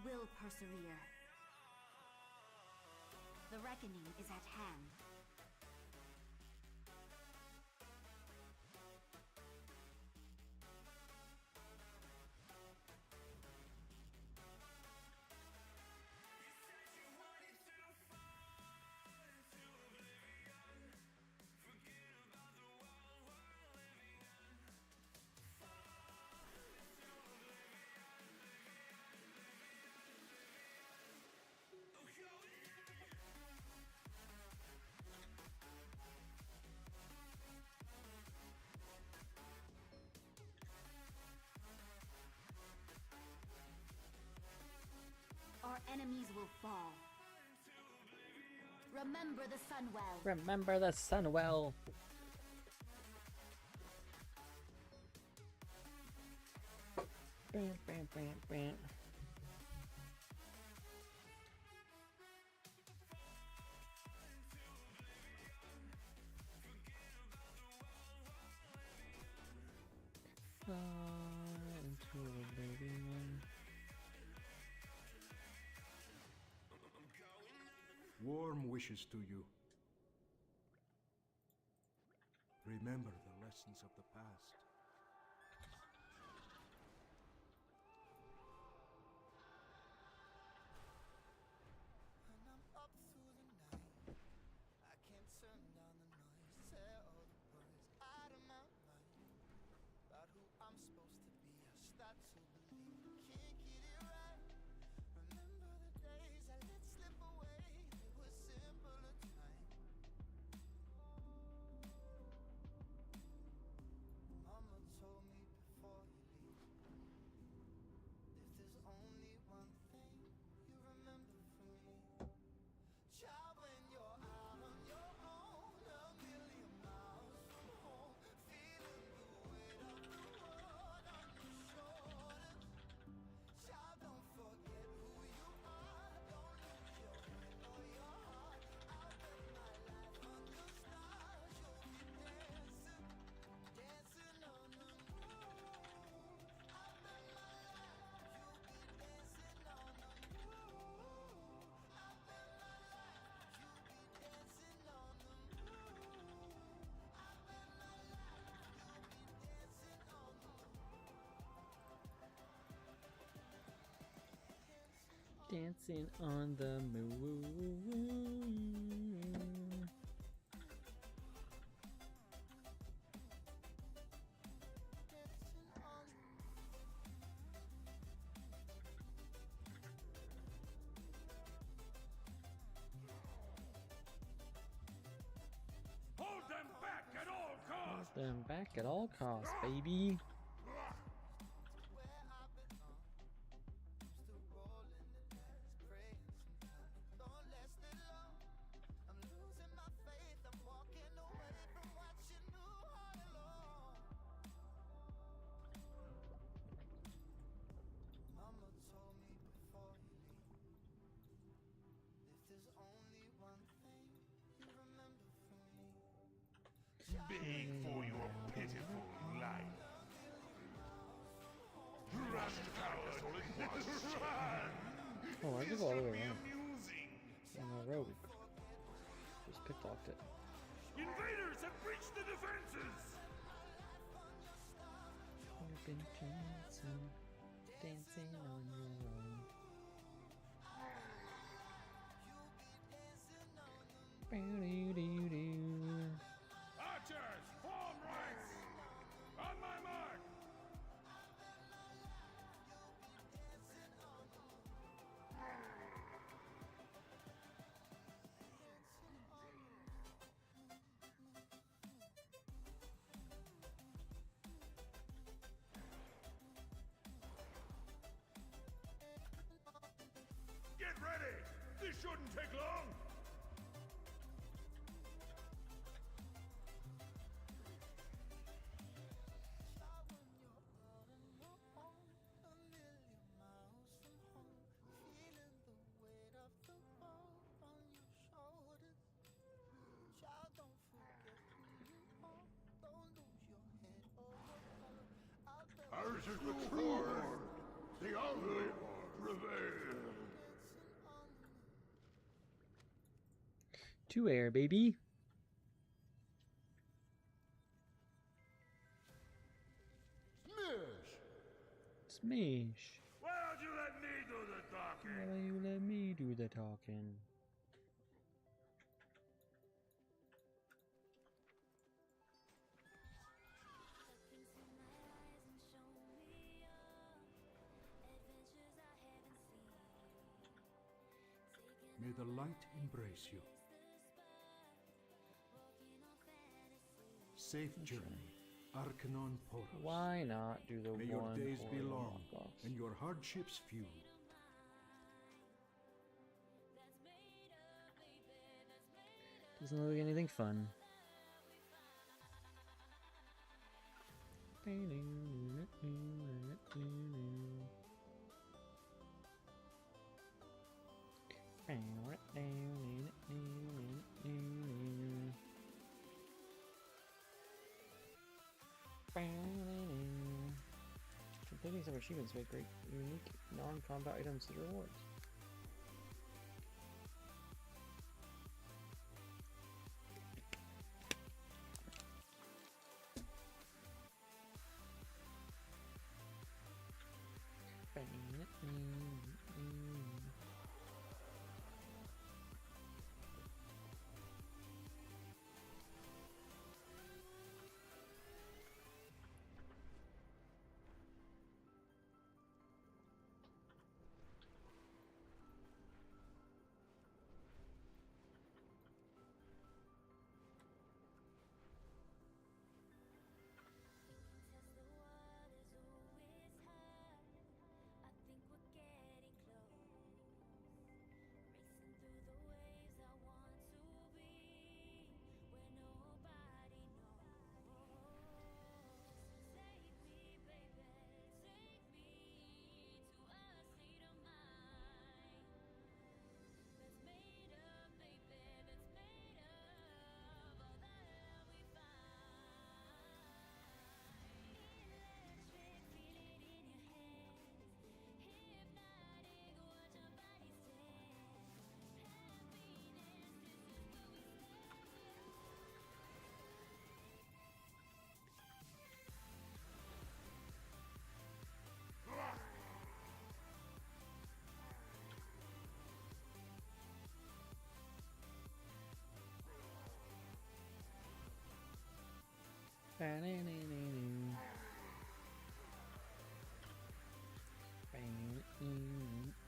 will persevere. The reckoning is at hand. Our enemies will fall. Remember the sun well. Remember the sun well. Bam, bam, bam, bam. Into oblivion. Warm wishes to you. Remember the lessons of the past. And I'm up through the night. I can't turn down the noise. Tear all the words out of my mind about who I'm supposed to be. I start to believe I can't get it right. Remember the days I let slip away. They were simpler times. Mama told me before you leave, if there's only one thing you remember from me, child, when you're out on your own, a million miles from home, feeling the weight of the world on your shoulders. Child, don't forget who you are. Don't lose your head or your heart. I'll bet my life on the stars. You'll be dancing, dancing on the moon. I'll bet my life you'll be dancing on the moon. I'll bet my life you'll be dancing on the moon. I'll bet my life you'll be dancing on the moon. Dancing on the moon. Hold them back at all costs! Hold them back at all costs, baby. Where I belong, still rolling the dice, praying sometimes don't last it long. I'm losing my faith, I'm walking away from what you knew all along. Mama told me before you leave, if there's only one thing you remember from me, Beg for your pitiful life. Run, coward! Run! Oh, I just go all the way Be around. amusing. I'm a rogue. Just picklocked it. Invaders have breached the defenses! You've been dancing, dancing on your own. Boo-doo-doo-doo. Archers, form ranks! On my mark! Get ready! This shouldn't take long! Child, don't forget who you are. Don't lose your head or your heart. I'll bet Ours is the true horde. The only horde prevails. To air, baby. Smash. Why don't you let me do the talking? Why don't you let me do the talking? May the light embrace you. Safe journey, Arcanon Poros. Why not do the May your one days be or the long knockoffs? and your hardships few. Doesn't look like anything fun. Completing some achievements make great unique non-combat items as rewards.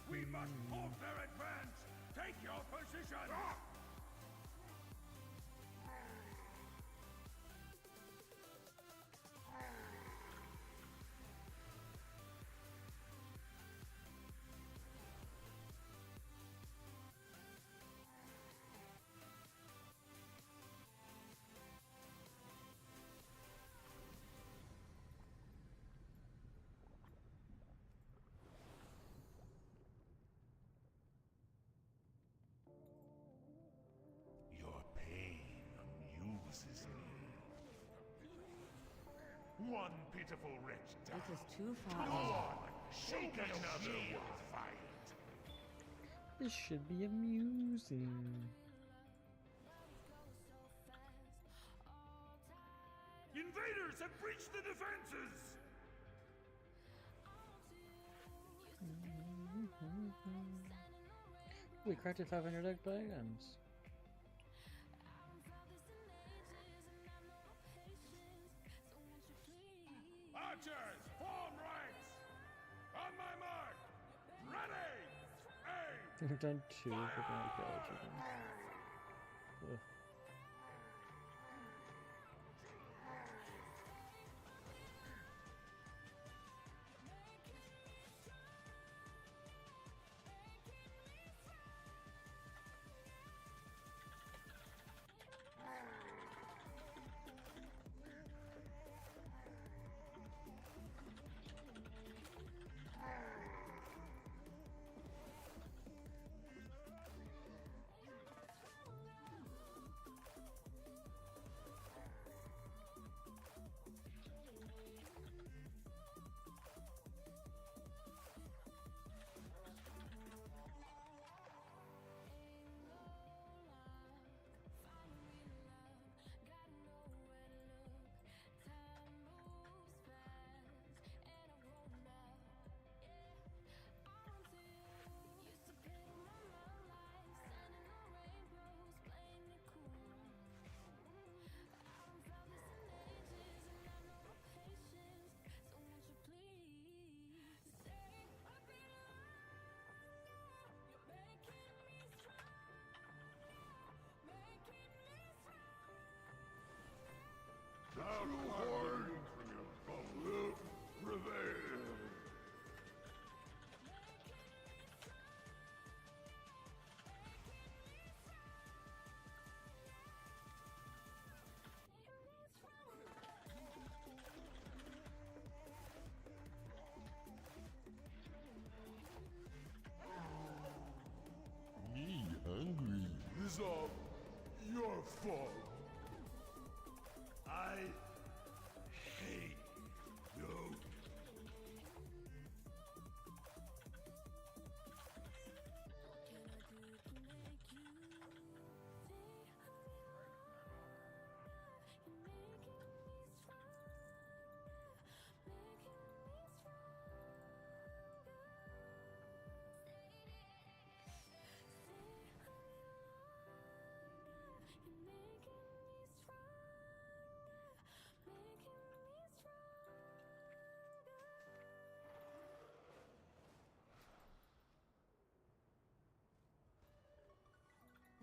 We must halt their advance! Take your position! Your pain amuses me. One pitiful wretch died. This is too Go far. on! Shake another will fight! This should be amusing. Invaders have breached the defenses! We crafted 500 egg items. Archers, form ranks! On my mark! Ready! Aim! We've done 2 for the village again. Ugh.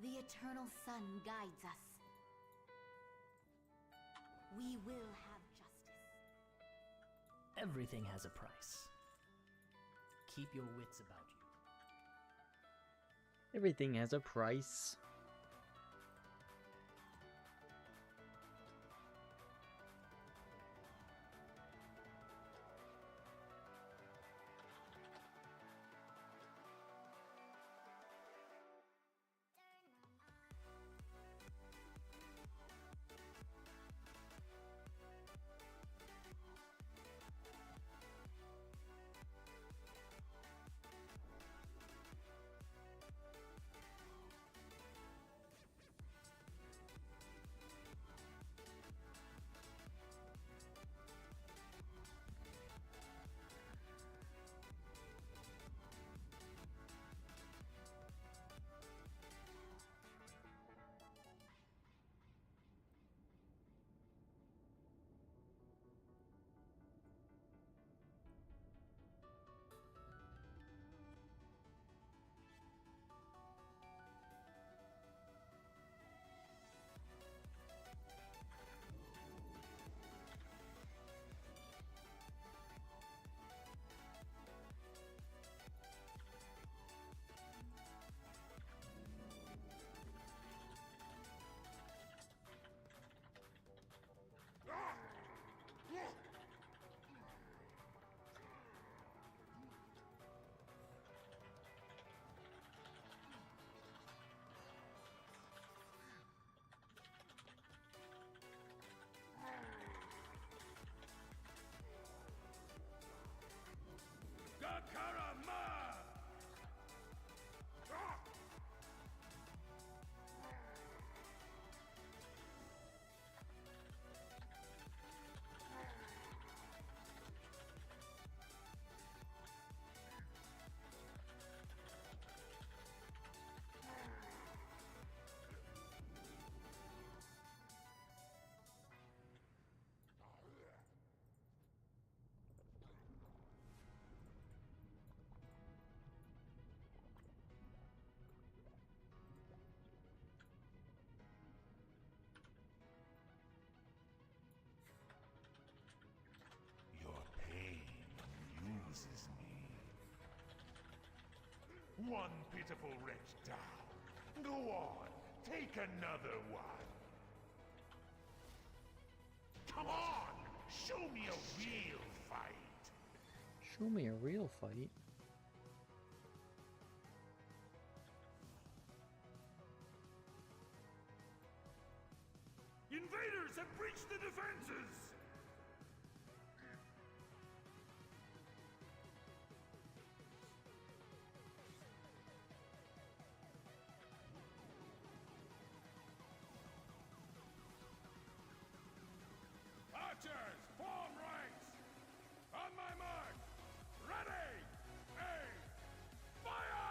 The eternal sun guides us. We will have justice. Everything has a price. Keep your wits about you. Everything has a price. Your pain amuses me. One pitiful wretch down. Go on, take another one. Come on, show me a real fight. Show me a real fight. Invaders have breached the defenses! Archers, form ranks! On my mark! Ready! Aim! Fire!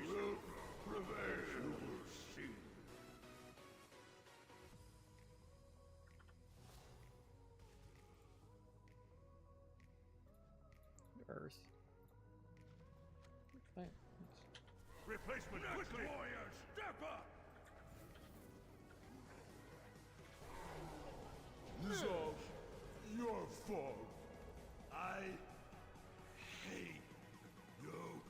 will prevail. You will see. Earth. fine. Replacement quickly! Warriors, step up! This is all your fault. I hate you.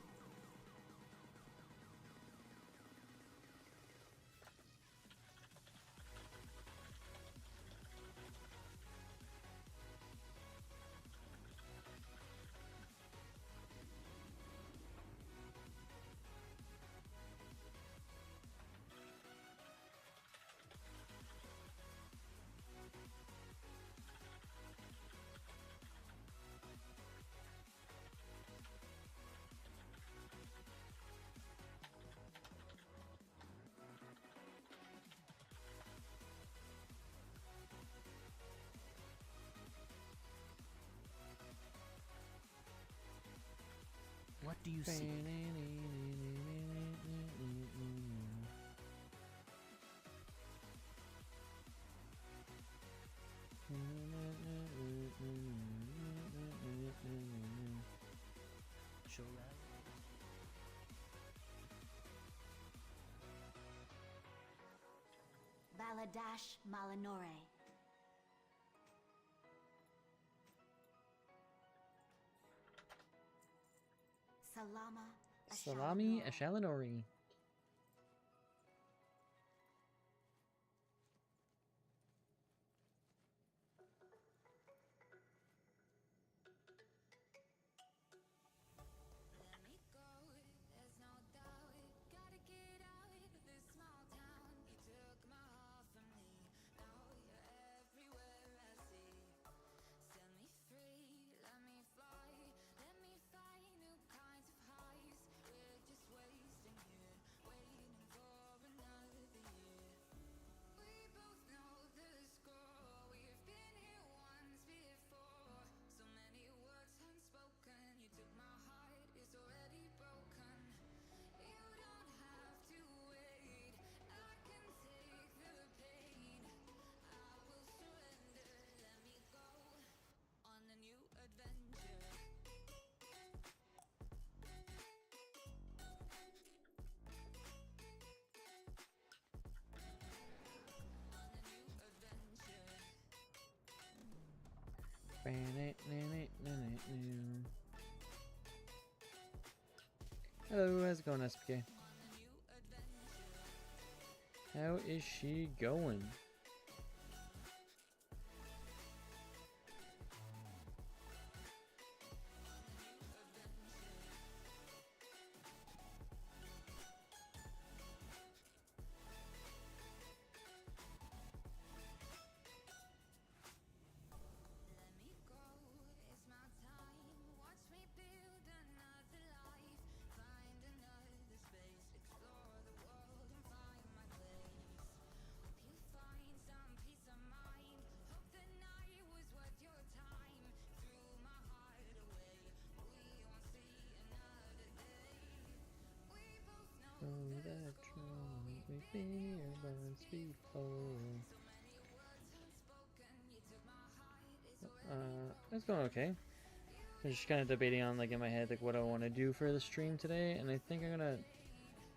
What do you see? Show that. Baladash Malinore. Salami Ashalinori. Hello, how's it going, SPK? How is she going? It's going okay. I'm just kind of debating on, like, in my head, like, what I want to do for the stream today, and I think I'm gonna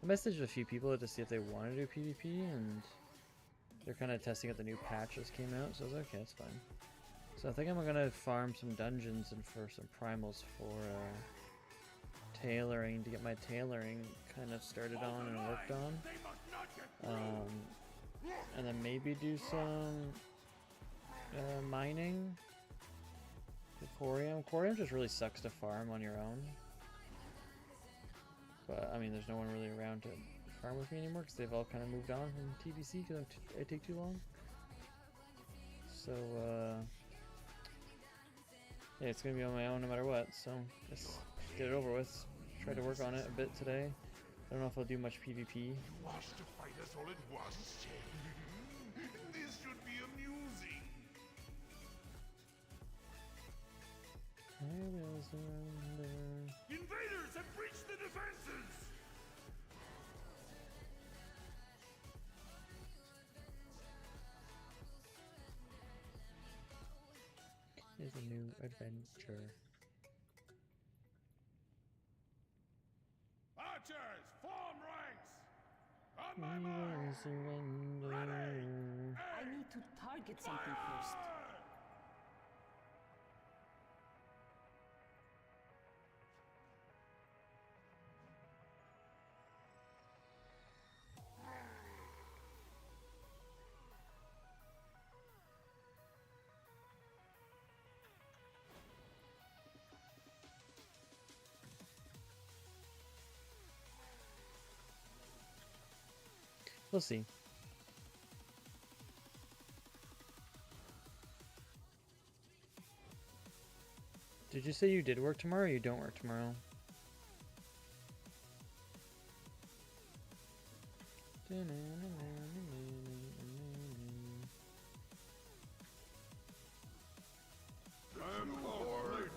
message a few people to see if they want to do PvP, and they're kind of testing out the new patch that came out, so I was like, okay, that's fine. So I think I'm gonna farm some dungeons and for some primals for tailoring, to get my tailoring kind of started on and worked on. And then maybe do some mining. Corium. Corium just really sucks to farm on your own. But, I mean, there's no one really around to farm with me anymore because they've all kind of moved on from TBC because I take too long. So, yeah, it's going to be on my own no matter what, so let's get it over with. Try to work on it a bit today. I don't know if I'll do much PvP. Wash to fight us all at once. This should be amusing. I will surrender. Invaders have breached the defenses. Here's a new adventure. get something first. We'll see. Did you say you did work tomorrow or you don't work tomorrow? I'm born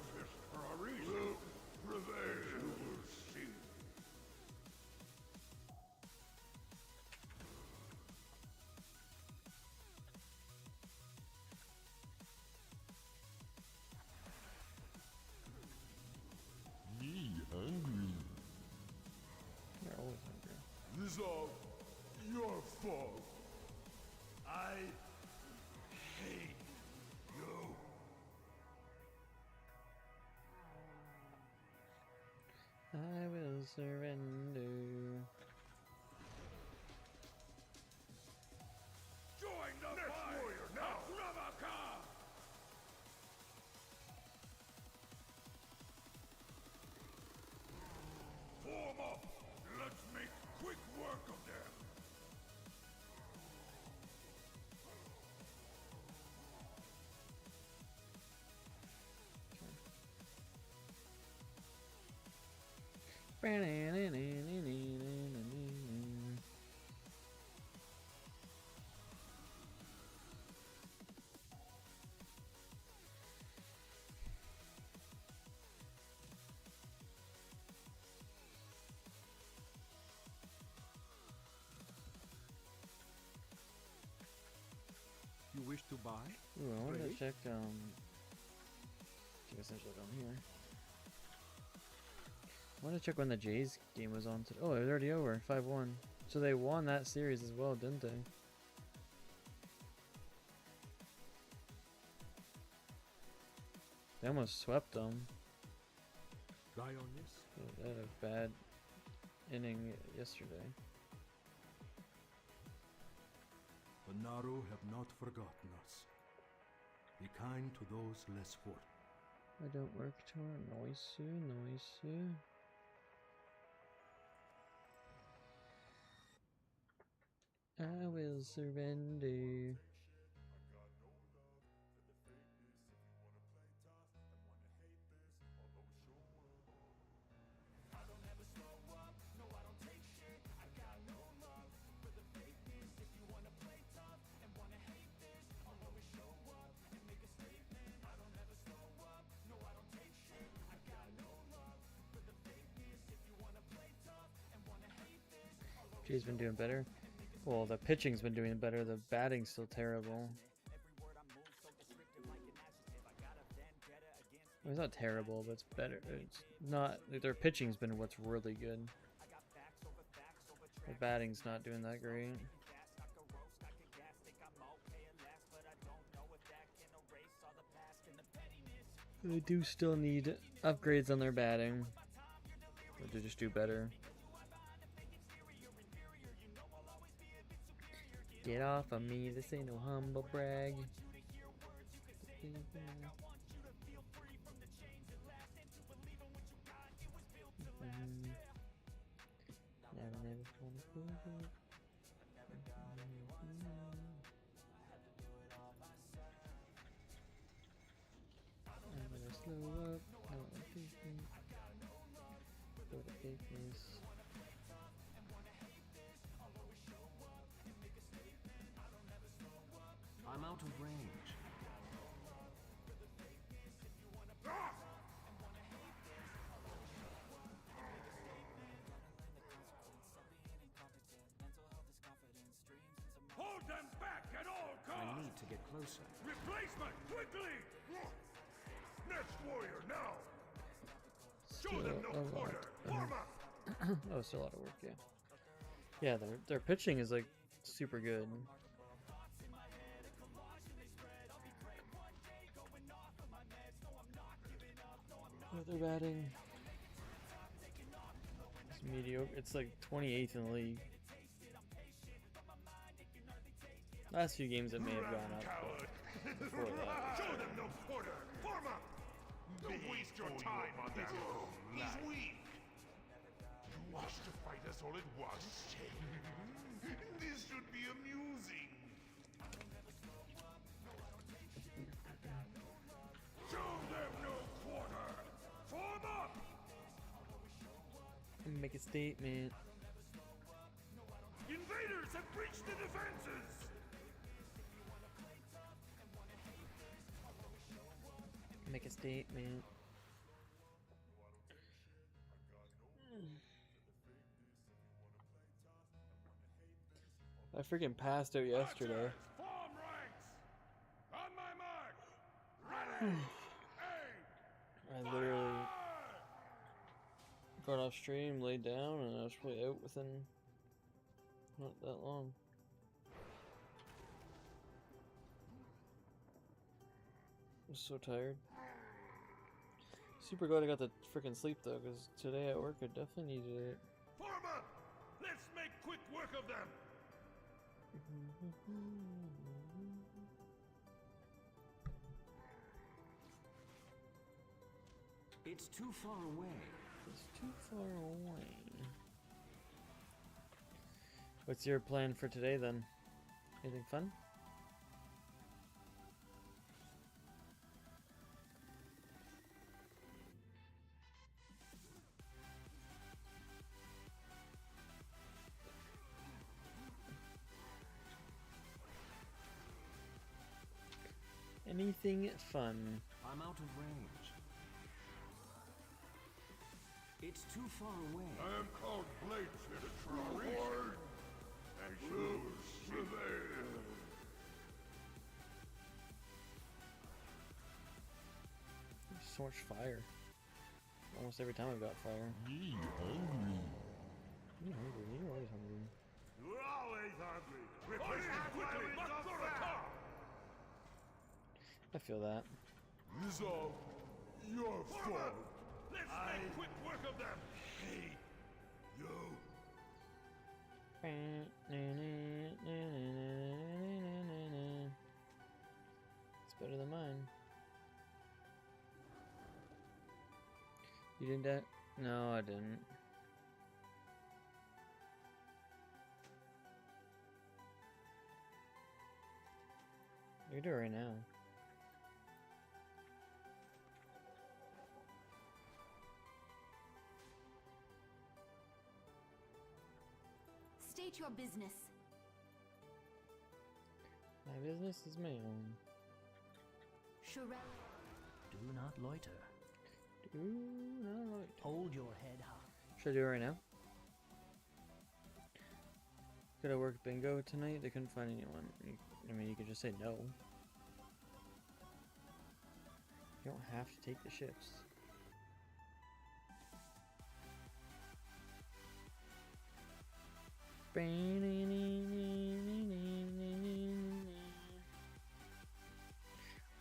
for a reason. Revenge, you will see. Ye hungry? You're always hungry. This is all your fault. I hate you. I will surrender. Join the fight! Warrior now! Ravaka! Form up! Let's make quick work of them! You wish to buy? Ooh, I wanted to Trade? check, essentially down here. I want to check when the Jays game was on. Oh, it was already over, 5-1. So they won that series as well, didn't they? They almost swept them. Try on this? They had a bad inning yesterday. The Naru have not forgotten us. Be kind to those less fortunate. I don't work tomorrow. Noisy. I will surrender. Jay's been doing better. Well, the pitching's been doing better. The batting's still terrible. Well, it's not terrible, but it's better. It's not. Their pitching's been what's really good. The batting's not doing that great. They do still need upgrades on their batting. Or to just do better. Get off of me, this ain't no humble brag. I'm gonna slow up, no impatient. Go to fakeness. I'm out of range. Hold them back at all costs! I need to get closer. Replacement, quickly! Next warrior now! Show Still them a no lot. quarter! Form up! Oh, still a lot of work, yeah. Yeah, their pitching is like super good. What they're batting. It's mediocre. It's like 28th in the league. Last few games it may have gone up, but before that. Show them no quarter! Form up! Don't waste your time on that. He's weak! You wish to fight us all at once? This should be amusing! Show them no quarter! Form up! Make a statement. Invaders have breached the defenses! Make a statement. I freaking passed out yesterday. Archers, form ranks! On my mark! Ready! Aim! I literally got off stream, laid down, and I was probably out within not that long. I'm so tired. Super glad I got the freaking sleep though, because today at work I definitely needed it. Form up! Let's make quick work of them! It's too far away. It's too far away. What's your plan for today then? Anything fun? Anything fun? I'm out of range. It's too far away. I am called Blades here to try and choose prevail. There's so much fire. Almost every time I've got fire. Ye hungry. You're hungry. You're always hungry. You're always hungry. Replace them quickly, Makurata! I feel that. Is all your fault. Let's make quick work of them. Hey, you. It's better than mine. You didn't die? No, I didn't. You can do it right now. State your business. My business is my own. Shirel. Do not loiter. Do not like. Hold your head high. Should I do it right now? Gotta work bingo tonight. They couldn't find anyone. I mean, you could just say no. You don't have to take the shifts.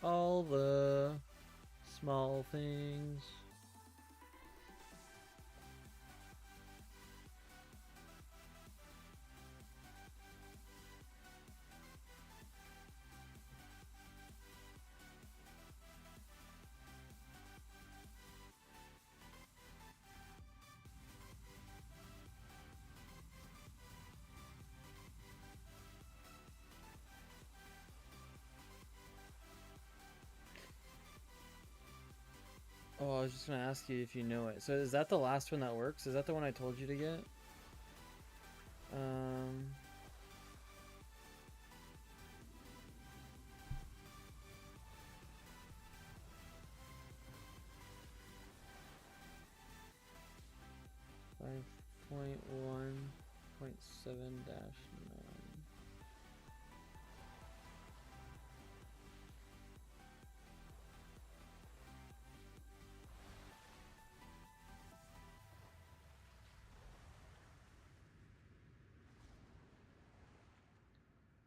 All the small things. Oh, I was just gonna ask you if you know it. So is that the last one that works? Is that the one I told you to get? 5.1.7-9.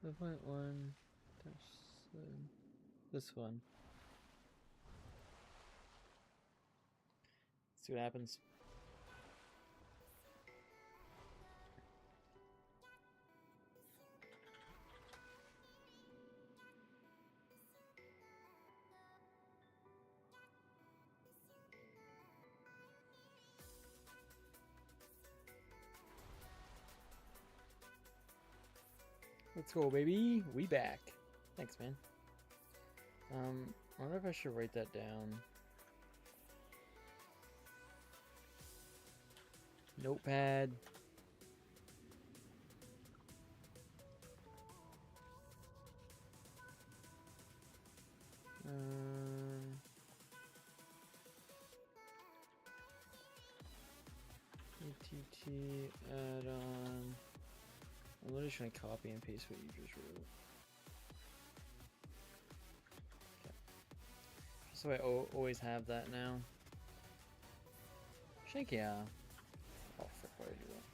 The 0.1-7. This one. See what happens. Let's go, baby. We back. Thanks, man. I wonder if I should write that down. Notepad. ATT add-on. I'm literally trying to copy and paste what you just wrote. Okay. So I always have that now. Shake, yeah. Oh, frick, why did I do that?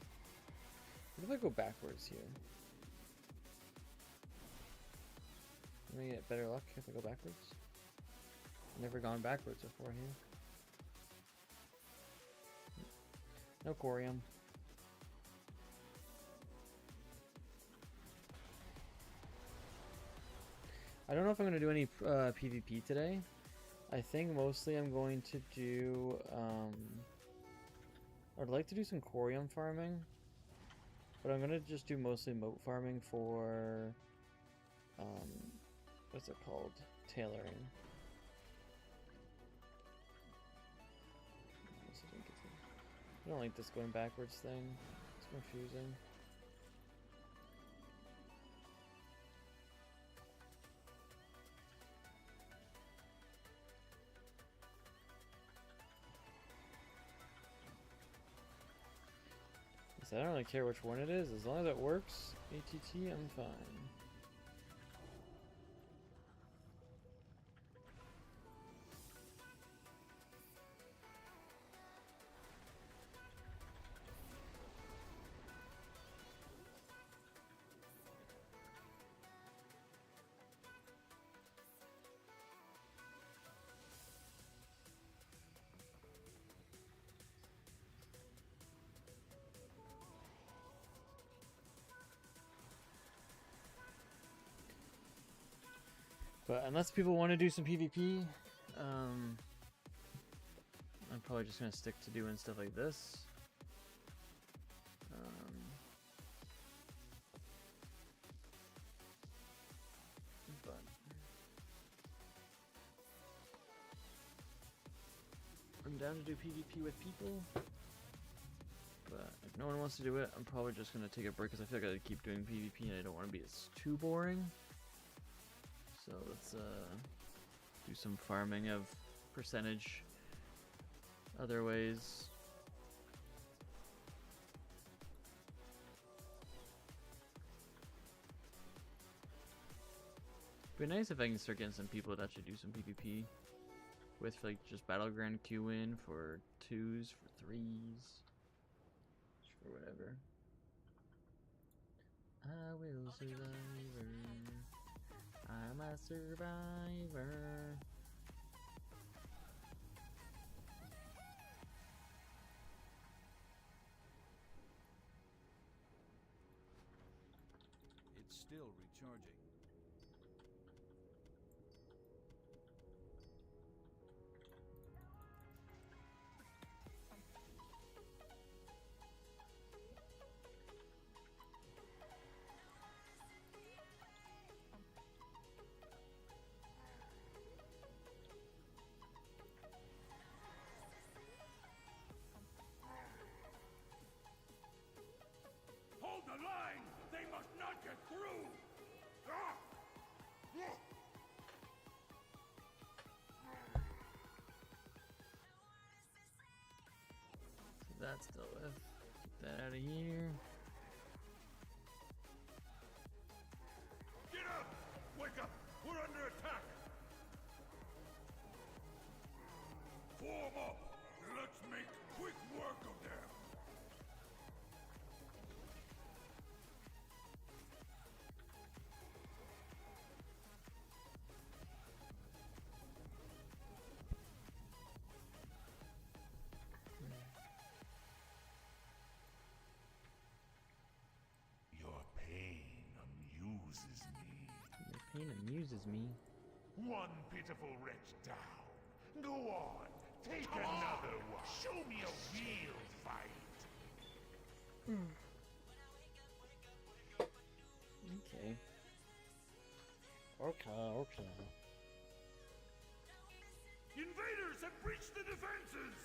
What if I go backwards here? Am I gonna get better luck if I go backwards? Never gone backwards before here. No corium. I don't know if I'm going to do any PvP today. I think mostly I'm going to do... I'd like to do some corium farming. But I'm going to just do mostly moat farming for... what's it called? Tailoring. I don't like this going backwards thing. It's confusing. I don't really care which one it is, as long as it works, ATT, I'm fine. But unless people want to do some PvP, I'm probably just going to stick to doing stuff like this. But I'm down to do PvP with people. But if no one wants to do it, I'm probably just going to take a break because I feel like I gotta keep doing PvP and I don't want to be too boring. So let's do some farming of percentage other ways. It'd be nice if I can start getting some people to actually do some PvP with like just battleground queuing for 2s, for 3s, for whatever. I will survive. I'm a survivor. It's still recharging. Hold the line! They must not get through! Ah! That's dealt with. Get that out of here. Get up! Wake up! We're under attack! Form up! Let's make quick work of them! pain amuses me. One pitiful wretch down. Go on, take another one. Show me a real fight. Okay. Okay. Invaders have breached the defenses!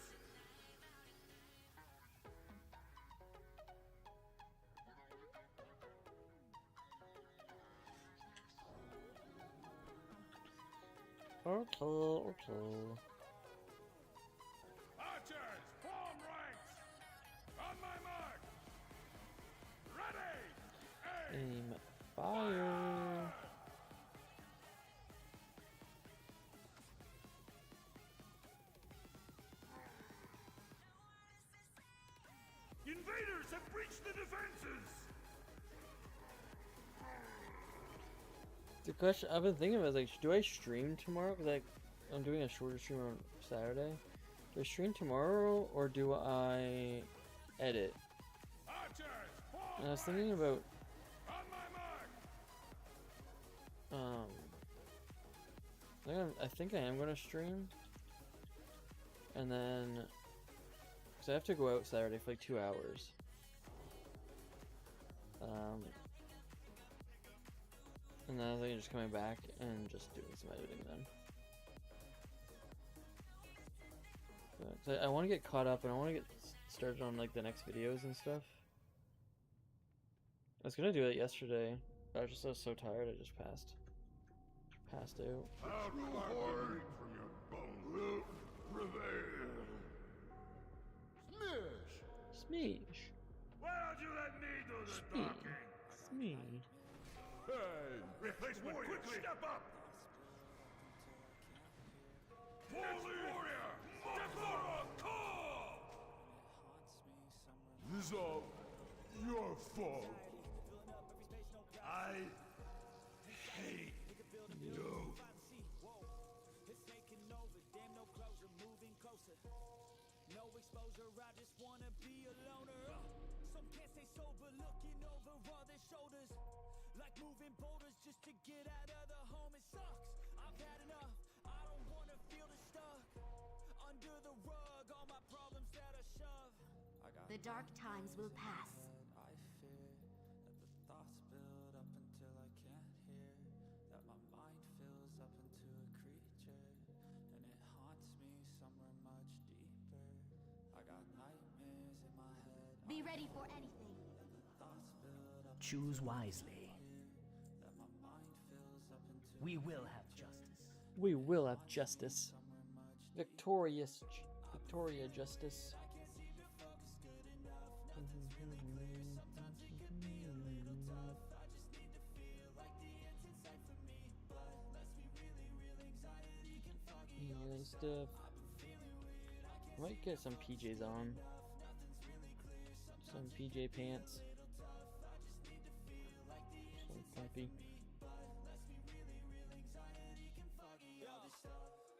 Okay. Archers, form ranks! On my mark! Ready! Aim fire. Invaders have breached the defenses! The question I've been thinking about is like, do I stream tomorrow? Because I'm doing a shorter stream on Saturday. Do I stream tomorrow or do I edit? Archers, form And I was thinking about on my mark! I think I am gonna stream, and then because I have to go out Saturday for like 2 hours. And then I think I'm just coming back and just doing some editing then. But I want to get caught up and I want to get started on like the next videos and stuff. I was gonna do it yesterday, but I was so tired I just passed out. Out hard from your bones will prevail. Smeesh. Why don't you let me do the talking? Smee. Hey, replacement quickly! Step up! Warrior! Step up! Call! This is all your fault. I hate you. No exposure, I just wanna be a loner. Some can't stay sober, looking over all their shoulders. Like moving boulders just to get out of the home, it sucks. I've had enough, I don't wanna feel the stuck. Under the rug, all my problems that I shove. The dark times will pass. I fear that the thoughts build up until I can't hear. That my mind fills up into a creature, and it haunts me somewhere much deeper. I got nightmares in my head. Be ready for anything. Choose wisely. That my mind fills up into We will have justice. We will have justice. Victoria justice. Yeah, stuff. Might get some PJs on. Some PJ pants. Some comfy.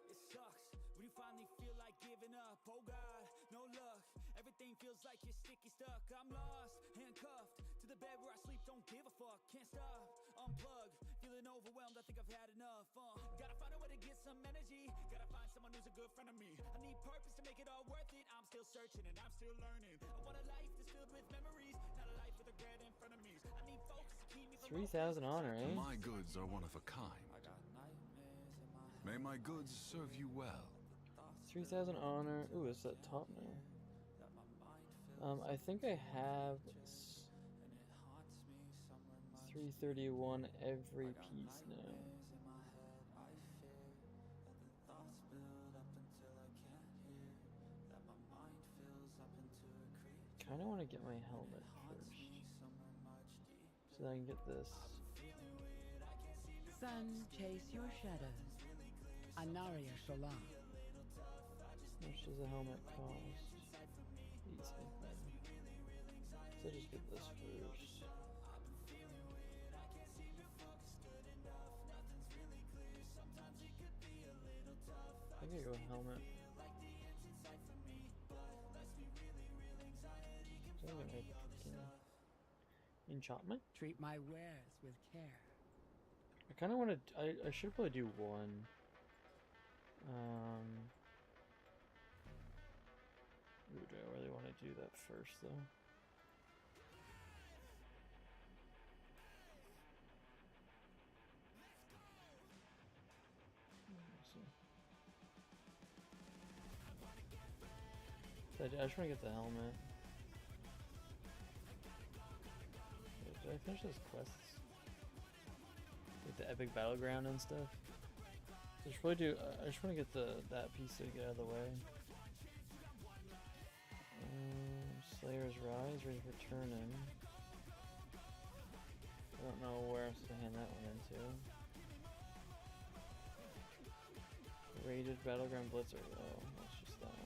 It sucks when you finally feel like giving up. Oh God, no luck. Everything feels like you're sticky stuck. I'm lost, handcuffed to the bed where I sleep. Don't give a fuck, can't stop. Unplug, feeling overwhelmed. I think I've had enough. Gotta find a way to get some energy. Gotta find someone who's a good friend of me. I need purpose to make it all worth it. I'm still searching and I'm still learning. I want a life that's filled with memories, not a life with regret in front of me. I need focus to keep me from 3,000 honor, eh? My goods are one of a kind. May my goods serve you well. 3,000 honor. Ooh, it's at top now. I think I have 331 every piece now. Kinda wanna get my helmet first. So that I can get this. Sun, chase your shadows. Anaria Sholah. How much does a helmet cost? 8 something. So I just get this first. I think I go helmet. So I'm gonna make enchantment. Treat my wares with care. I kind of want to. I should probably do one. Ooh, do I really want to do that first though? So I just want to get the helmet. Did I finish those quests? Like the epic battleground and stuff? I should probably do. I just want to get that piece to get out of the way. Slayer's Rise, ready for turn-in. I don't know where I'm supposed to hand that one into. Rated Battleground Blitzer. Oh, that's just that one.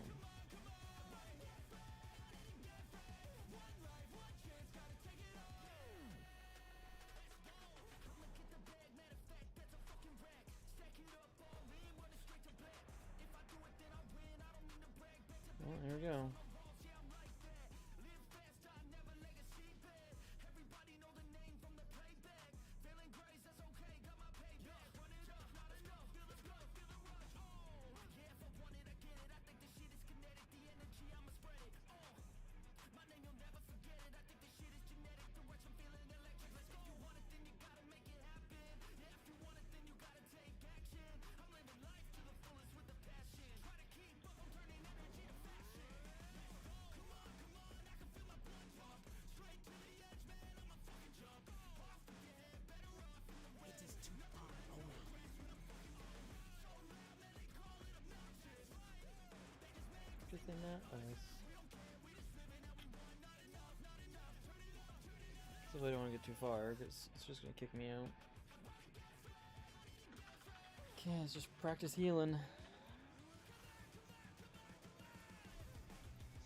Well, here we go. Within that ice. So I don't want to get too far because it's just gonna kick me out. Okay, let's just practice healing.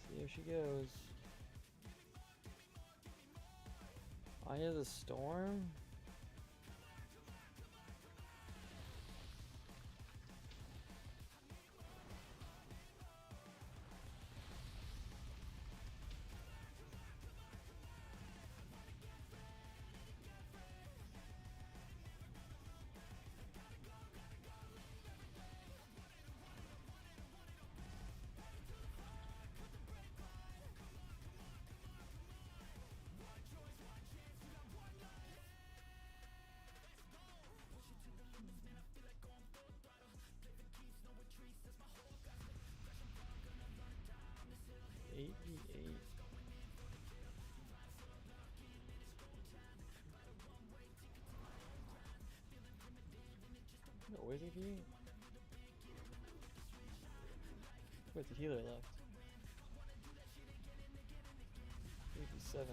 See how she goes. Eye of the Storm? No, where's AP? Where's the healer left? 87.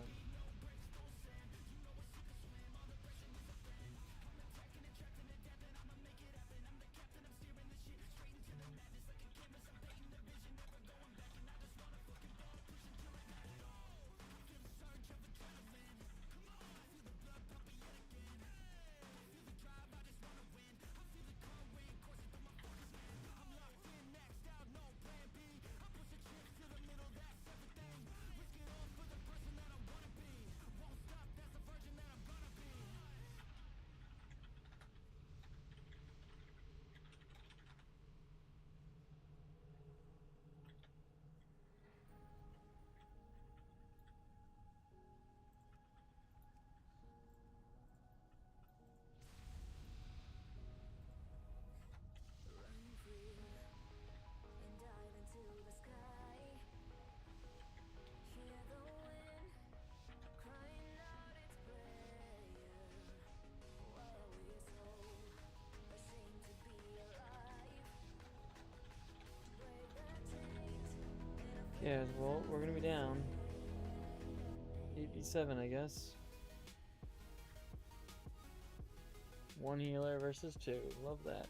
Yeah, well, we're gonna be down. 87, I guess. One healer versus two. Love that.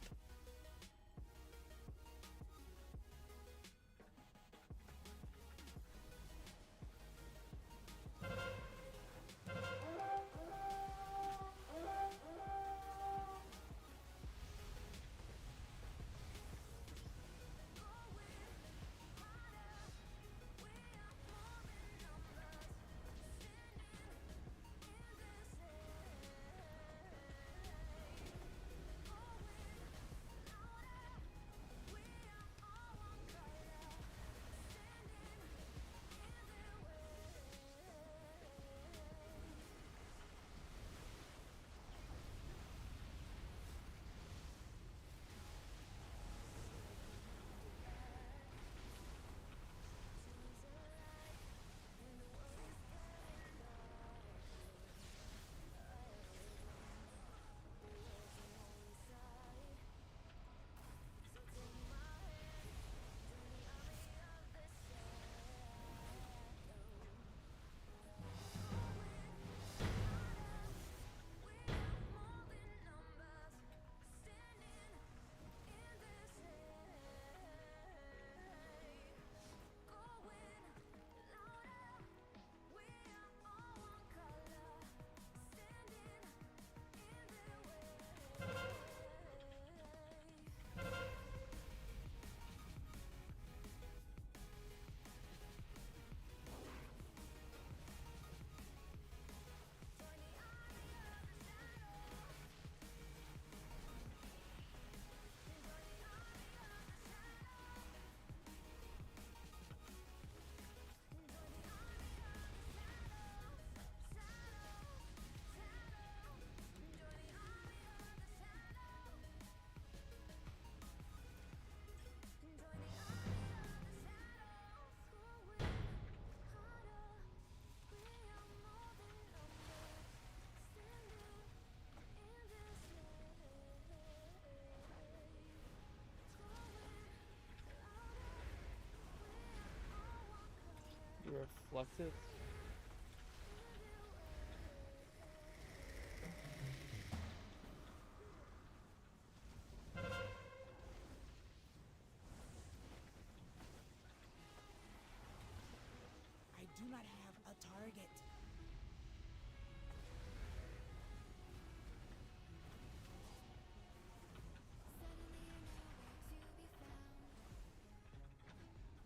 Fluxus. I do not have a target.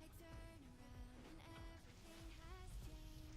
I turn around and everything has changed.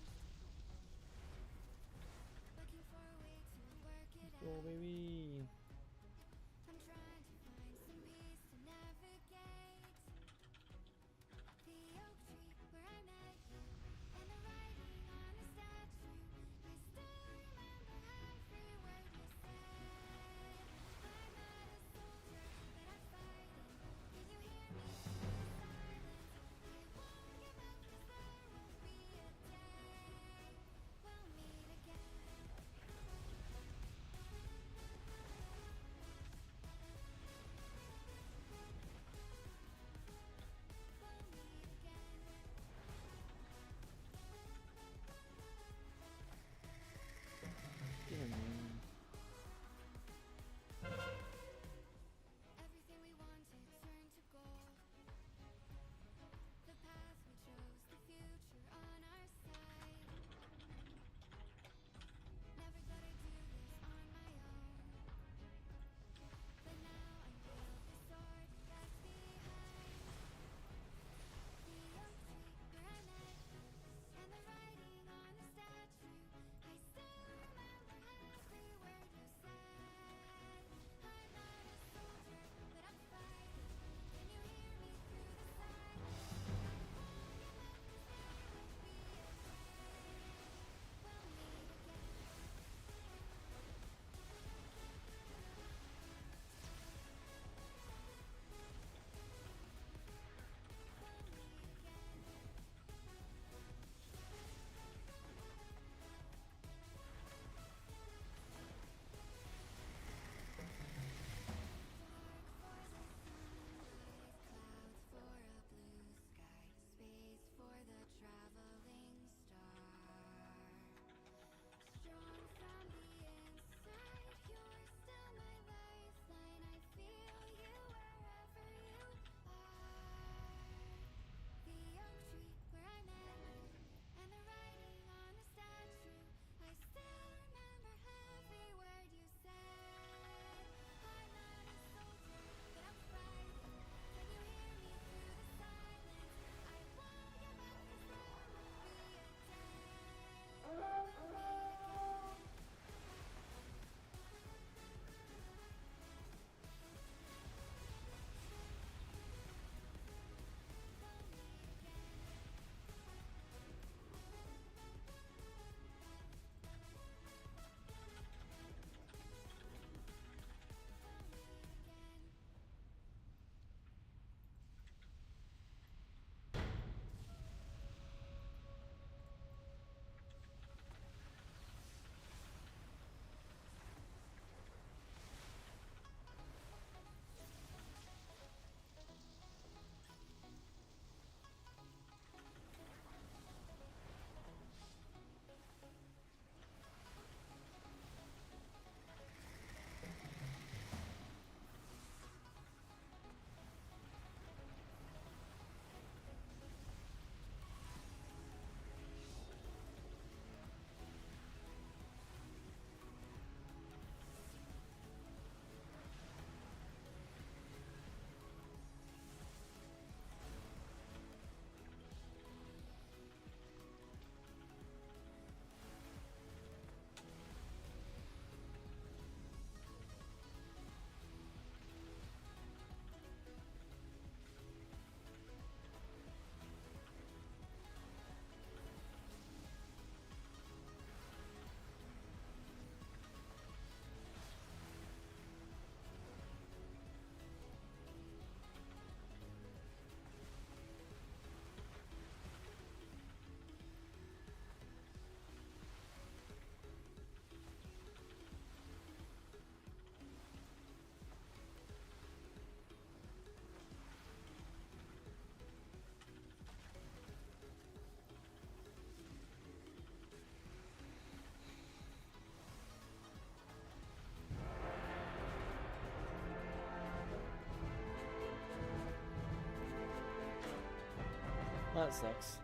That sucks.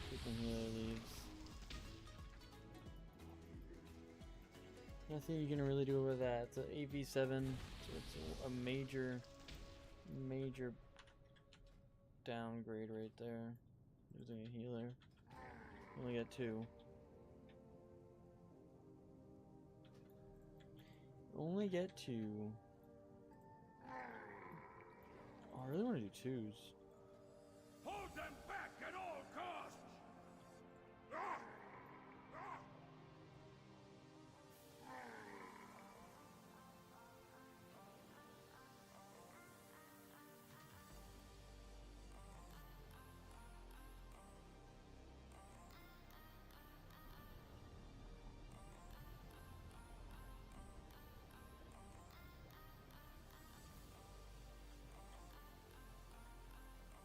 Freaking healer leaves. Nothing you can really do with that. It's an 8v7, so it's a major downgrade right there. Losing a healer. Only got 2. Only get 2. Oh, I really want to do 2s. Hold them back at all costs! Ah! Ah!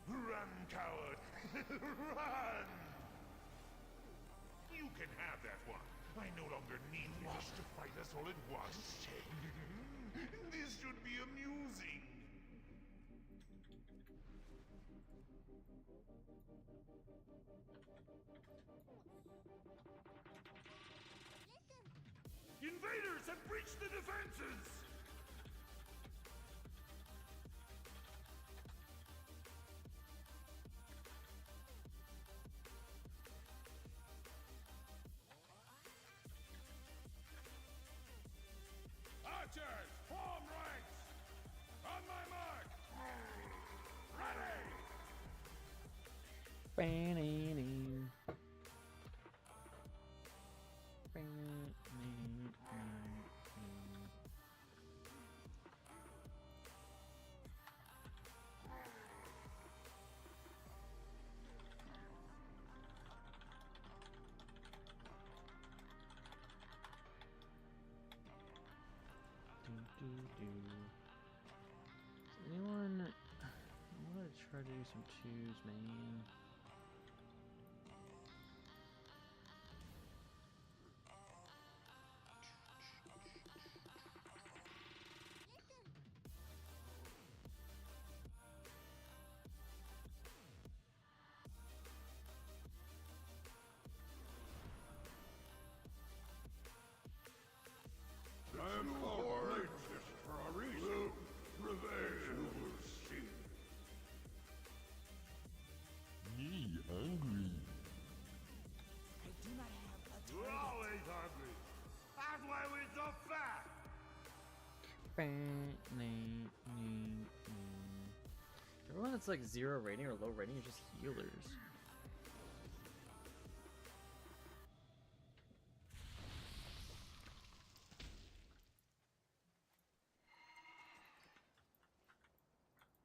Run, coward! Run! You can have that one. I no longer need Wash to fight us all at once. This should be amusing. Invaders have breached the defenses! Archers, form ranks! On my mark! Ready! Anyone? I want to try to do some 2s, man. I am alright for a reason. Prevail. You will see. Me hungry. I do not have a You're target. always hungry. That's why we're so fat. Everyone that's like 0 rating or low rating is just healers.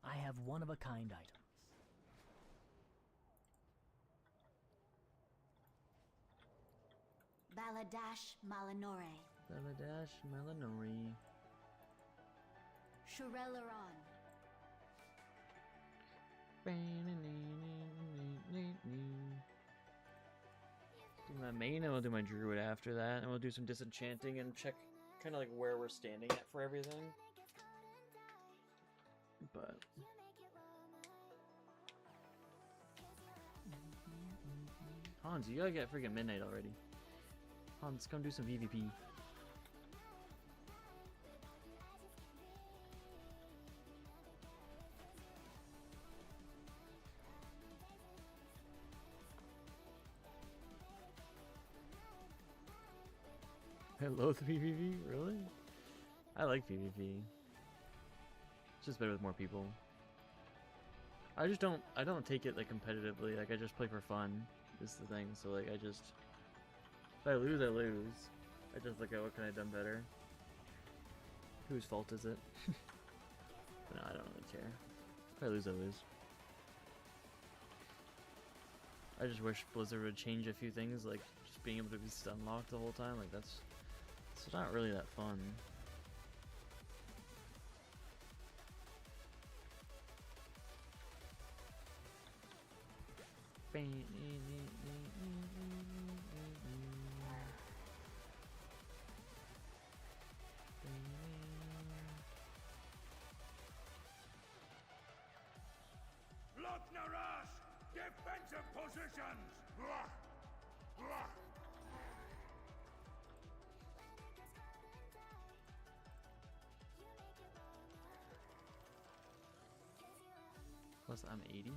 I have one-of-a-kind items. Baladash Malinore. Baladash Melanori. Shureleron. Do my main and we'll do my druid after that, and we'll do some disenchanting and check kind of like where we're standing at for everything. But Hans, you gotta get freaking midnight already. Hans, come do some PvP. I loathe PvP, really? I like PvP. It's just better with more people. I don't take it like competitively, like I just play for fun, is the thing, so like if I lose, I lose. I just look at what can I have done better. Whose fault is it? But no, I don't really care. If I lose, I lose. I just wish Blizzard would change a few things, like just being able to be stun locked the whole time, like it's not really that fun. Look, Naru! positions! Blah! Blah! Plus I'm 80. Yeah,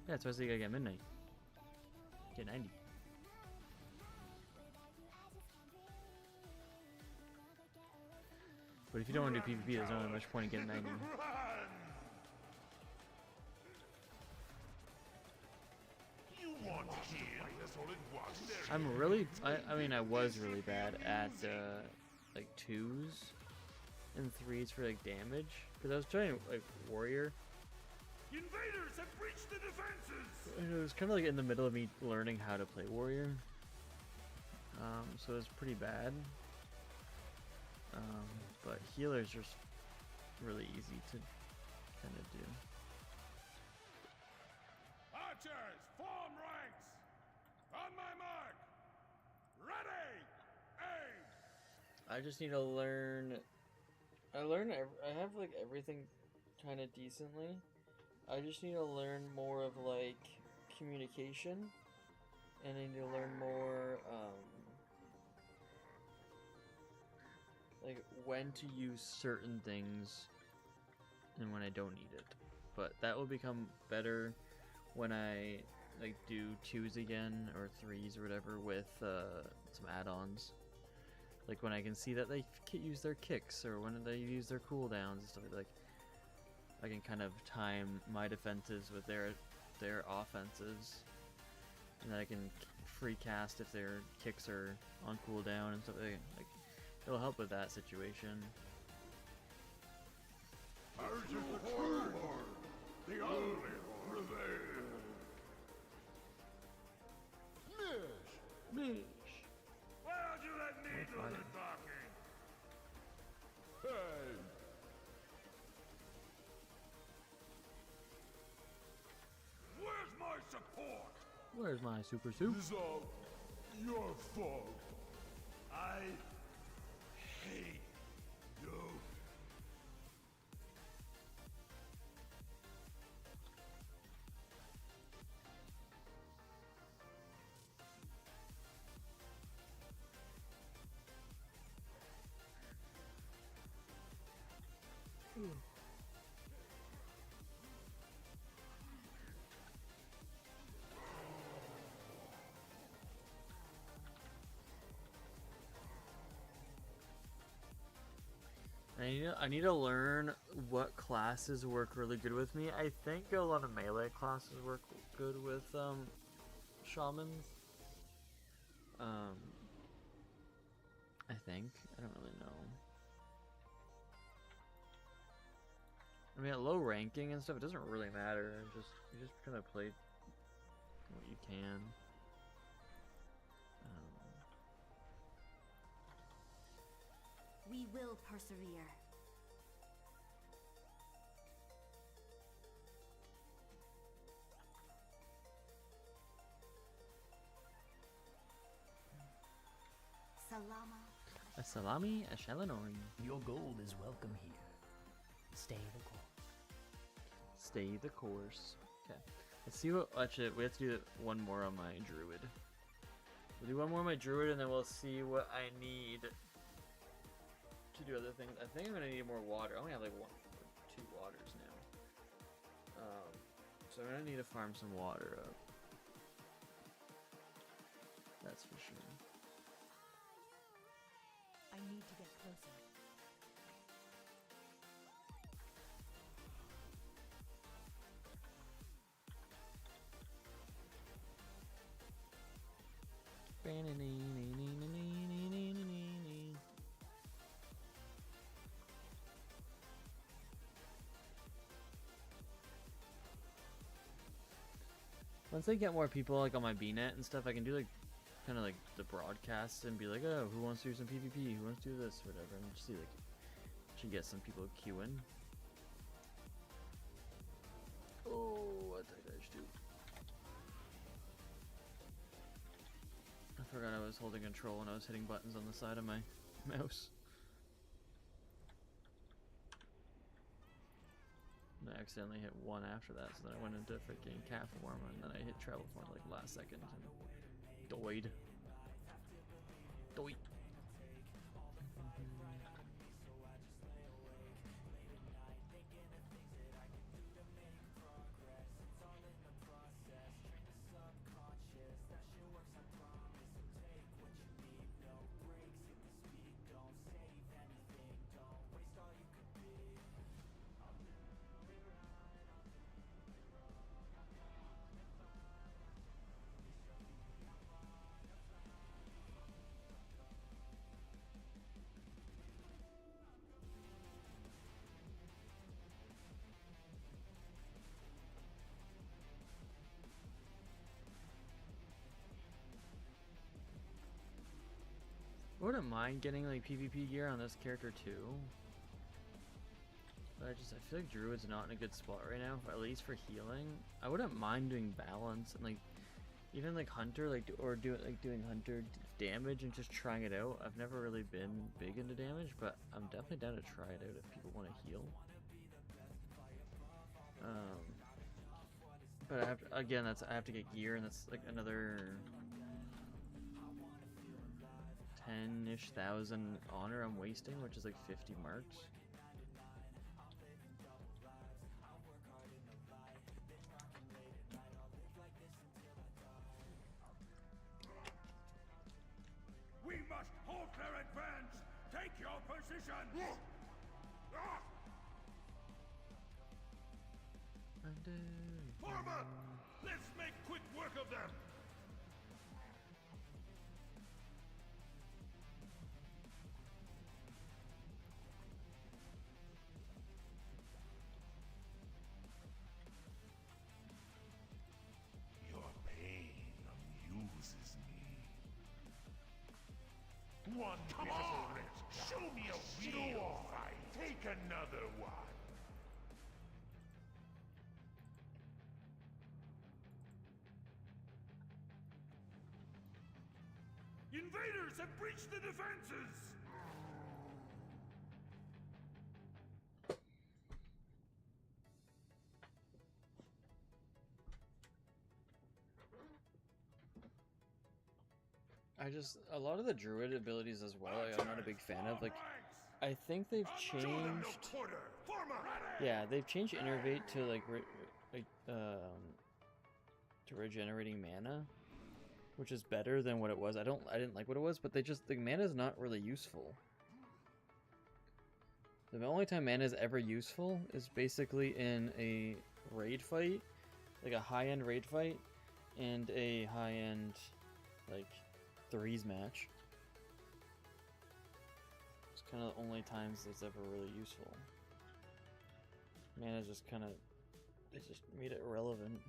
that's why I say you gotta get midnight. Get 90. But if you don't want to do PvP, there's not really much point in getting 90. You want to fight us all at once? I'm really, I mean, I was really bad at like 2s and 3s for like damage, because I was trying like warrior. Invaders have breached the defenses! And it was kind of like in the middle of me learning how to play warrior, so it was pretty bad. But healer's just really easy to kind of do. Archers, form ranks! On my mark! Ready! Aim! I just need to learn. I have like everything kind of decently. I just need to learn more of like communication, and I need to learn more like when to use certain things and when I don't need it. But that will become better when I like do 2s again or 3s or whatever with some add-ons. Like when I can see that they use their kicks or when they use their cooldowns and stuff like. I can kind of time my defenses with their offenses, and then I can free cast if their kicks are on cooldown and stuff like. It'll help with that situation. Ours is the true horde, the only prevail. Mish. Why'd you let me do the talking? Hey! Where's my support? Where's my super soup? This is all your fault. I hate you. I need to learn what classes work really good with me. I think a lot of melee classes work good with shamans. I think. I don't really know. I mean, at low ranking and stuff, it doesn't really matter. You just kind of play what you can. We will persevere. Salama. A salami, a shalanori. Your gold is welcome here. Stay the course. Stay the course. Okay. Let's see what. Actually, we have to do one more on my druid. We'll do one more on my druid, and then we'll see what I need to do other things. I think I'm gonna need more water. I only have like 2 waters now. So I'm gonna need to farm some water up. That's for sure. I need to get closer. Once I get more people like on my BNet and stuff, I can do like kind of like the broadcast and be like, oh, who wants to do some PvP? Who wants to do this? Whatever, and just see like should get some people queuing. Oh, what did I just do? I forgot I was holding control and I was hitting buttons on the side of my mouse. And I accidentally hit 1 after that, so then I went into freaking cat form, and then I hit travel form like last second and died. Doit. I wouldn't mind getting like PvP gear on this character too. But I feel like Druid's not in a good spot right now, at least for healing. I wouldn't mind doing balance and like even like Hunter, like doing Hunter damage and just trying it out. I've never really been big into damage, but I'm definitely down to try it out if people want to heal. But I have to, again, I have to get gear, and that's like another 10-ish thousand honor I'm wasting, which is like 50 marks. We must halt their advance! Take your position! Form up! Let's make quick work of them! Your pain amuses me. One pitiful risk. Show me a real fight. Take another one. Invaders have breached the defenses! A lot of the druid abilities as well, I'm not a big fan of. Like, I think they've changed. Yeah, they've changed Innervate to like to regenerating mana, which is better than what it was. I didn't like what it was, but the mana is not really useful. The only time mana is ever useful is basically in a raid fight, like a high-end raid fight, and a high-end like threes match. It's kind of the only times it's ever really useful. Mana just kind of, they just made it irrelevant.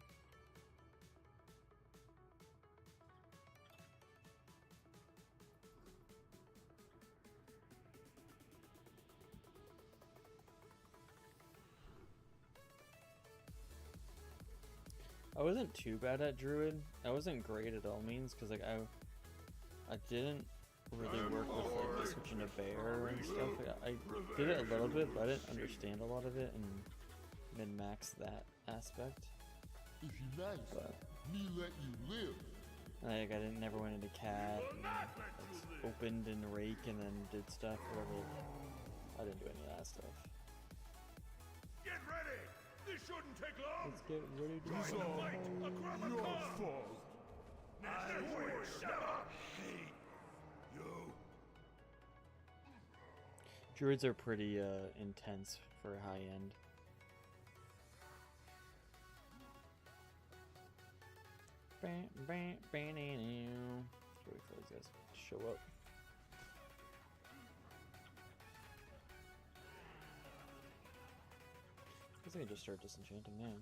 I wasn't too bad at Druid. I wasn't great at all means, because like I didn't really work with like the switching to bear and stuff. Like, I did it a little bit, but I didn't understand a lot of it and min-max that aspect. If you like, but me let you live. Like I never went into cat, and, like, opened and rake and then did stuff. Whatever. I didn't do any of that stuff. Get ready! This shouldn't take long! Let's get ready to Join the fight! A Your fault. I never hate you! Druids are pretty intense for high end. Just wait for those guys to show up. I guess I can just start disenchanting now.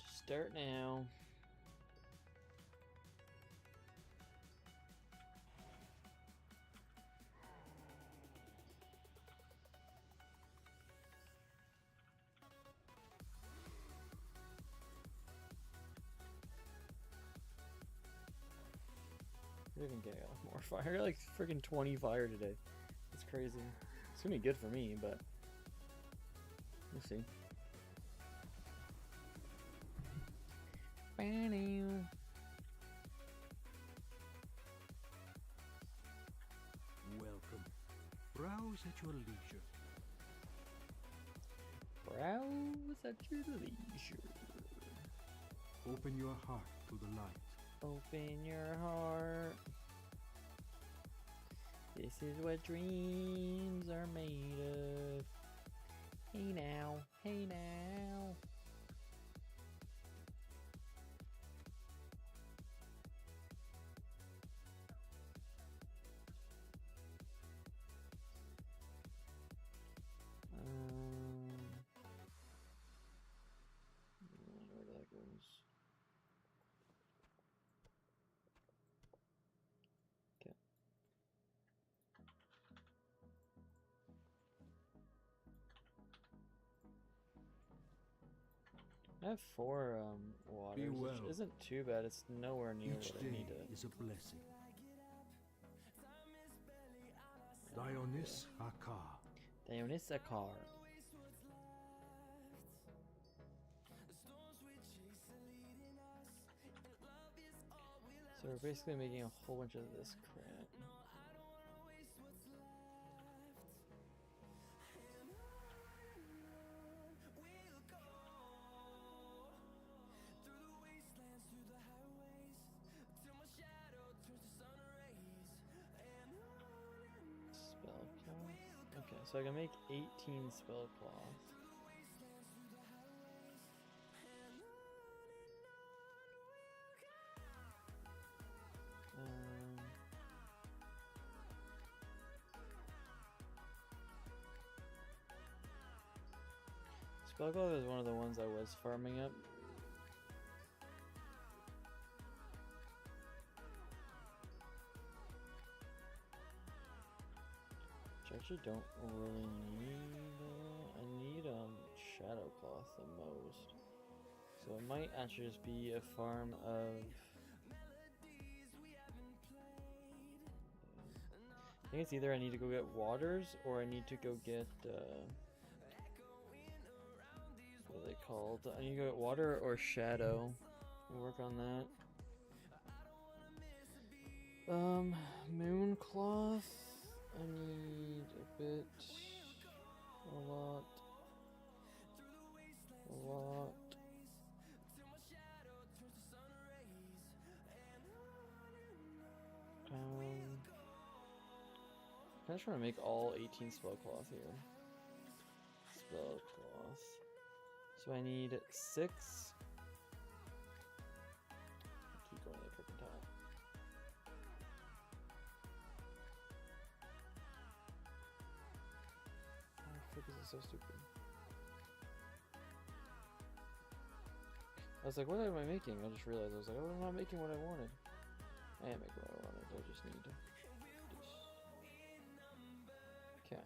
Just start now. I even get more fire. I got like freaking 20 fire today. It's crazy. It's gonna be good for me, but We'll see. Welcome. Browse at your leisure. Browse at your leisure. Open your heart to the light. Open your heart. This is what dreams are made of. Hey now, hey now. I wonder where that goes. Okay. I have 4 waters, Be well. which isn't too bad. It's nowhere near Each what I day need to. is a blessing. Dionys Akar. Dionysakar. So we're basically making a whole bunch of this crap. Spellcloth. Okay, so I can make 18 spellcloth. Spellcloth is one of the ones I was farming up. Which I actually don't really need. I need shadow cloth the most. So it might actually just be a farm of. I think it's either I need to go get waters or I need to go get what are they called? I need to go get water or shadow. We'll work on that. Moon cloth. I need a bit, a lot. I'm just trying to make all 18 spellcloth here. Spellcloth. So I need 6. Keep going to the freaking top. How the frick is this so stupid? I was like, what am I making? I just realized I was like, oh, I'm not making what I wanted. I am making what I wanted. I just need to. Okay.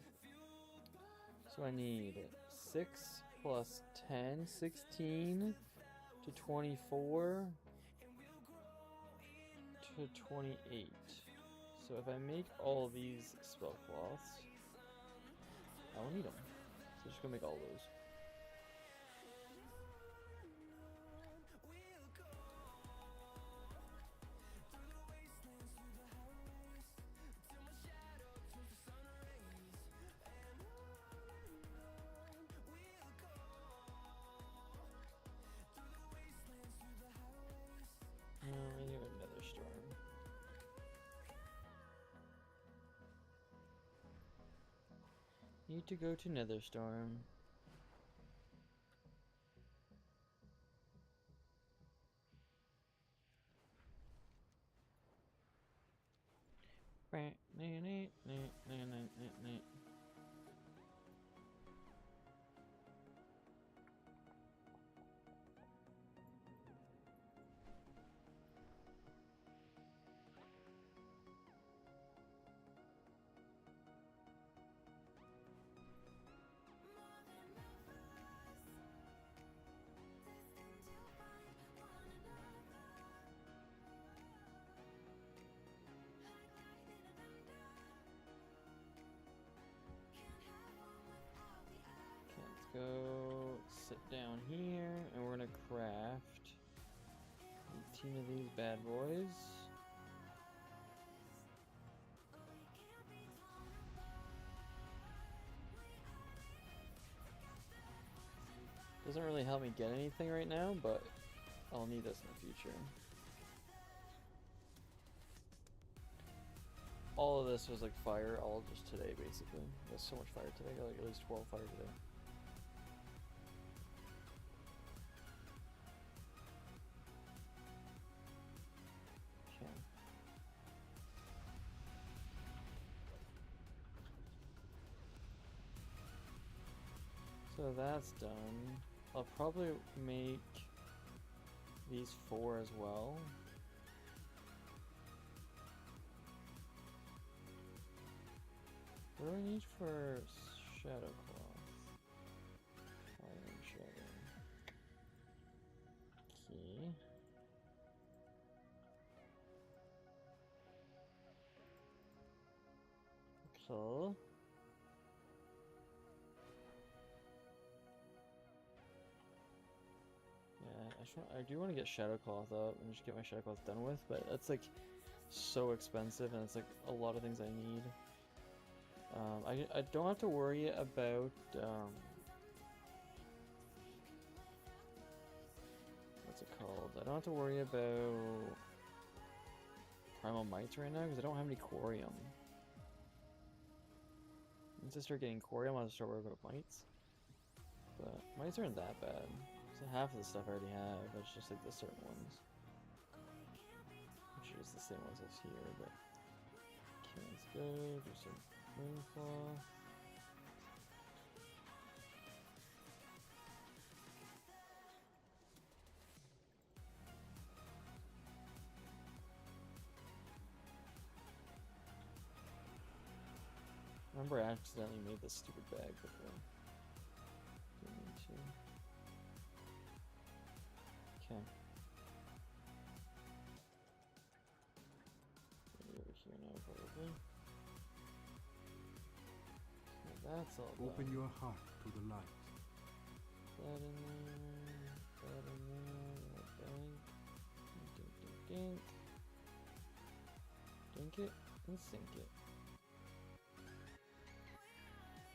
So I need 6 plus 10, 16 to 24 to 28. So if I make all these spellcloths, I will need them. So I'm just gonna make all those. I need another storm. Need to go to Netherstorm. go sit down here, and we're gonna craft 18 of these bad boys. Doesn't really help me get anything right now, but I'll need this in the future. All of this was like fire, all just today basically. There's so much fire today, I got like at least 12 fire today. Okay. So that's done. I'll probably make these 4 as well. What do I need for shadow cloth? Iron shadow. Key. Cool. I do want to get shadow cloth up and just get my shadow cloth done with, but that's like so expensive and it's like a lot of things I need. I don't have to worry about what's it called? I don't have to worry about primal mites right now because I don't have any corium. Once I start getting corium, I'll start worrying about mites. But mites aren't that bad. So half of the stuff I already have, it's just like the certain ones. Which is the same ones as here, but okay, let's go do some moonfall. I remember I accidentally made this stupid bag before. Didn't mean to. Okay. Maybe over here now, probably. So that's all done. Open your heart to the light. That in there, that in there, that bank. Dink, dink, dink. Dink it and sink it.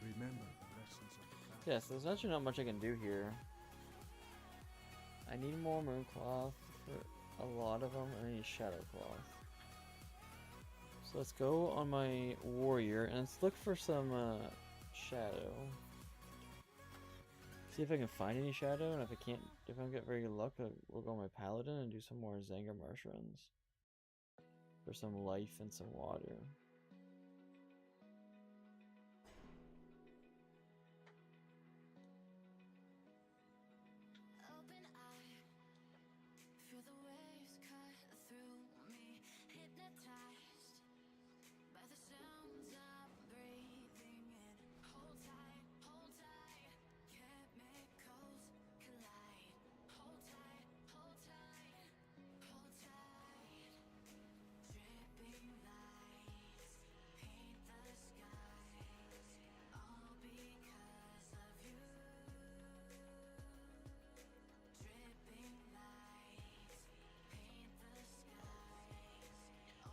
Remember the lessons of the past. Yes, there's actually not much I can do here. I need more moon cloth for a lot of them, and I need shadow cloth. So let's go on my warrior and let's look for some shadow. See if I can find any shadow, and if I can't, if I don't get very good luck, we'll go on my paladin and do some more Zangar Marsh runs for some life and some water.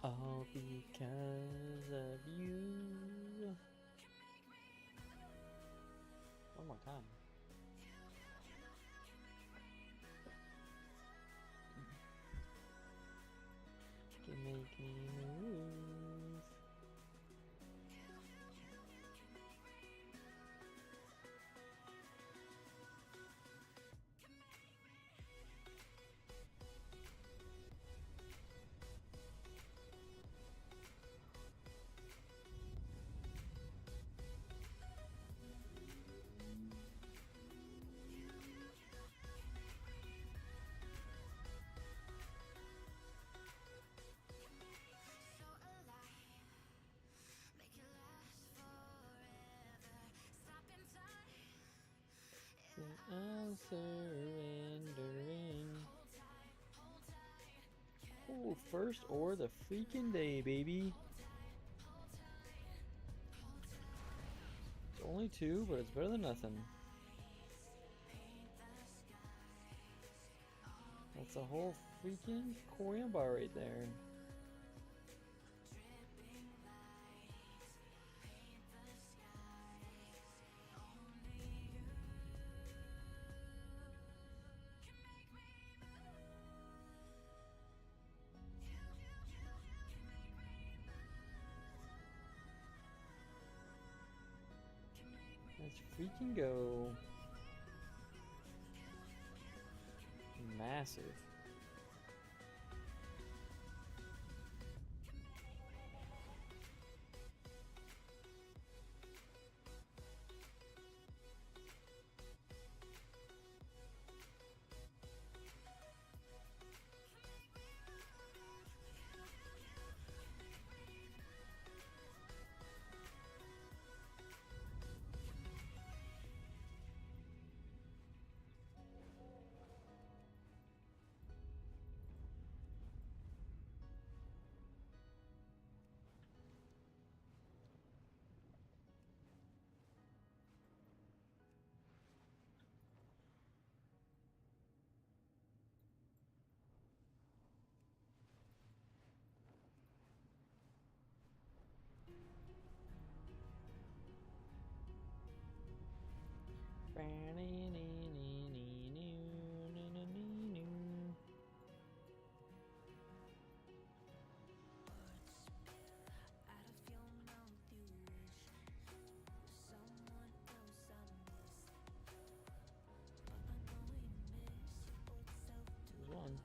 All because of you. One more time. To make me move. I'm surrendering. Oh, first ore the freaking day, baby. It's only 2, but it's better than nothing. That's a whole freaking Korean bar right there. Let's freaking go. Massive. There's one.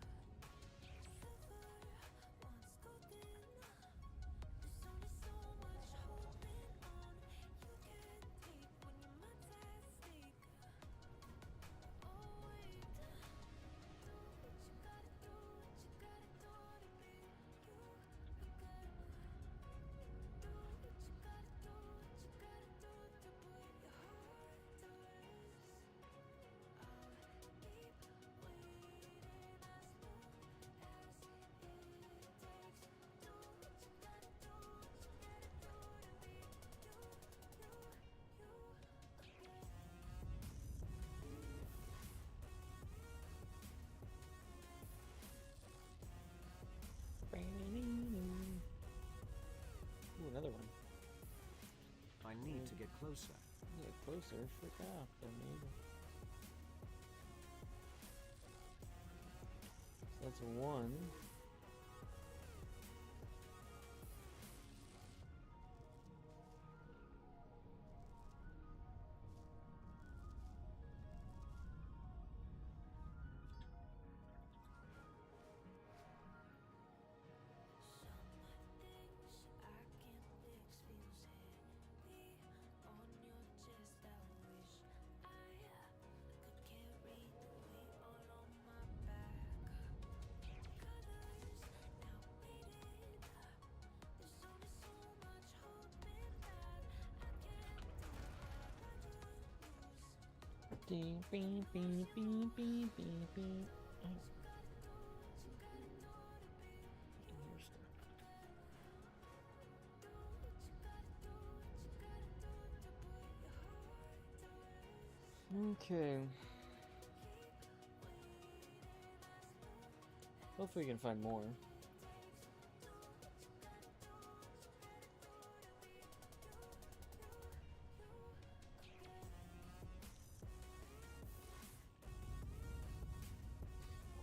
Ooh, another one. I need to get closer. Get closer, freak off, then maybe. So that's a one. Ding, bing, bing, bing, bing, bing, bing. Okay. Hopefully we can find more.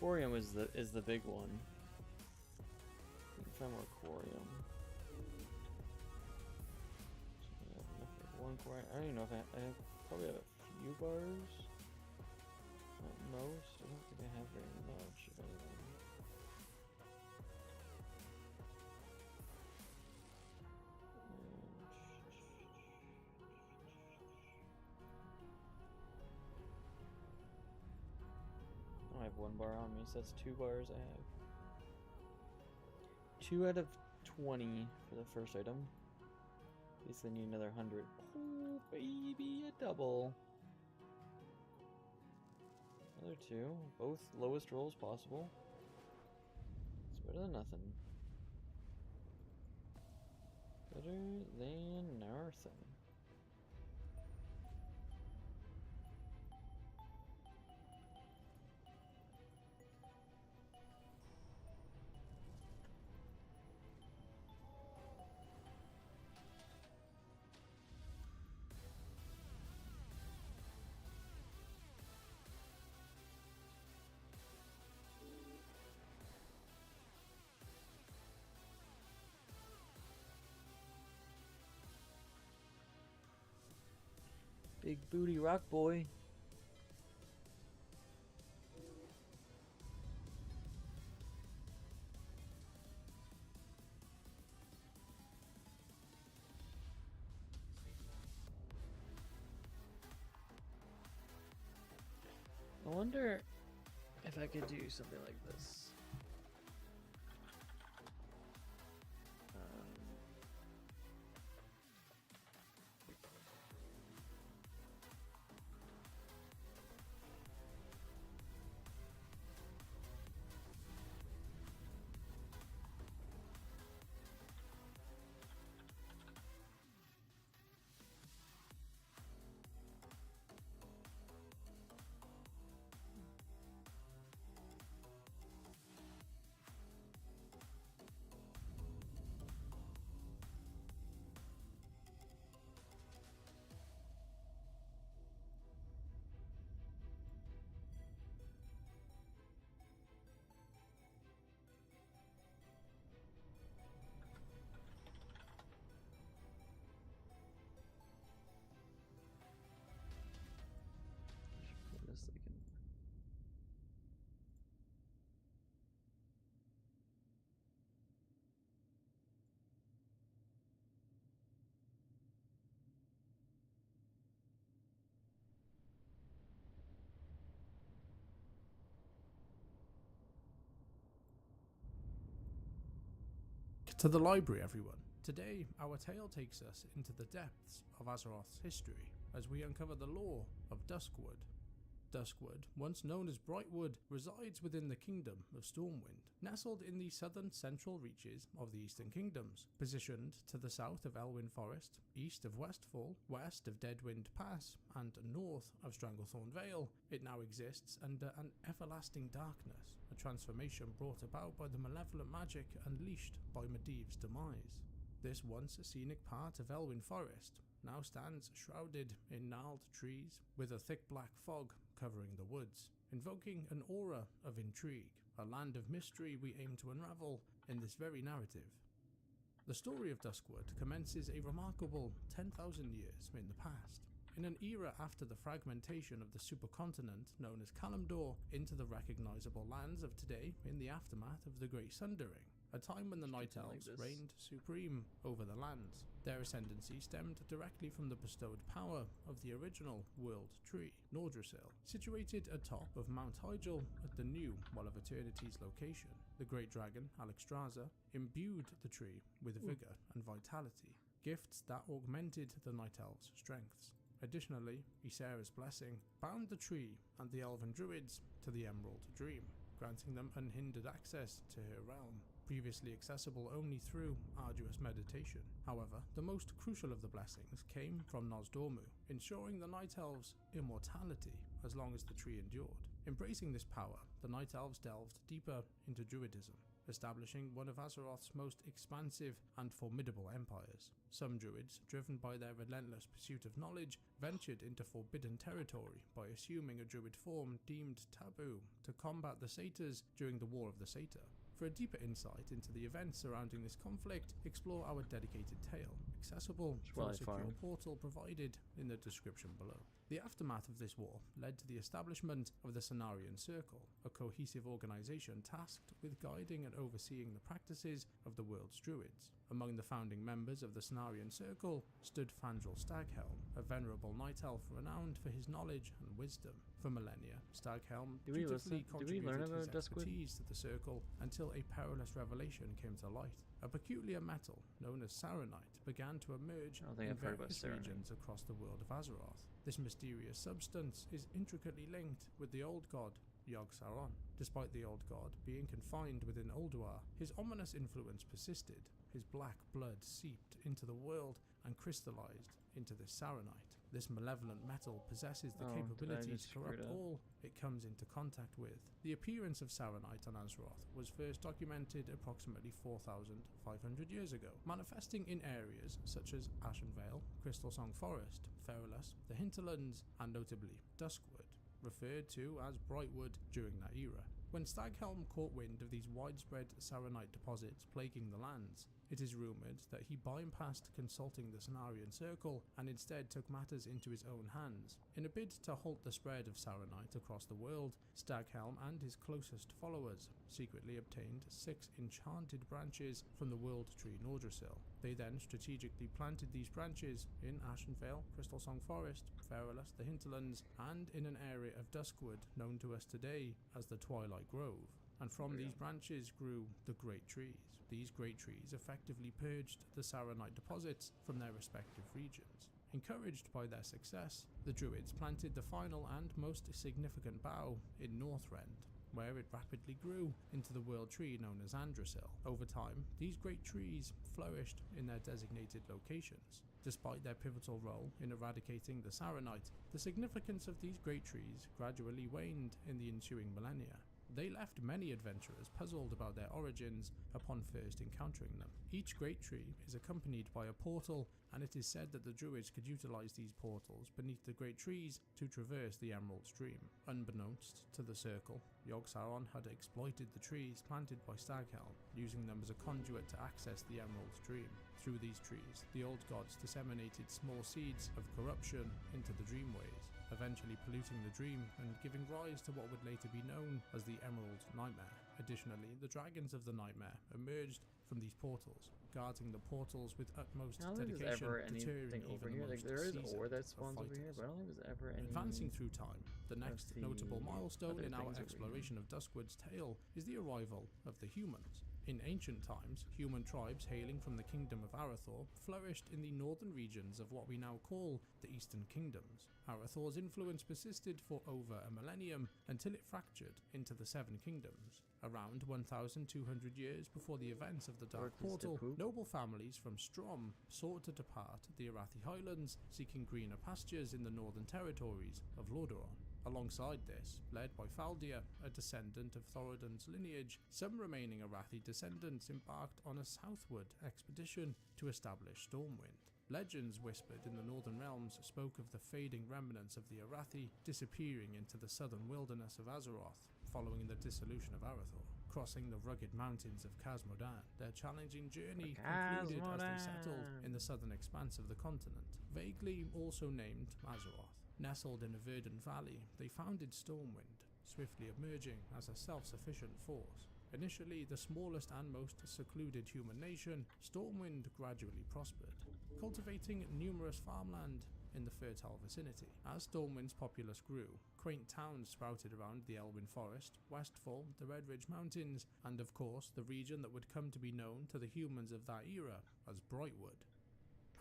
Corium is the big one. We can find more corium. So I have enough for one corium. I don't even know if I have probably have a few bars. At most. I don't think I have very much of anything. I have one bar on me, so that's 2 bars I have. 2 out of 20 for the first item. At least I need another 100. Oh, baby, a double. Another 2. Both lowest rolls possible. It's better than nothing. Better than nothing. Big booty rock boy. I wonder if I could do something like this. Just like in To the library, everyone. Today, our tale takes us into the depths of Azeroth's history as we uncover the lore of Duskwood. Duskwood, once known as Brightwood, resides within the Kingdom of Stormwind, nestled in the southern central reaches of the Eastern Kingdoms, positioned to the south of Elwyn Forest, east of Westfall, west of Deadwind Pass, and north of Stranglethorn Vale. It now exists under an everlasting darkness, a transformation brought about by the malevolent magic unleashed by Medivh's demise. This once scenic part of Elwyn Forest now stands shrouded in gnarled trees with a thick black fog covering the woods, invoking an aura of intrigue, a land of mystery we aim to unravel in this very narrative. The story of Duskwood commences a remarkable 10,000 years in the past, in an era after the fragmentation of the supercontinent known as Kalimdor into the recognizable lands of today in the aftermath of the Great Sundering, a time when the Night Elves reigned supreme over the lands. Their ascendancy stemmed directly from the bestowed power of the original World Tree, Nordrassil, situated atop of Mount Hyjal at the new Well of Eternity's location. The great dragon, Alexstrasza, imbued the tree with vigor and vitality, gifts that augmented the Night Elves' strengths. Additionally, Ysera's blessing bound the tree and the Elven Druids to the Emerald Dream, granting them unhindered access to her realm, previously accessible only through arduous meditation. However, the most crucial of the blessings came from Nosdormu, ensuring the Night Elves' immortality as long as the tree endured. Embracing this power, the Night Elves delved deeper into Druidism, establishing one of Azeroth's most expansive and formidable empires. Some Druids, driven by their relentless pursuit of knowledge, ventured into forbidden territory by assuming a Druid form deemed taboo to combat the Satyrs during the War of the Satyr. For a deeper insight into the events surrounding this conflict, explore our dedicated tale, accessible through a secure portal provided in the description below. The aftermath of this war led to the establishment of the Cenarian Circle, a cohesive organization tasked with guiding and overseeing the practices of the world's druids. Among the founding members of the Cenarian Circle stood Fandral Staghelm, a venerable night elf renowned for his knowledge and wisdom. For millennia, Staghelm dutifully contributed his expertise to the Circle until a perilous revelation came to light. A peculiar metal known as Saronite began to emerge in various regions across the world of Azeroth. This mysterious substance is intricately linked with the old god Yogg-Saron. Despite the old god being confined within Ulduar, his ominous influence persisted. His black blood seeped into the world and crystallized into this Saronite. This malevolent metal possesses the capability to corrupt all it comes into contact with. The appearance of Saronite on Azeroth was first documented approximately 4,500 years ago, manifesting in areas such as Ashenvale, Crystalsong Forest, Feralus, the Hinterlands, and notably Duskwood, referred to as Brightwood during that era. When Staghelm caught wind of these widespread Saronite deposits plaguing the lands, It is rumoured that he bypassed consulting the Cenarian Circle and instead took matters into his own hands. In a bid to halt the spread of Saronite across the world, Staghelm and his closest followers secretly obtained 6 enchanted branches from the World Tree Nordrasil. They then strategically planted these branches in Ashenvale, Crystal Song Forest, Feralus, the Hinterlands, and in an area of Duskwood known to us today as the Twilight Grove. And from these branches grew the Great Trees. These Great Trees effectively purged the Saronite deposits from their respective regions. Encouraged by their success, the Druids planted the final and most significant bough in Northrend, where it rapidly grew into the world tree known as Andrasil. Over time, these great trees flourished in their designated locations. Despite their pivotal role in eradicating the Saronite, the significance of these great trees gradually waned in the ensuing millennia. They left many adventurers puzzled about their origins upon first encountering them. Each great tree is accompanied by a portal, and it is said that the Druids could utilize these portals beneath the great trees to traverse the Emerald Stream. Unbeknownst to the Circle, Yogg-Saron had exploited the trees planted by Staghelm, using them as a conduit to access the Emerald Stream. Through these trees, the old gods disseminated small seeds of corruption into the Dreamways, eventually polluting the dream and giving rise to what would later be known as the Emerald Nightmare. Additionally, the dragons of the Nightmare emerged from these portals, guarding the portals with utmost dedication, deterring even the most there is seasoned ore that of spawns over here, fighters. but I don't think there's ever any. Advancing through time, the next notable milestone other in our things over exploration of Duskwood's tale is the arrival of the humans. In ancient times, human tribes hailing from the kingdom of Arathor flourished in the northern regions of what we now call the Eastern Kingdoms. Arathor's influence persisted for over a millennium until it fractured into the Seven Kingdoms. Around 1,200 years before the events of the Dark Portal, noble families from Strom sought to depart the Arathi Highlands, seeking greener pastures in the northern territories of Lordaeron. Alongside this, led by Faldir, a descendant of Thoradin's lineage, some remaining Arathi descendants embarked on a southward expedition to establish Stormwind. Legends whispered in the northern realms spoke of the fading remnants of the Arathi disappearing into the southern wilderness of Azeroth following the dissolution of Arathor. Crossing the rugged mountains of Khazmodan, their challenging journey concluded as they settled in the southern expanse of the continent, vaguely also named Azeroth. Nestled in a verdant valley, they founded Stormwind, swiftly emerging as a self-sufficient force. Initially the smallest and most secluded human nation, Stormwind gradually prospered, cultivating numerous farmland in the fertile vicinity. As Stormwind's populace grew, quaint towns sprouted around the Elwyn Forest, Westfall, the Red Ridge Mountains, and of course the region that would come to be known to the humans of that era as Brightwood.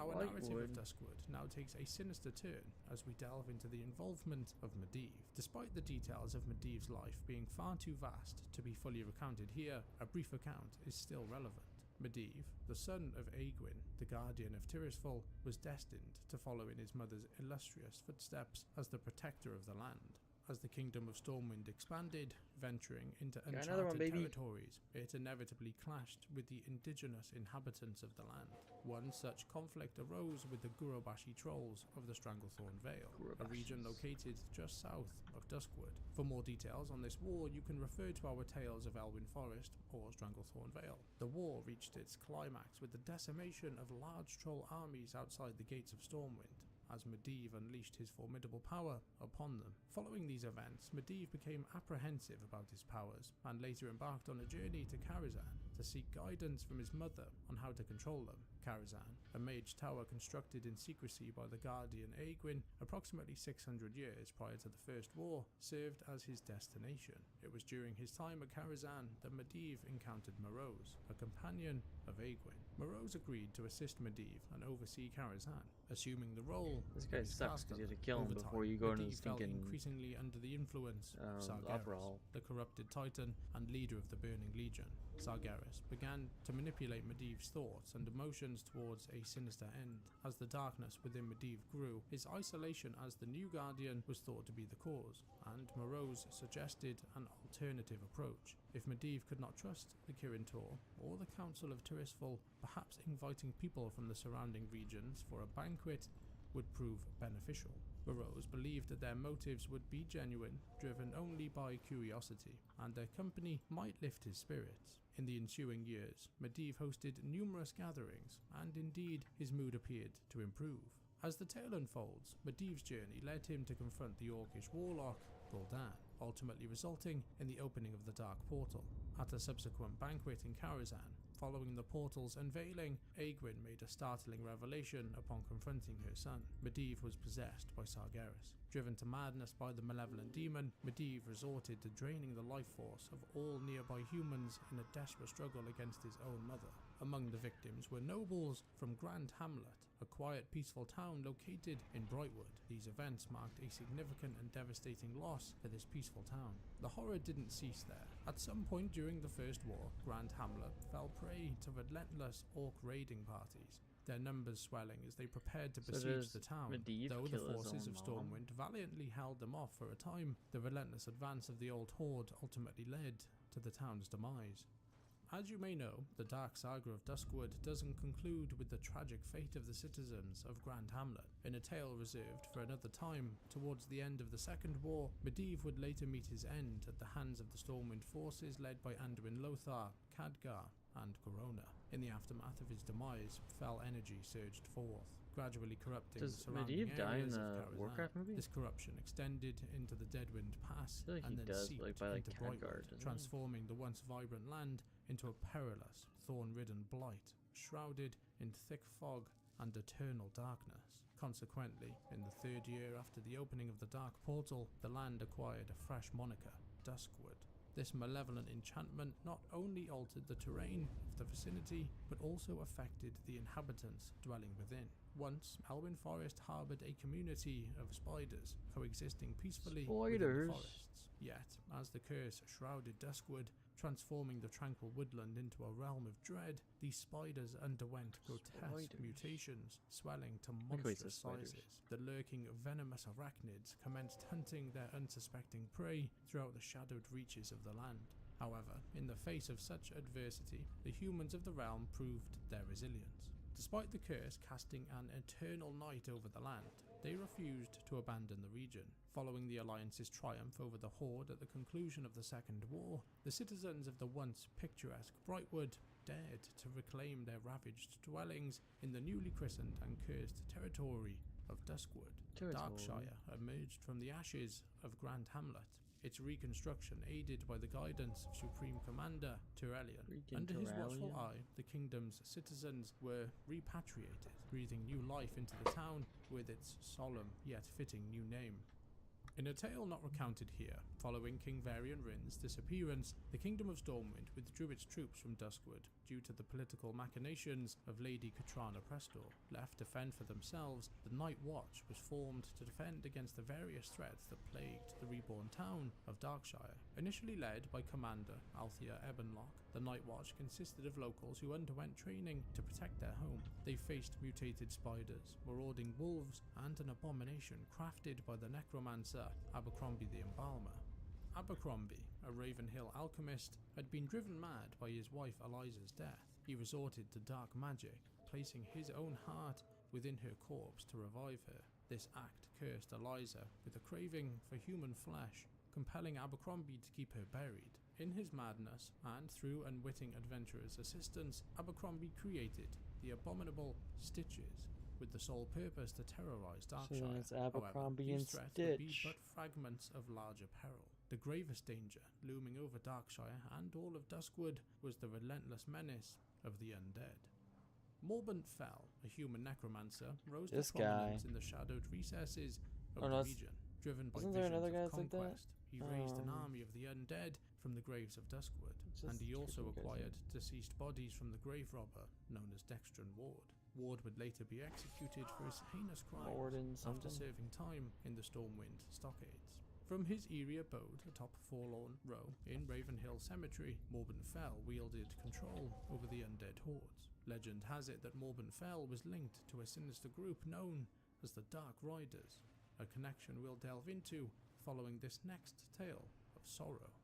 Our narrative of Duskwood now takes a sinister turn as we delve into the involvement of Medivh. Despite the details of Medivh's life being far too vast to be fully recounted here, a brief account is still relevant. Medivh, the son of Aegwyn, the guardian of Tirisfal, was destined to follow in his mother's illustrious footsteps as the protector of the land. As the kingdom of Stormwind expanded, venturing into uncharted territories, it inevitably clashed with the indigenous inhabitants of the land. One such conflict arose with the Gurobashi trolls of the Stranglethorn Vale, a region located just south of Duskwood. For more details on this war, you can refer to our tales of Elwyn Forest or Stranglethorn Vale. The war reached its climax with the decimation of large troll armies outside the gates of Stormwind, as Medivh unleashed his formidable power upon them. Following these events, Medivh became apprehensive about his powers, and later embarked on a journey to Karazhan to seek guidance from his mother on how to control them. Karazhan, a mage tower constructed in secrecy by the guardian Aegwyn approximately 600 years prior to the First War, served as his destination. It was during his time at Karazhan that Medivh encountered Morose, a companion of Aegwyn. Morose agreed to assist Medivh and oversee Karazhan, assuming the role. This guy sucks because you have to kill him before you go into the stinking increasingly under the influence of Sargeras, the corrupted titan and leader of the Burning Legion. Sargeras began to manipulate Medivh's thoughts and emotions towards a sinister end. As the darkness within Medivh grew, his isolation as the new guardian was thought to be the cause, and Morose suggested an alternative approach. If Medivh could not trust the Kirin Tor or the Council of Tirisfal, perhaps inviting people from the surrounding regions for a banquet would prove beneficial. Burrows believed that their motives would be genuine, driven only by curiosity, and their company might lift his spirits. In the ensuing years, Medivh hosted numerous gatherings, and indeed his mood appeared to improve. As the tale unfolds, Medivh's journey led him to confront the Orcish warlock Gul'dan, ultimately resulting in the opening of the Dark Portal. At a subsequent banquet in Karazhan, following the portal's unveiling, Aegwyn made a startling revelation upon confronting her son. Medivh was possessed by Sargeras. Driven to madness by the malevolent demon, Medivh resorted to draining the life force of all nearby humans in a desperate struggle against his own mother. Among the victims were nobles from Grand Hamlet, a quiet, peaceful town located in Brightwood. These events marked a significant and devastating loss for this peaceful town. The horror didn't cease there. At some point during the First War, Grand Hamlet fell prey to relentless orc raiding parties, their numbers swelling as they prepared to besiege the town. Though the forces of Stormwind valiantly held them off for a time, the relentless advance of the old horde ultimately led to the town's demise. As you may know, the dark saga of Duskwood doesn't conclude with the tragic fate of the citizens of Grand Hamlet. In a tale reserved for another time, towards the end of the Second War, Medivh would later meet his end at the hands of the Stormwind forces led by Anduin Lothar, Khadgar, and Corona. In the aftermath of his demise, fell energy surged forth, gradually corrupting the surrounding areas of Karazhan. This corruption extended into the Deadwind Pass and then seeped into Brightwood, transforming the once vibrant land into a perilous, thorn-ridden blight, shrouded in thick fog and eternal darkness. Consequently, in the third year after the opening of the Dark Portal, the land acquired a fresh moniker, Duskwood. This malevolent enchantment not only altered the terrain of the vicinity, but also affected the inhabitants dwelling within. Once, Elwyn Forest harboured a community of spiders, coexisting peacefully within the forests. Yet, as the curse shrouded Duskwood, transforming the tranquil woodland into a realm of dread, these spiders underwent grotesque mutations, swelling to monstrous sizes. The lurking venomous arachnids commenced hunting their unsuspecting prey throughout the shadowed reaches of the land. However, in the face of such adversity, the humans of the realm proved their resilience. Despite the curse casting an eternal night over the land, they refused to abandon the region. Following the Alliance's triumph over the Horde at the conclusion of the Second War, the citizens of the once picturesque Brightwood dared to reclaim their ravaged dwellings in the newly christened and cursed territory of Duskwood. Darkshire emerged from the ashes of Grand Hamlet, its reconstruction aided by the guidance of Supreme Commander Turelion. Under his watchful eye, the kingdom's citizens were repatriated, breathing new life into the town with its solemn yet fitting new name. In a tale not recounted here, following King Varian Rin's disappearance, the Kingdom of Stormwind withdrew its troops from Duskwood due to the political machinations of Lady Katrana Prestor. Left to fend for themselves, the Night Watch was formed to defend against the various threats that plagued the reborn town of Darkshire. Initially led by Commander Althea Ebenlock, the Night Watch consisted of locals who underwent training to protect their home. They faced mutated spiders, marauding wolves, and an abomination crafted by the necromancer Abercrombie the Embalmer. Abercrombie, a Ravenhill alchemist, had been driven mad by his wife Eliza's death. He resorted to dark magic, placing his own heart within her corpse to revive her. This act cursed Eliza with a craving for human flesh, compelling Abercrombie to keep her buried. In his madness, and through unwitting adventurers' assistance, Abercrombie created the abominable Stitches, with the sole purpose to terrorize Darkshire. So it's Abercrombie and these threats would be Stitch. but fragments of larger peril. The gravest danger looming over Darkshire and all of Duskwood was the relentless menace of the undead. Morbant Fell, a human necromancer, rose to prominence in the shadowed recesses of the region. Driven by visions of conquest, he raised an army of the undead from the graves of Duskwood, and he also acquired deceased bodies from the grave robber known as Dextran Ward. Ward would later be executed for his heinous crimes after serving time in the Stormwind stockades. From his eerie abode atop Forlorn Row in Ravenhill Cemetery, Morbant Fell wielded control over the undead hordes. Legend has it that Morbant Fell was linked to a sinister group known as the Dark Riders, a connection we'll delve into following this next tale of sorrow.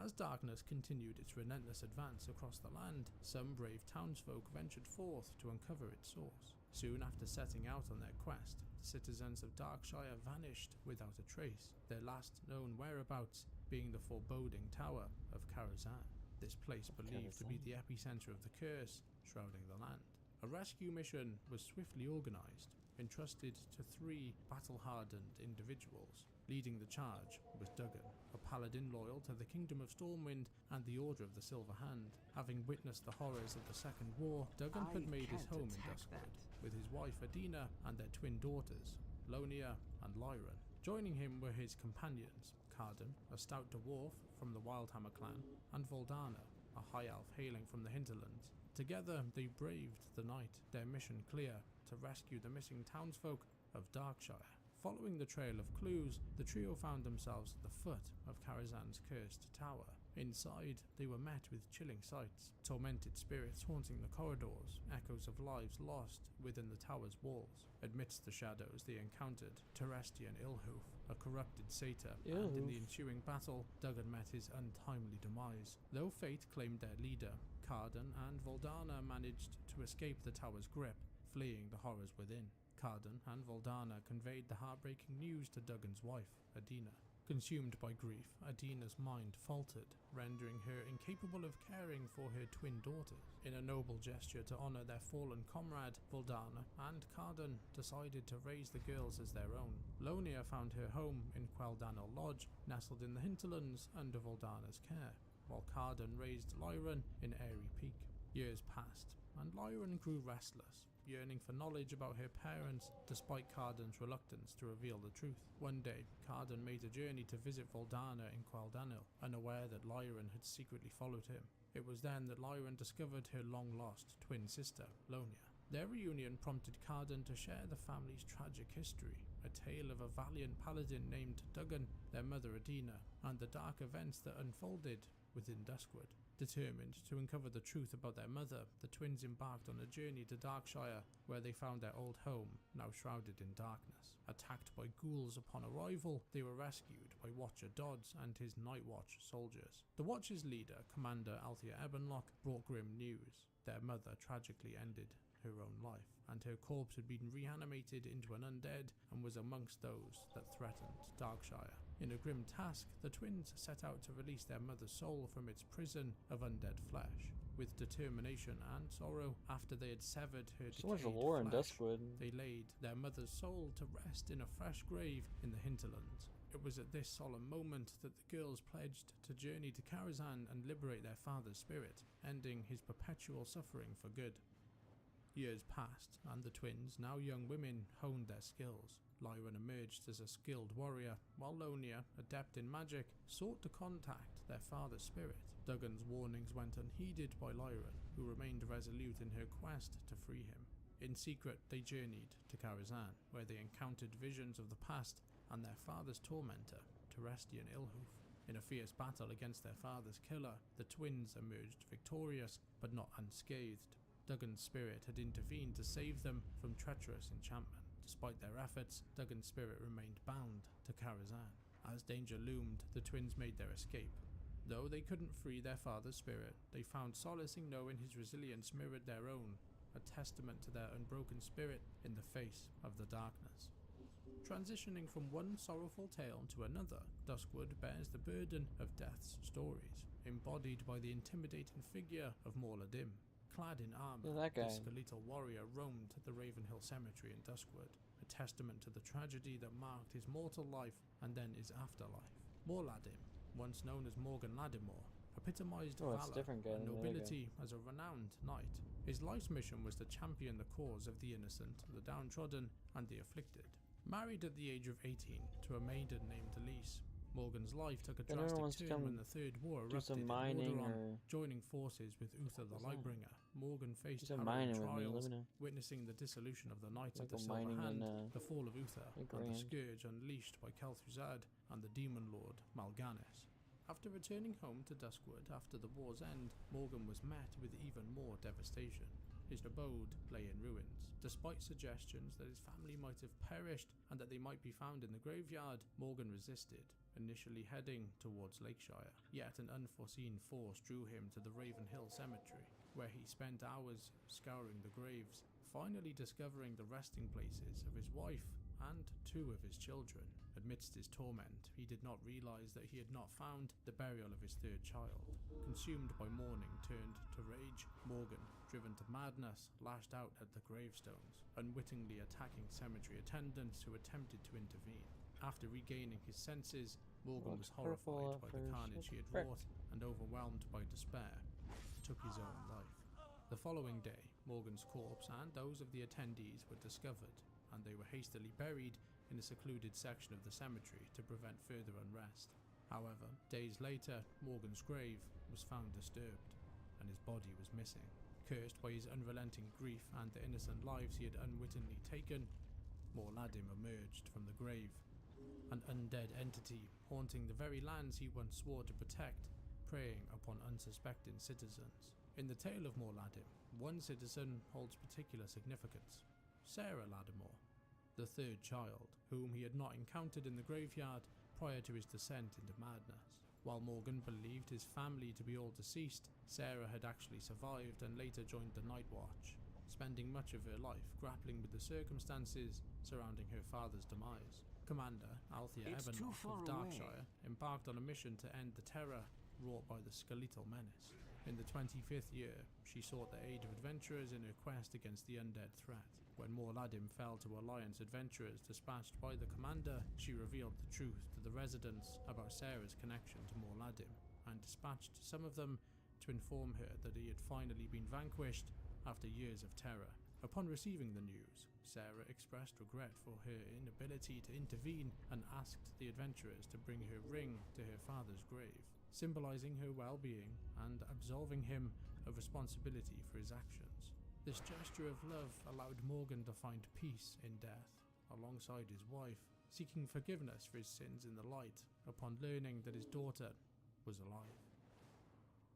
As darkness continued its relentless advance across the land, some brave townsfolk ventured forth to uncover its source. Soon after setting out on their quest, the citizens of Darkshire vanished without a trace, their last known whereabouts being the foreboding Tower of Karazhan. This place believed to be the epicenter of the curse shrouding the land. A rescue mission was swiftly organized, entrusted to 3 battle-hardened individuals. Leading the charge was Duggan, a paladin loyal to the Kingdom of Stormwind and the Order of the Silver Hand. Having witnessed the horrors of the Second War, Duggan had made his home in Duskwood, with his wife Adina and their twin daughters, Lonia and Lyran. Joining him were his companions, Carden, a stout dwarf from the Wildhammer clan, and Voldana, a high elf hailing from the hinterlands. Together they braved the night, their mission clear, to rescue the missing townsfolk of Darkshire. Following the trail of clues, the trio found themselves at the foot of Karazhan's cursed tower. Inside, they were met with chilling sights, tormented spirits haunting the corridors, echoes of lives lost within the tower's walls. Amidst the shadows, they encountered Terestian Ilhoof, a corrupted satyr, and in the ensuing battle, Duggan met his untimely demise. Though fate claimed their leader, Carden and Voldana managed to escape the tower's grip, fleeing the horrors within. Carden and Voldana conveyed the heartbreaking news to Duggan's wife, Adina. Consumed by grief, Adina's mind faltered, rendering her incapable of caring for her twin daughters. In a noble gesture to honor their fallen comrade, Voldana and Carden decided to raise the girls as their own. Lonia found her home in Queldanel Lodge, nestled in the hinterlands under Voldana's care, while Carden raised Lyran in Airy Peak. Years passed, and Lyran grew restless, yearning for knowledge about her parents despite Carden's reluctance to reveal the truth. One day, Carden made a journey to visit Voldana in Queldanel, unaware that Lyran had secretly followed him. It was then that Lyran discovered her long-lost twin sister, Lonia. Their reunion prompted Carden to share the family's tragic history, a tale of a valiant paladin named Duggan, their mother Adina, and the dark events that unfolded within Duskwood. Determined to uncover the truth about their mother, the twins embarked on a journey to Darkshire, where they found their old home, now shrouded in darkness. Attacked by ghouls upon arrival, they were rescued by Watcher Dodds and his Night Watch soldiers. The Watch's leader, Commander Althea Ebonlock, brought grim news. Their mother tragically ended her own life, and her corpse had been reanimated into an undead and was amongst those that threatened Darkshire. In a grim task, the twins set out to release their mother's soul from its prison of undead flesh. With determination and sorrow, after they had severed her So much decayed lore in flesh, Duskwood. they laid their mother's soul to rest in a fresh grave in the hinterlands. It was at this solemn moment that the girls pledged to journey to Karazhan and liberate their father's spirit, ending his perpetual suffering for good. Years passed, and the twins, now young women, honed their skills. Lyran emerged as a skilled warrior, while Lonia, adept in magic, sought to contact their father's spirit. Duggan's warnings went unheeded by Lyran, who remained resolute in her quest to free him. In secret, they journeyed to Karazhan, where they encountered visions of the past and their father's tormentor, Terestian Ilhoof. In a fierce battle against their father's killer, the twins emerged victorious, but not unscathed. Duggan's spirit had intervened to save them from treacherous enchantment. Despite their efforts, Duggan's spirit remained bound to Karazhan. As danger loomed, the twins made their escape. Though they couldn't free their father's spirit, they found solace in knowing his resilience mirrored their own, a testament to their unbroken spirit in the face of the darkness. Transitioning from one sorrowful tale to another, Duskwood bears the burden of Death's stories, embodied by the intimidating figure of Morladim. Clad in armor, this skeletal warrior roamed the Ravenhill Cemetery in Duskwood, a testament to the tragedy that marked his mortal life and then his afterlife. Morladim, once known as Morgan Ladimore, epitomized valor and nobility as a renowned knight. His life's mission was to champion the cause of the innocent, the downtrodden, and the afflicted. Married at the age of 18 to a maiden named Elise, Morgan's life took a drastic turn when the Third War erupted in Lordaeron. Joining forces with Uther the Lightbringer, Morgan faced harrowing trials, witnessing the dissolution of the Knights of the Silver Hand, the fall of Uther, and the scourge unleashed by Kel'Thuzad and the demon lord Mal'Ganis. After returning home to Duskwood after the war's end, Morgan was met with even more devastation. His abode lay in ruins. Despite suggestions that his family might have perished and that they might be found in the graveyard, Morgan resisted, initially heading towards Lakeshire. Yet an unforeseen force drew him to the Ravenhill Cemetery, where he spent hours scouring the graves, finally discovering the resting places of his wife and 2 of his children. Amidst his torment, he did not realize that he had not found the burial of his 3rd child. Consumed by mourning turned to rage, Morgan, driven to madness, lashed out at the gravestones, unwittingly attacking cemetery attendants who attempted to intervene. After regaining his senses, Morgan was horrified by the carnage he had wrought and overwhelmed by despair, took his own life. The following day, Morgan's corpse and those of the attendees were discovered, and they were hastily buried in a secluded section of the cemetery to prevent further unrest. However, days later, Morgan's grave was found disturbed, and his body was missing. Cursed by his unrelenting grief and the innocent lives he had unwittingly taken, Morladim emerged from the grave, an undead entity haunting the very lands he once swore to protect, preying upon unsuspecting citizens. In the tale of Morladim, one citizen holds particular significance: Sarah Lattimore, the 3rd child, whom he had not encountered in the graveyard prior to his descent into madness. While Morgan believed his family to be all deceased, Sarah had actually survived and later joined the Night Watch, spending much of her life grappling with the circumstances surrounding her father's demise. Commander Althea Evanoff of Darkshire embarked on a mission to end the terror wrought by the skeletal menace. In the 25th year, she sought the aid of adventurers in her quest against the undead threat. When Morladim fell to Alliance adventurers dispatched by the commander, she revealed the truth to the residents about Sarah's connection to Morladim, and dispatched some of them to inform her that he had finally been vanquished after years of terror. Upon receiving the news, Sarah expressed regret for her inability to intervene and asked the adventurers to bring her ring to her father's grave, symbolizing her well-being and absolving him of responsibility for his actions. This gesture of love allowed Morgan to find peace in death, alongside his wife, seeking forgiveness for his sins in the light upon learning that his daughter was alive.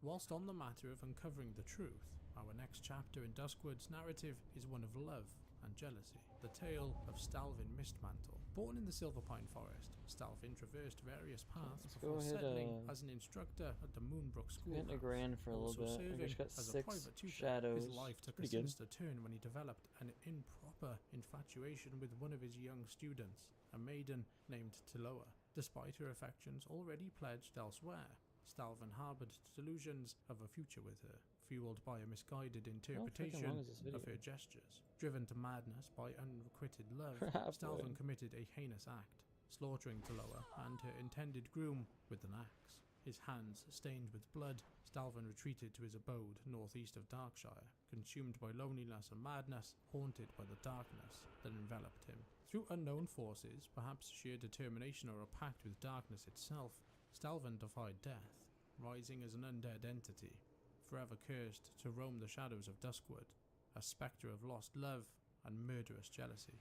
Whilst on the matter of uncovering the truth, our next chapter in Duskwood's narrative is one of love and jealousy, the tale of Stalvin Mistmantle. Born in the Silverpine Forest, Stalvin traversed various paths before settling as an instructor at the Moonbrook School. Getting a grand for a little bit. I just got 6 shadows. His life took a sinister turn when he developed an improper infatuation with one of his young students, a maiden named Tiloa. Despite her affections already pledged elsewhere, Stalvin harbored delusions of a future with her, fueled by a misguided interpretation of her gestures. Driven to madness by unrequited love, Stalvin committed a heinous act, slaughtering Tiloa and her intended groom with an axe. His hands stained with blood, Stalvin retreated to his abode northeast of Darkshire, consumed by loneliness and madness, haunted by the darkness that enveloped him. Through unknown forces, perhaps sheer determination or a pact with darkness itself, Stalvin defied death, rising as an undead entity, forever cursed to roam the shadows of Duskwood, a spectre of lost love and murderous jealousy.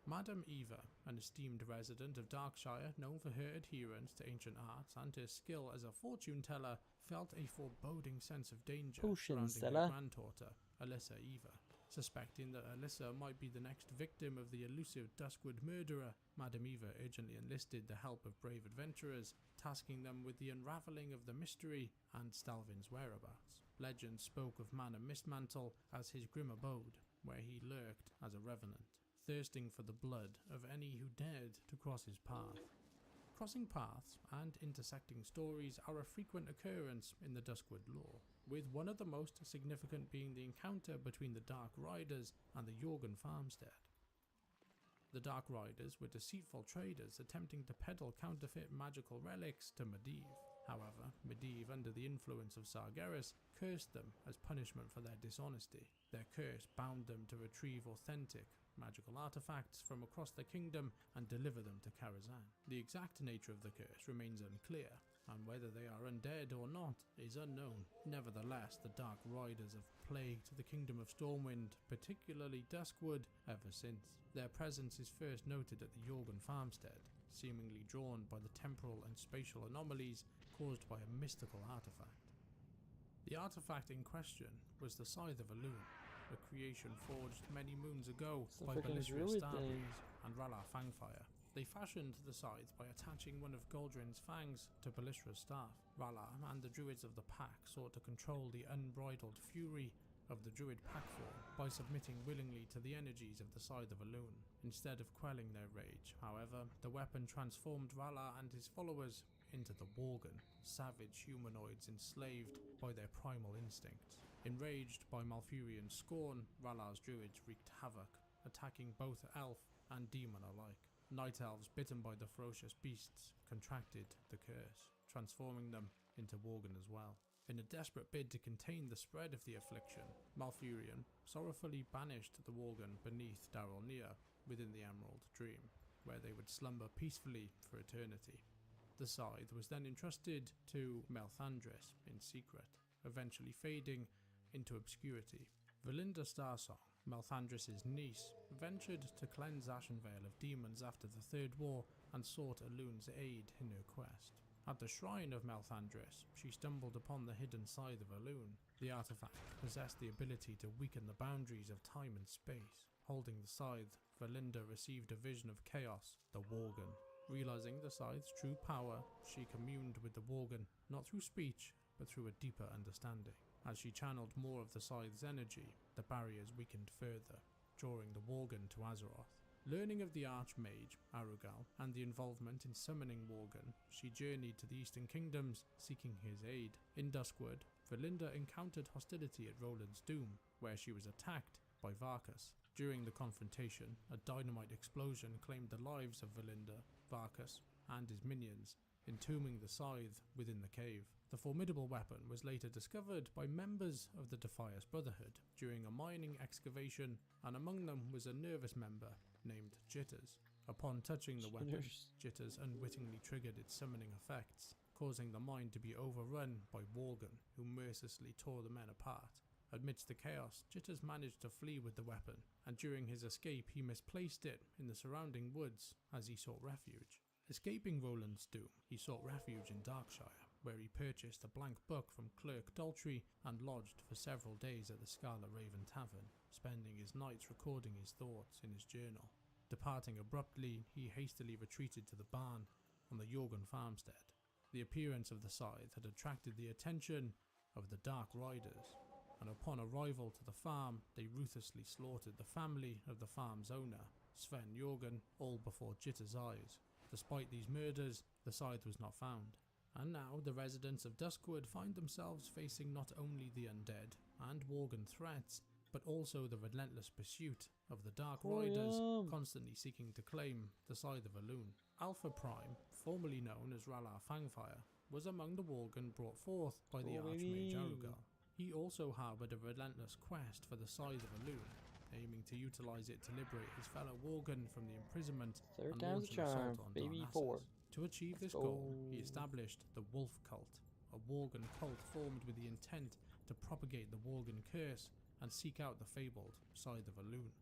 Madame Eva, an esteemed resident of Darkshire known for her adherence to ancient arts and her skill as a fortune teller, felt a foreboding sense of danger surrounding her granddaughter, Alyssa Eva. Suspecting that Alyssa might be the next victim of the elusive Duskwood murderer, Madame Eva urgently enlisted the help of brave adventurers, tasking them with the unravelling of the mystery and Stalvin's whereabouts. Legend spoke of Manor Mistmantle as his grim abode, where he lurked as a revenant, thirsting for the blood of any who dared to cross his path. Crossing paths and intersecting stories are a frequent occurrence in the Duskwood lore, with one of the most significant being the encounter between the Dark Riders and the Jorgen farmstead. The Dark Riders were deceitful traders attempting to peddle counterfeit magical relics to Medivh. However, Medivh, under the influence of Sargeras, cursed them as punishment for their dishonesty. Their curse bound them to retrieve authentic magical artifacts from across the kingdom and deliver them to Karazhan. The exact nature of the curse remains unclear, and whether they are undead or not is unknown. Nevertheless, the Dark Riders have plagued the kingdom of Stormwind, particularly Duskwood, ever since. Their presence is first noted at the Jorgen farmstead, seemingly drawn by the temporal and spatial anomalies caused by a mystical artifact. The artifact in question was the Scythe of Elune, a creation forged many moons ago by Belisra Starbreeze and R'hllor Fangfire. They fashioned the scythe by attaching one of Goldrin's fangs to Belisra's staff. R'hllor and the druids of the pack sought to control the unbridled fury of the druid packform by submitting willingly to the energies of the Scythe of Elune. Instead of quelling their rage, however, the weapon transformed R'hllor and his followers into the Worgen, savage humanoids enslaved by their primal instincts. Enraged by Malfurion's scorn, R'hllor's druids wreaked havoc, attacking both elf and demon alike. Night elves bitten by the ferocious beasts contracted the curse, transforming them into Worgen as well. In a desperate bid to contain the spread of the affliction, Malfurion sorrowfully banished the Worgen beneath Darulnir within the Emerald Dream, where they would slumber peacefully for eternity. The scythe was then entrusted to Melthandris in secret, eventually fading into obscurity. Valinda Starsong, Melthandris' niece, ventured to cleanse Ashenvale of demons after the Third War and sought Elune's aid in her quest. At the shrine of Melthandris, she stumbled upon the hidden Scythe of Elune. The artifact possessed the ability to weaken the boundaries of time and space. Holding the scythe, Valinda received a vision of chaos, the Worgen. Realizing the scythe's true power, she communed with the Worgen, not through speech, but through a deeper understanding. As she channeled more of the scythe's energy, the barriers weakened further, drawing the Worgen to Azeroth. Learning of the Archmage, Arugal, and the involvement in summoning Worgen, she journeyed to the Eastern Kingdoms, seeking his aid. In Duskwood, Valinda encountered hostility at Roland's Doom, where she was attacked by Varkas. During the confrontation, a dynamite explosion claimed the lives of Valinda, Varkas, and his minions, entombing the scythe within the cave. The formidable weapon was later discovered by members of the Defias Brotherhood during a mining excavation, and among them was a nervous member named Jitters. Upon touching the weapon, Jitters unwittingly triggered its summoning effects, causing the mine to be overrun by Worgen, who mercilessly tore the men apart. Amidst the chaos, Jitters managed to flee with the weapon, and during his escape he misplaced it in the surrounding woods as he sought refuge. Escaping Roland's Doom, he sought refuge in Darkshire, where he purchased a blank book from Clerk Daltrey and lodged for several days at the Scarlet Raven Tavern, spending his nights recording his thoughts in his journal. Departing abruptly, he hastily retreated to the barn on the Jorgen farmstead. The appearance of the scythe had attracted the attention of the Dark Riders, and upon arrival to the farm, they ruthlessly slaughtered the family of the farm's owner, Sven Jorgen, all before Jitter's eyes. Despite these murders, the scythe was not found. And now the residents of Duskwood find themselves facing not only the undead and Worgen threats, but also the relentless pursuit of the Dark Riders, constantly seeking to claim the Scythe of Elune. Alpha Prime, formerly known as R'hllor Fangfire, was among the Worgen brought forth by the Archmage Arugal. He also harboured a relentless quest for the Scythe of Elune, aiming to utilise it to liberate his fellow Worgen from the imprisonment and launch an assault on Darnassus. To achieve this goal, he established the Wolf Cult, a Worgen cult formed with the intent to propagate the Worgen curse and seek out the fabled Scythe of Elune.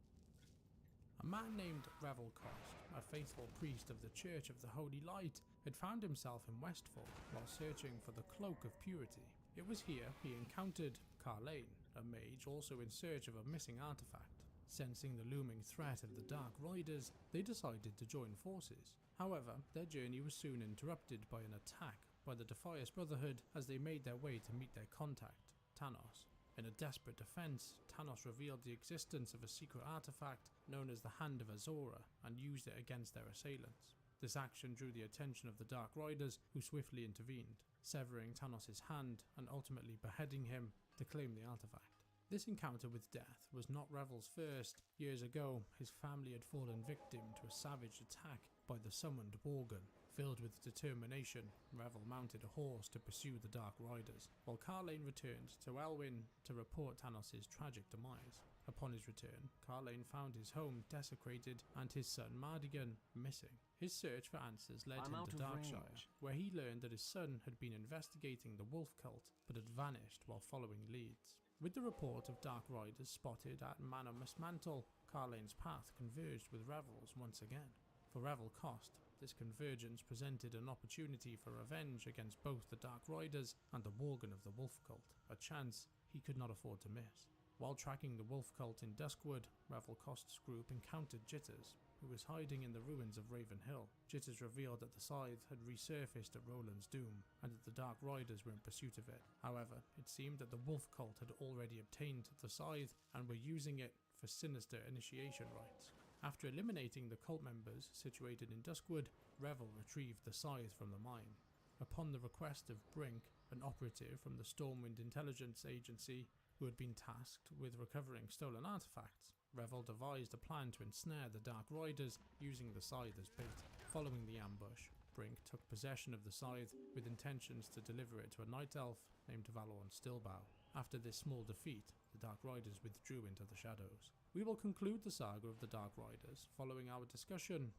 A man named Revelcost, a faithful priest of the Church of the Holy Light, had found himself in Westfall while searching for the Cloak of Purity. It was here he encountered Carlane, a mage also in search of a missing artifact. Sensing the looming threat of the Dark Riders, they decided to join forces. However, their journey was soon interrupted by an attack by the Defias Brotherhood as they made their way to meet their contact, Tanos. In a desperate defense, Tanos revealed the existence of a secret artifact known as the Hand of Azora and used it against their assailants. This action drew the attention of the Dark Riders, who swiftly intervened, severing Tanos' hand and ultimately beheading him to claim the artifact. This encounter with death was not Revel's first. Years ago, his family had fallen victim to a savage attack by the summoned Worgen. Filled with determination, Revel mounted a horse to pursue the Dark Riders, while Carlane returned to Elwyn to report Tanos' tragic demise. Upon his return, Carlane found his home desecrated and his son Mardigan missing. His search for answers led him to Darkshire, where he learned that his son had been investigating the Wolf Cult, but had vanished while following leads. With the report of Dark Riders spotted at Manor Mismantle, Carlane's path converged with Revel's once again. For Revelcost, this convergence presented an opportunity for revenge against both the Dark Riders and the Worgen of the Wolf Cult, a chance he could not afford to miss. While tracking the Wolf Cult in Duskwood, Revelcost's group encountered Jitters. who was hiding in the ruins of Raven Hill. Jitters revealed that the scythe had resurfaced at Roland's Doom, and that the Dark Riders were in pursuit of it. However, it seemed that the Wolf Cult had already obtained the scythe and were using it for sinister initiation rites. After eliminating the cult members situated in Duskwood, Revel retrieved the scythe from the mine. Upon the request of Brink, an operative from the Stormwind Intelligence Agency who had been tasked with recovering stolen artifacts, Revel devised a plan to ensnare the Dark Riders using the scythe as bait. Following the ambush, Brink took possession of the scythe with intentions to deliver it to a night elf named Valorn Stillbow. After this small defeat, the Dark Riders withdrew into the shadows. We will conclude the saga of the Dark Riders following our discussion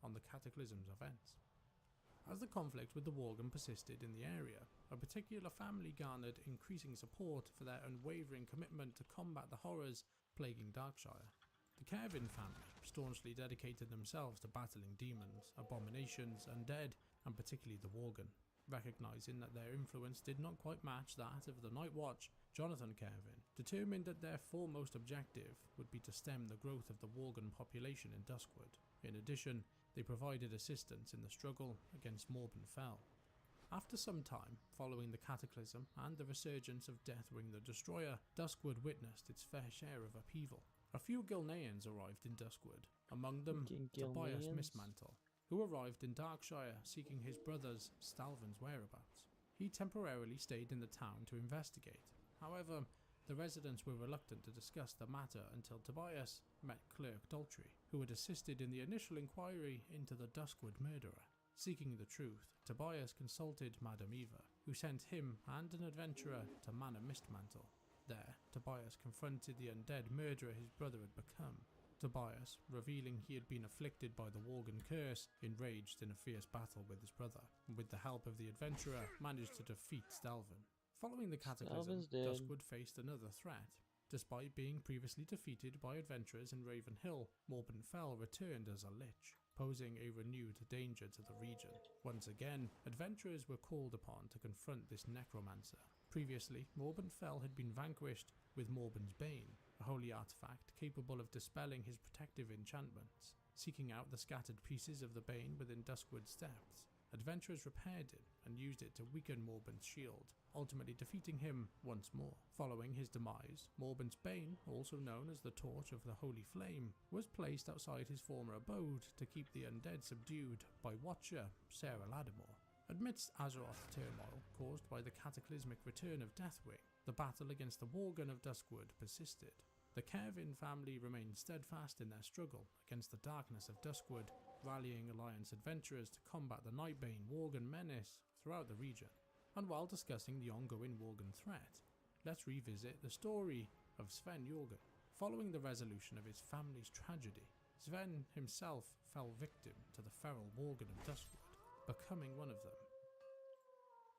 on the Cataclysm's events. As the conflict with the Worgen persisted in the area, a particular family garnered increasing support for their unwavering commitment to combat the horrors plaguing Darkshire. The Kervin family staunchly dedicated themselves to battling demons, abominations, undead, and particularly the Worgen. Recognizing that their influence did not quite match that of the Night Watch, Jonathan Kervin determined that their foremost objective would be to stem the growth of the Worgen population in Duskwood. In addition, they provided assistance in the struggle against Morbin Fell. After some time, following the Cataclysm and the resurgence of Deathwing the Destroyer, Duskwood witnessed its fair share of upheaval. A few Gilneans arrived in Duskwood, among them Tobias Mistmantle, who arrived in Darkshire seeking his brother's Stalvin's whereabouts. He temporarily stayed in the town to investigate. However, the residents were reluctant to discuss the matter until Tobias met Clerk Daltrey, who had assisted in the initial inquiry into the Duskwood murderer. Seeking the truth, Tobias consulted Madame Eva, who sent him and an adventurer to Manor Mistmantle. There, Tobias confronted the undead murderer his brother had become. Tobias, revealing he had been afflicted by the Worgen curse, enraged in a fierce battle with his brother, and with the help of the adventurer, managed to defeat Stalvin. Following the Cataclysm, Duskwood faced another threat. Despite being previously defeated by adventurers in Raven Hill, Morbin Fell returned as a lich, posing a renewed danger to the region. Once again, adventurers were called upon to confront this necromancer. Previously, Morbin Fell had been vanquished with Morbin's Bane, a holy artifact capable of dispelling his protective enchantments. Seeking out the scattered pieces of the Bane within Duskwood's depths, adventurers repaired it and used it to weaken Morbin's shield, ultimately defeating him once more. Following his demise, Morbin's Bane, also known as the Torch of the Holy Flame, was placed outside his former abode to keep the undead subdued by Watcher Sarah Lattimore. Amidst Azeroth turmoil caused by the cataclysmic return of Deathwing, the battle against the Worgen of Duskwood persisted. The Kervin family remained steadfast in their struggle against the darkness of Duskwood, rallying Alliance adventurers to combat the Nightbane Worgen menace throughout the region. And while discussing the ongoing Worgen threat, let's revisit the story of Sven Jorgen. Following the resolution of his family's tragedy, Sven himself fell victim to the feral Worgen of Duskwood, becoming one of them.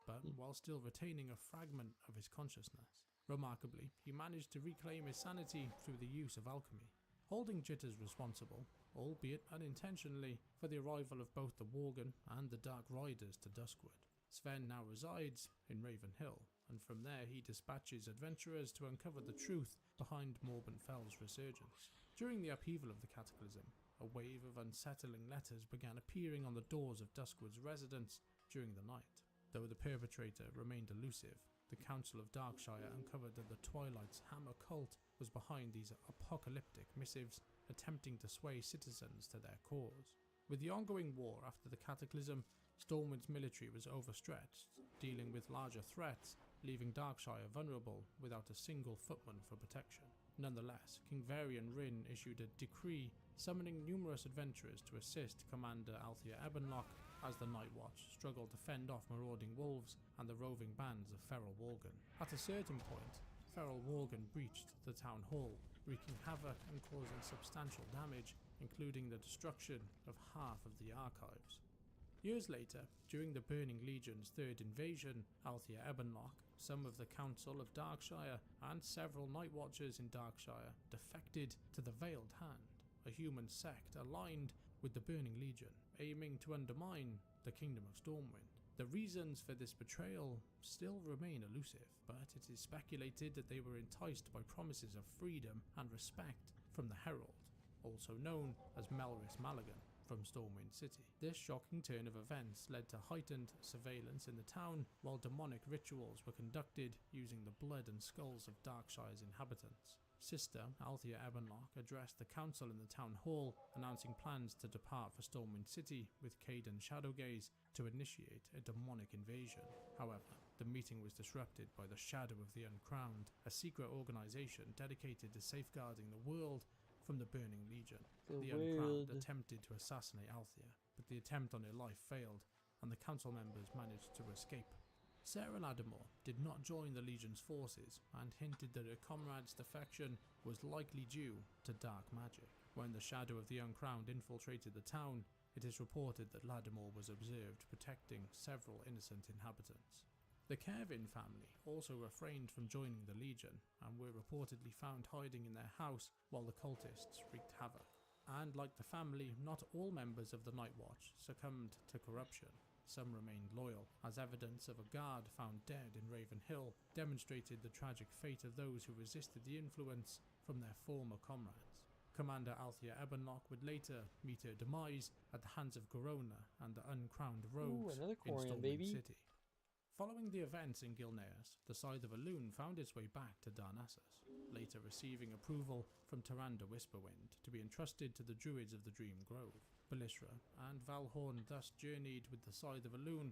But while still retaining a fragment of his consciousness, remarkably, he managed to reclaim his sanity through the use of alchemy, holding Jitters responsible, albeit unintentionally, for the arrival of both the Worgen and the Dark Riders to Duskwood. Sven now resides in Raven Hill, and from there he dispatches adventurers to uncover the truth behind Morbin Fell's resurgence. During the upheaval of the Cataclysm, a wave of unsettling letters began appearing on the doors of Duskwood's residents during the night. Though the perpetrator remained elusive, the Council of Darkshire uncovered that the Twilight's Hammer cult was behind these apocalyptic missives, attempting to sway citizens to their cause. With the ongoing war after the Cataclysm, Stormwind's military was overstretched, dealing with larger threats, leaving Darkshire vulnerable without a single footman for protection. Nonetheless, King Varian Rin issued a decree summoning numerous adventurers to assist Commander Althea Ebenlock as the Night Watch struggled to fend off marauding wolves and the roving bands of feral Worgen. At a certain point, feral Worgen breached the town hall, wreaking havoc and causing substantial damage, including the destruction of half of the archives. Years later, during the Burning Legion's third invasion, Althea Ebenlock, some of the Council of Darkshire, and several Night Watchers in Darkshire defected to the Veiled Hand, a human sect aligned with the Burning Legion, aiming to undermine the Kingdom of Stormwind. The reasons for this betrayal still remain elusive, but it is speculated that they were enticed by promises of freedom and respect from the Herald. also known as Melris Malagan, from Stormwind City. This shocking turn of events led to heightened surveillance in the town, while demonic rituals were conducted using the blood and skulls of Darkshire's inhabitants. Sister Althea Ebonlock addressed the council in the town hall, announcing plans to depart for Stormwind City with Caden Shadowgaze to initiate a demonic invasion. However, the meeting was disrupted by the Shadow of the Uncrowned, a secret organization dedicated to safeguarding the world from the Burning Legion. The Uncrowned attempted to assassinate Althea, but the attempt on her life failed, and the council members managed to escape. Sarah Lattimore did not join the Legion's forces and hinted that her comrade's defection was likely due to dark magic. When the Shadow of the Uncrowned infiltrated the town, it is reported that Lattimore was observed protecting several innocent inhabitants. The Kervin family also refrained from joining the Legion and were reportedly found hiding in their house while the cultists wreaked havoc. And like the family, not all members of the Night Watch succumbed to corruption. Some remained loyal, as evidence of a guard found dead in Raven Hill demonstrated the tragic fate of those who resisted the influence from their former comrades. Commander Althea Ebonlock would later meet her demise at the hands of Corona and the uncrowned rogues in Stormwind City. Following the events in Gilneas, the Scythe of Elune found its way back to Darnassus, later receiving approval from Tyrande Whisperwind to be entrusted to the Druids of the Dream Grove. Belisra and Valhorn thus journeyed with the Scythe of Elune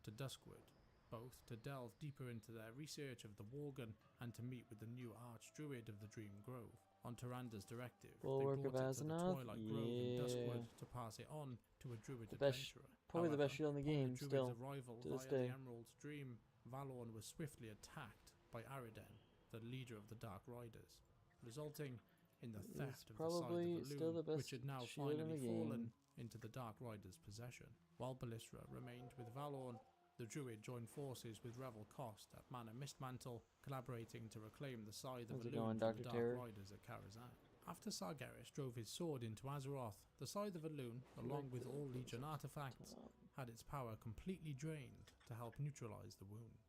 to Duskwood, both to delve deeper into their research of the Worgen and to meet with the new Archdruid of the Dream Grove. On Tyranda's directive, they brought it to the Twilight Grove in Duskwood to pass it on to a Druid adventurer. Probably the best shield in the game, Druid's still, arrival to this via day. the Emerald's Dream, Valorn was swiftly attacked by Ariden, the leader of the Dark Riders, resulting in the theft of the Scythe of Elune, which had now finally fallen into the Dark Riders' possession. While Belisra remained with Valorn, the Druid joined forces with Revel Cost at Mana Mistmantle, collaborating to reclaim the Scythe of Elune from the Dark Riders at Karazhan. After Sargeras drove his sword into Azeroth, the Scythe of Elune, along with all Legion artifacts, had its power completely drained to help neutralize the wound.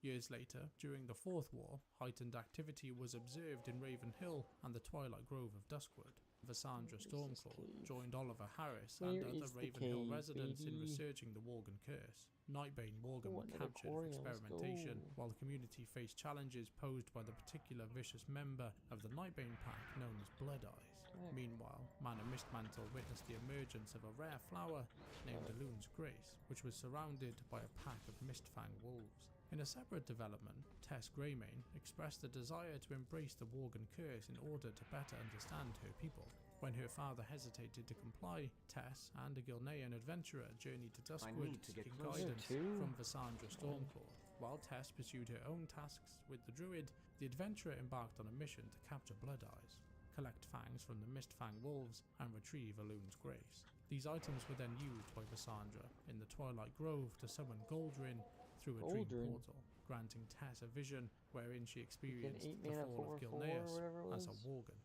Years later, during the Fourth War, heightened activity was observed in Raven Hill and the Twilight Grove of Duskwood. Vassandra Stormclaw joined Oliver Harris and other Raven Hill residents in researching the Worgen Curse. Nightbane Worgen were captured for experimentation, while the community faced challenges posed by the particular vicious member of the Nightbane pack known as Blood Eyes. Meanwhile, Mana Mistmantle witnessed the emergence of a rare flower named Elune's Grace, which was surrounded by a pack of Mistfang wolves. In a separate development, Tess Greymane expressed a desire to embrace the Worgen Curse in order to better understand her people. When her father hesitated to comply, Tess and a Gilnean adventurer journeyed to Duskwood seeking guidance from Vassandra Stormclaw. While Tess pursued her own tasks with the Druid, the adventurer embarked on a mission to capture Blood Eyes, collect fangs from the Mistfang wolves, and retrieve Elune's Grace. These items were then used by Vassandra in the Twilight Grove to summon Goldrin through a dream portal, granting Tess a vision wherein she experienced the fall of Gilneas as a Worgen.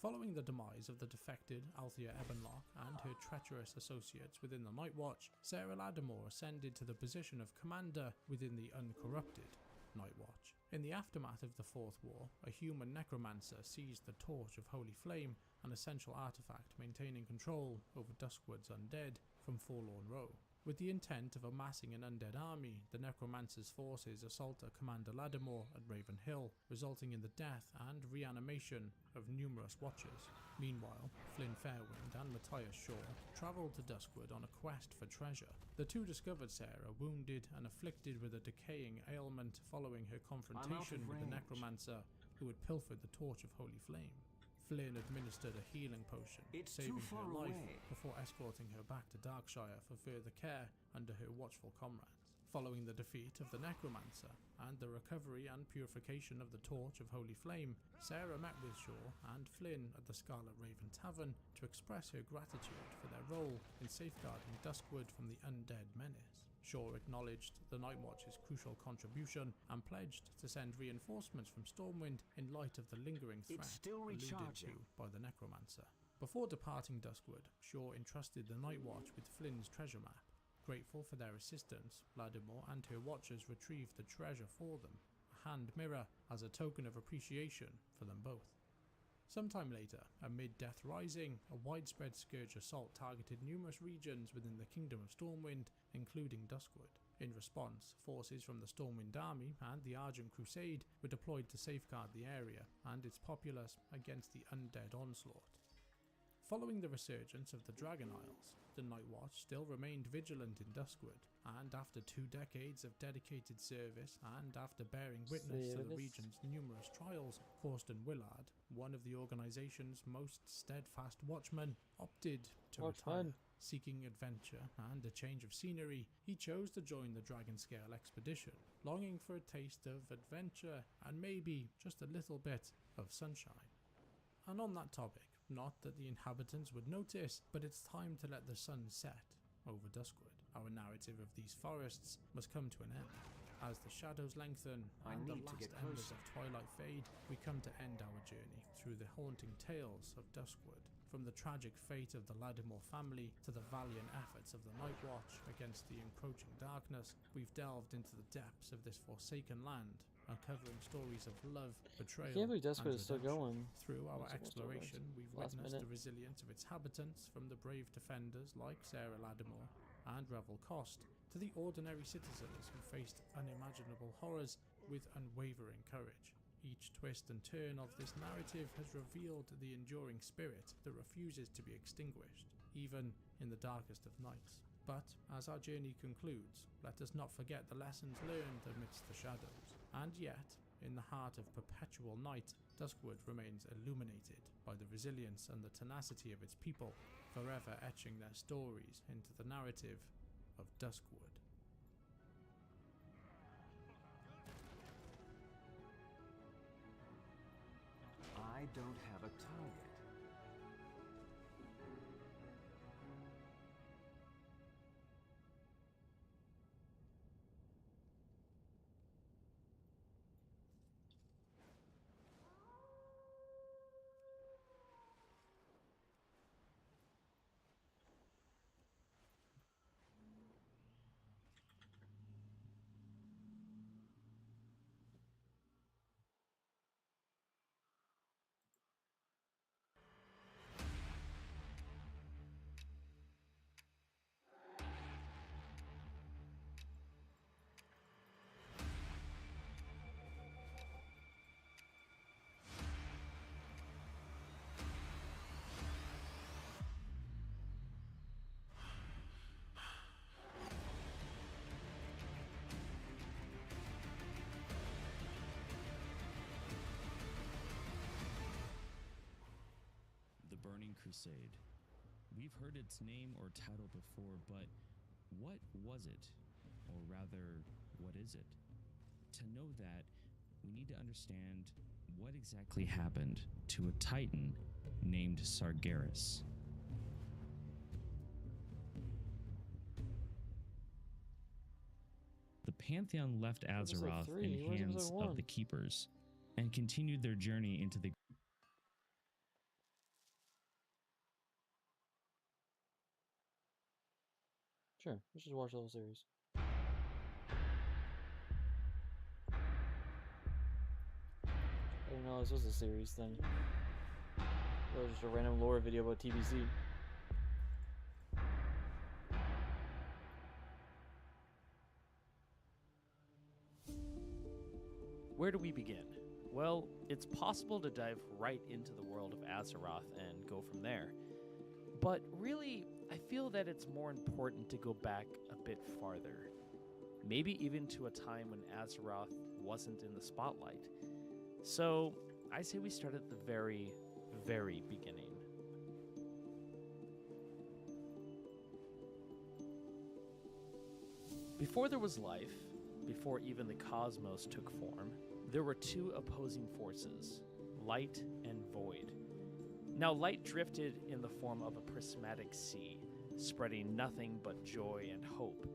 Following the demise of the defected Althea Ebonlock and her treacherous associates within the Night Watch, Sarah Lattimore ascended to the position of commander within the uncorrupted Night Watch. In the aftermath of the Fourth War, a human necromancer seized the Torch of Holy Flame, an essential artifact maintaining control over Duskwood's undead from Forlorn Row. With the intent of amassing an undead army, the necromancer's forces assault Commander Lattimore at Raven Hill, resulting in the death and reanimation of numerous watchers. Meanwhile, Flynn Fairwind and Matthias Shaw travelled to Duskwood on a quest for treasure. The two discovered Sarah wounded and afflicted with a decaying ailment following her confrontation with the necromancer who had pilfered the Torch of Holy Flame. Flynn administered a healing potion, saving her life before escorting her back to Darkshire for further care under her watchful comrades. Following the defeat of the Necromancer and the recovery and purification of the Torch of Holy Flame, Sarah met with Shaw and Flynn at the Scarlet Raven Tavern to express her gratitude for their role in safeguarding Duskwood from the undead menace. Shaw acknowledged the Night Watch's crucial contribution and pledged to send reinforcements from Stormwind in light of the lingering threat alluded to by the Necromancer. Before departing Duskwood, Shaw entrusted the Night Watch with Flynn's treasure map. Grateful for their assistance, Lattimore and her watchers retrieved the treasure for them, a hand mirror as a token of appreciation for them both. Sometime later, amid Death Rising, a widespread scourge assault targeted numerous regions within the Kingdom of Stormwind, including Duskwood. In response, forces from the Stormwind Army and the Argent Crusade were deployed to safeguard the area and its populace against the undead onslaught. Following the resurgence of the Dragon Isles, the Night Watch still remained vigilant in Duskwood, and after 2 decades of dedicated service and after bearing witness to the region's numerous trials, Thorsten Willard, one of the organization's most steadfast watchmen, opted to retire. Seeking adventure and a change of scenery, he chose to join the Dragonscale expedition, longing for a taste of adventure and maybe just a little bit of sunshine. And on that topic, not that the inhabitants would notice, but it's time to let the sun set over Duskwood. Our narrative of these forests must come to an end. As the shadows lengthen and the last embers of twilight fade, we come to end our journey through the haunting tales of Duskwood. From the tragic fate of the Lattimore family to the valiant efforts of the Night Watch against the encroaching darkness, we've delved into the depths of this forsaken land, uncovering stories of love, betrayal, and redemption. Still going. Through our exploration, we've witnessed the resilience of its inhabitants, from the brave defenders like Sarah Lattimore and Revel Cost, to the ordinary citizens who faced unimaginable horrors with unwavering courage. Each twist and turn of this narrative has revealed the enduring spirit that refuses to be extinguished, even in the darkest of nights. But as our journey concludes, let us not forget the lessons learned amidst the shadows. And yet, in the heart of perpetual night, Duskwood remains illuminated by the resilience and the tenacity of its people, forever etching their stories into the narrative of Duskwood. I don't have a target. The Burning Crusade. We've heard its name or title before, but what was it? Or rather, what is it? To know that, we need to understand what exactly happened to a Titan named Sargeras. The Pantheon left Azeroth in hands of the Keepers and continued their journey into the Sure, let's just watch the whole series. I didn't know this was a series thing. It was just a random lore video about TBC. Where do we begin? Well, it's possible to dive right into the world of Azeroth and go from there. But really, I feel that it's more important to go back a bit farther. Maybe even to a time when Azeroth wasn't in the spotlight. So, I say we start at the very, very beginning. Before there was life, before even the cosmos took form, there were two opposing forces, light and void. Now, light drifted in the form of a prismatic sea, spreading nothing but joy and hope.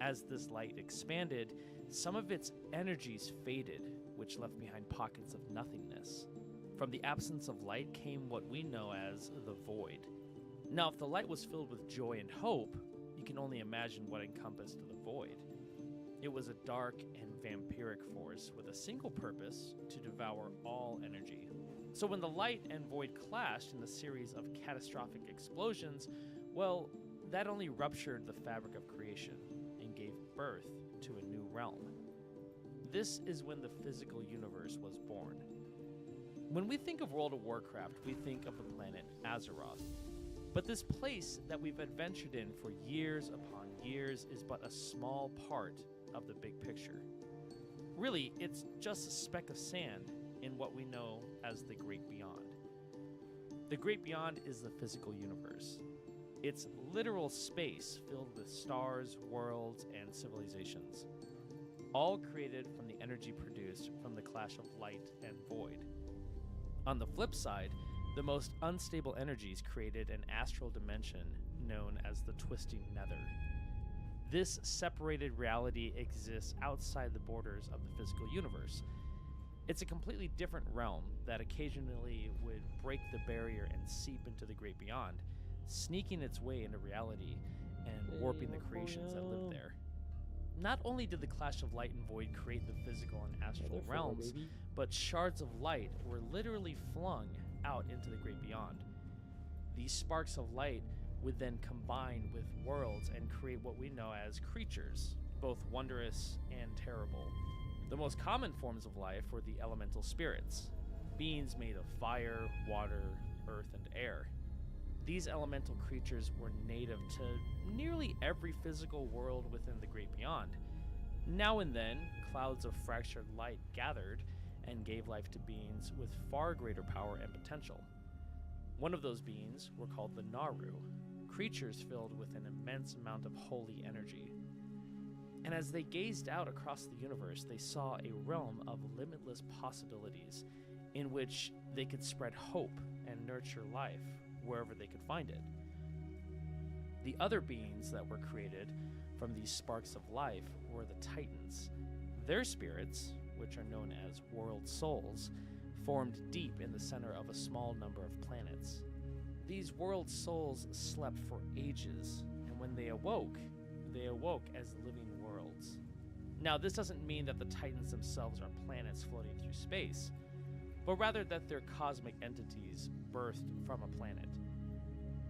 As this light expanded, some of its energies faded, which left behind pockets of nothingness. From the absence of light came what we know as the void. Now, if the light was filled with joy and hope, you can only imagine what encompassed the void. It was a dark and vampiric force with a single purpose: to devour all energy. So when the light and void clashed in the series of catastrophic explosions, well, that only ruptured the fabric of creation and gave birth to a new realm. This is when the physical universe was born. When we think of World of Warcraft, we think of the planet Azeroth. But this place that we've adventured in for years upon years is but a small part of the big picture. Really, it's just a speck of sand in what we know as the Great Beyond. The Great Beyond is the physical universe. It's literal space filled with stars, worlds, and civilizations, all created from the energy produced from the clash of light and void. On the flip side, the most unstable energies created an astral dimension known as the Twisting Nether. This separated reality exists outside the borders of the physical universe. It's a completely different realm that occasionally would break the barrier and seep into the Great Beyond, sneaking its way into reality and warping the creations that live there. Not only did the clash of light and void create the physical and astral realms, but shards of light were literally flung out into the Great Beyond. These sparks of light would then combine with worlds and create what we know as creatures, both wondrous and terrible. The most common forms of life were the elemental spirits, beings made of fire, water, earth, and air. These elemental creatures were native to nearly every physical world within the Great Beyond. Now and then, clouds of fractured light gathered and gave life to beings with far greater power and potential. One of those beings were called the Naru, creatures filled with an immense amount of holy energy. And as they gazed out across the universe, they saw a realm of limitless possibilities in which they could spread hope and nurture life wherever they could find it. The other beings that were created from these sparks of life were the Titans. Their spirits, which are known as world souls, formed deep in the center of a small number of planets. These world souls slept for ages, and when they awoke as living worlds. Now, this doesn't mean that the Titans themselves are planets floating through space, but rather that they're cosmic entities birthed from a planet.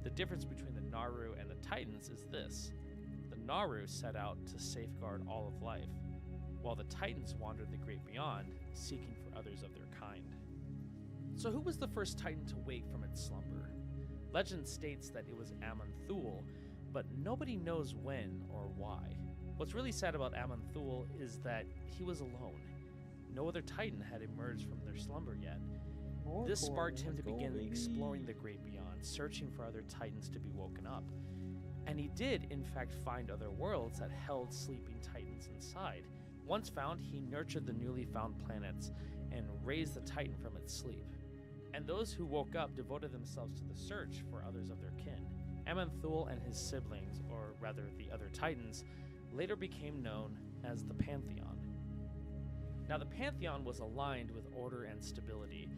The difference between the Naru and the Titans is this. The Naru set out to safeguard all of life, while the Titans wandered the Great Beyond, seeking for others of their kind. So who was the first Titan to wake from its slumber? Legend states that it was Aman'Thul, but nobody knows when or why. What's really sad about Aman'Thul is that he was alone. No other Titan had emerged from their slumber yet. This sparked him to begin exploring the Great Beyond, searching for other Titans to be woken up. And he did, in fact, find other worlds that held sleeping Titans inside. Once found, he nurtured the newly found planets and raised the Titan from its sleep. And those who woke up devoted themselves to the search for others of their kin. Aman'Thul and his siblings, or rather the other Titans, later became known as the Pantheon. Now, the Pantheon was aligned with order and stability,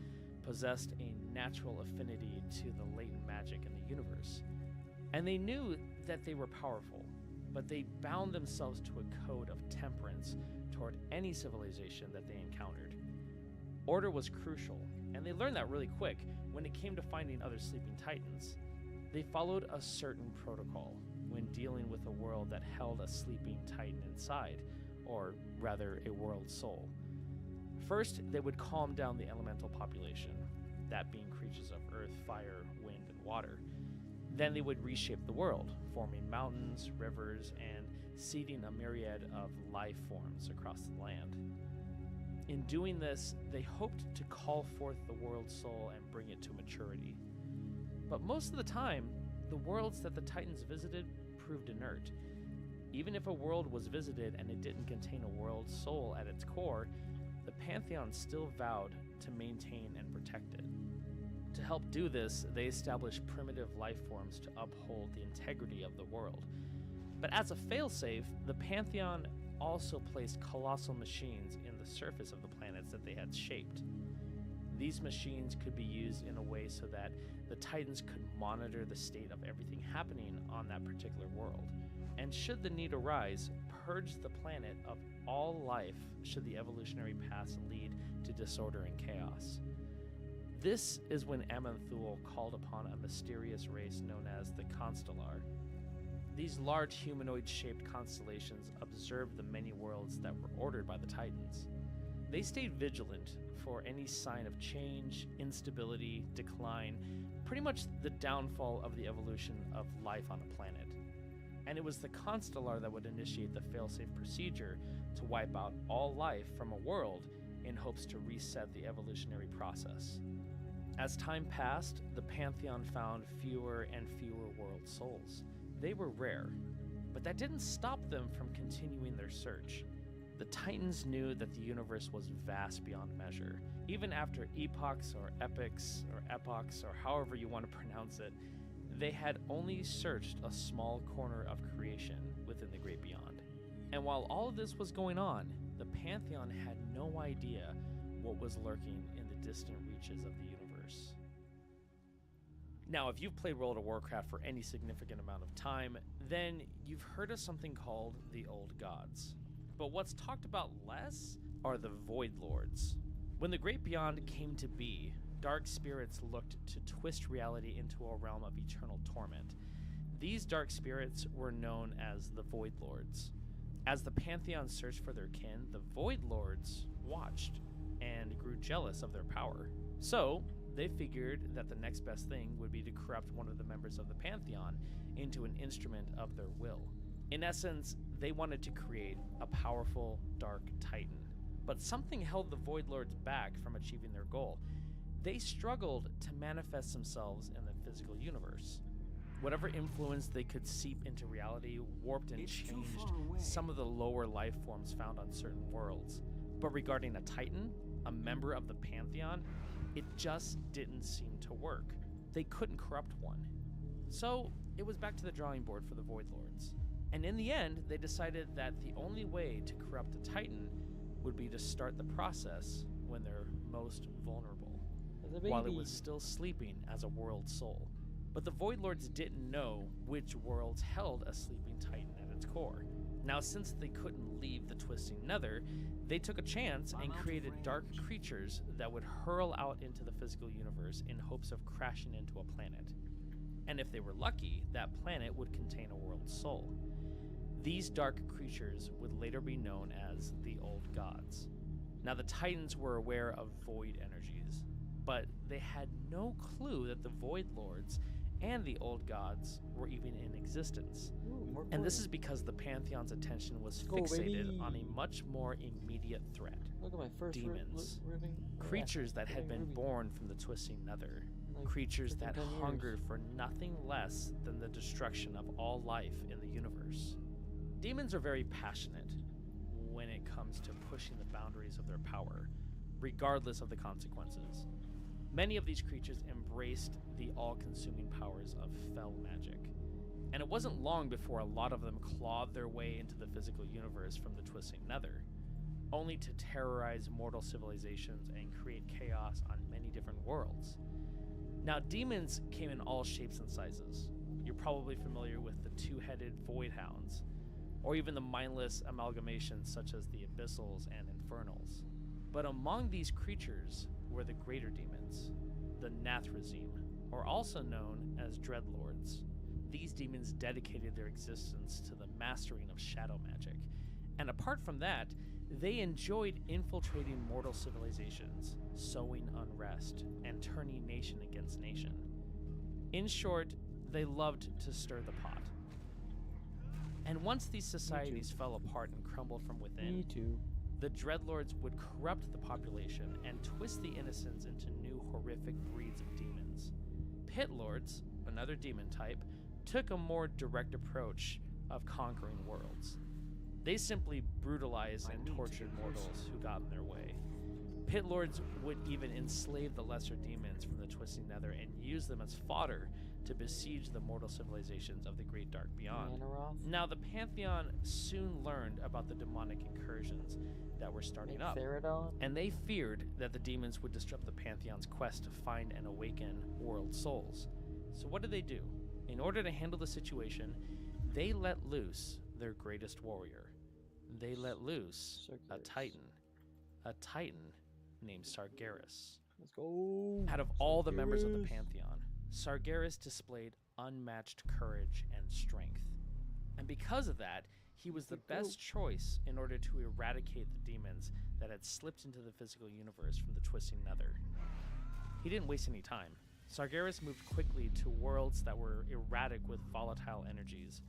possessed a natural affinity to the latent magic in the universe. And they knew that they were powerful, but they bound themselves to a code of temperance toward any civilization that they encountered. Order was crucial, and they learned that really quick when it came to finding other sleeping Titans. They followed a certain protocol when dealing with a world that held a sleeping Titan inside, or rather a world soul. First, they would calm down the elemental population, that being creatures of earth, fire, wind, and water. Then they would reshape the world, forming mountains, rivers, and seeding a myriad of life forms across the land. In doing this, they hoped to call forth the world soul and bring it to maturity. But most of the time, the worlds that the Titans visited proved inert. Even if a world was visited and it didn't contain a world soul at its core, the Pantheon still vowed to maintain and protect it. To help do this, they established primitive life forms to uphold the integrity of the world. But as a failsafe, the Pantheon also placed colossal machines in the surface of the planets that they had shaped. These machines could be used in a way so that the Titans could monitor the state of everything happening on that particular world. And should the need arise, purge the planet of all life should the evolutionary paths lead to disorder and chaos. This is when Amanthul called upon a mysterious race known as the Constellar. These large humanoid-shaped constellations observed the many worlds that were ordered by the Titans. They stayed vigilant for any sign of change, instability, decline, pretty much the downfall of the evolution of life on a planet. And it was the Constellar that would initiate the failsafe procedure to wipe out all life from a world in hopes to reset the evolutionary process. As time passed, the Pantheon found fewer and fewer world souls. They were rare, but that didn't stop them from continuing their search. The Titans knew that the universe was vast beyond measure. Even after epochs or epics or epochs or however you want to pronounce it, they had only searched a small corner of creation within the great beyond. And while all of this was going on, the Pantheon had no idea what was lurking in the distant reaches of the universe. Now, if you've played World of Warcraft for any significant amount of time, then you've heard of something called the Old Gods. But what's talked about less are the Void Lords. When the Great Beyond came to be, dark spirits looked to twist reality into a realm of eternal torment. These dark spirits were known as the Void Lords. As the Pantheon searched for their kin, the Void Lords watched and grew jealous of their power. So, they figured that the next best thing would be to corrupt one of the members of the Pantheon into an instrument of their will. In essence, they wanted to create a powerful, dark titan. But something held the Void Lords back from achieving their goal. They struggled to manifest themselves in the physical universe. Whatever influence they could seep into reality warped and changed some of the lower life forms found on certain worlds. But regarding a titan, a member of the Pantheon, it just didn't seem to work. They couldn't corrupt one. So it was back to the drawing board for the Void Lords. And in the end, they decided that the only way to corrupt a titan would be to start the process when they're most vulnerable, while it was still sleeping as a world soul. But the Void Lords didn't know which worlds held a sleeping titan at its core. Now, since they couldn't leave the twisting nether, they took a chance and created dark creatures that would hurl out into the physical universe in hopes of crashing into a planet. And if they were lucky, that planet would contain a world soul. These dark creatures would later be known as the Old Gods. Now, the Titans were aware of void energies, but they had no clue that the Void Lords and the Old Gods were even in existence. And this is because the Pantheon's attention was fixated on a much more immediate threat. Look at my first demons. Creatures that had been born from the twisting nether. Creatures that hungered for nothing less than the destruction of all life in the universe. Demons are very passionate when it comes to pushing the boundaries of their power, regardless of the consequences. Many of these creatures embraced the all-consuming powers of fell magic. And it wasn't long before a lot of them clawed their way into the physical universe from the twisting nether, only to terrorize mortal civilizations and create chaos on many different worlds. Now, demons came in all shapes and sizes. You're probably familiar with the two-headed void hounds, or even the mindless amalgamations such as the abyssals and infernals. But among these creatures were the greater demons, the Nathrazim, or also known as Dreadlords. These demons dedicated their existence to the mastering of shadow magic, and apart from that, they enjoyed infiltrating mortal civilizations, sowing unrest, and turning nation against nation. In short, they loved to stir the pot. And once these societies fell apart and crumbled from within, the Dreadlords would corrupt the population and twist the innocents into new horrific breeds of demons. Pit Lords, another demon type, took a more direct approach of conquering worlds. They simply brutalized and tortured mortals who got in their way. Pit Lords would even enslave the lesser demons from the twisting nether and use them as fodder to besiege the mortal civilizations of the Great Dark Beyond. Now, the Pantheon soon learned about the demonic incursions that were starting up, and they feared that the demons would disrupt the Pantheon's quest to find and awaken world souls. So what did they do? In order to handle the situation, they let loose their greatest warrior. They let loose a titan named Sargeras. Let's go. Out of all the members of the Sargeras. Pantheon, Sargeras displayed unmatched courage and strength. And because of that, he was the best choice in order to eradicate the demons that had slipped into the physical universe from the Twisting Nether. He didn't waste any time. Sargeras moved quickly to worlds that were erratic with volatile energies.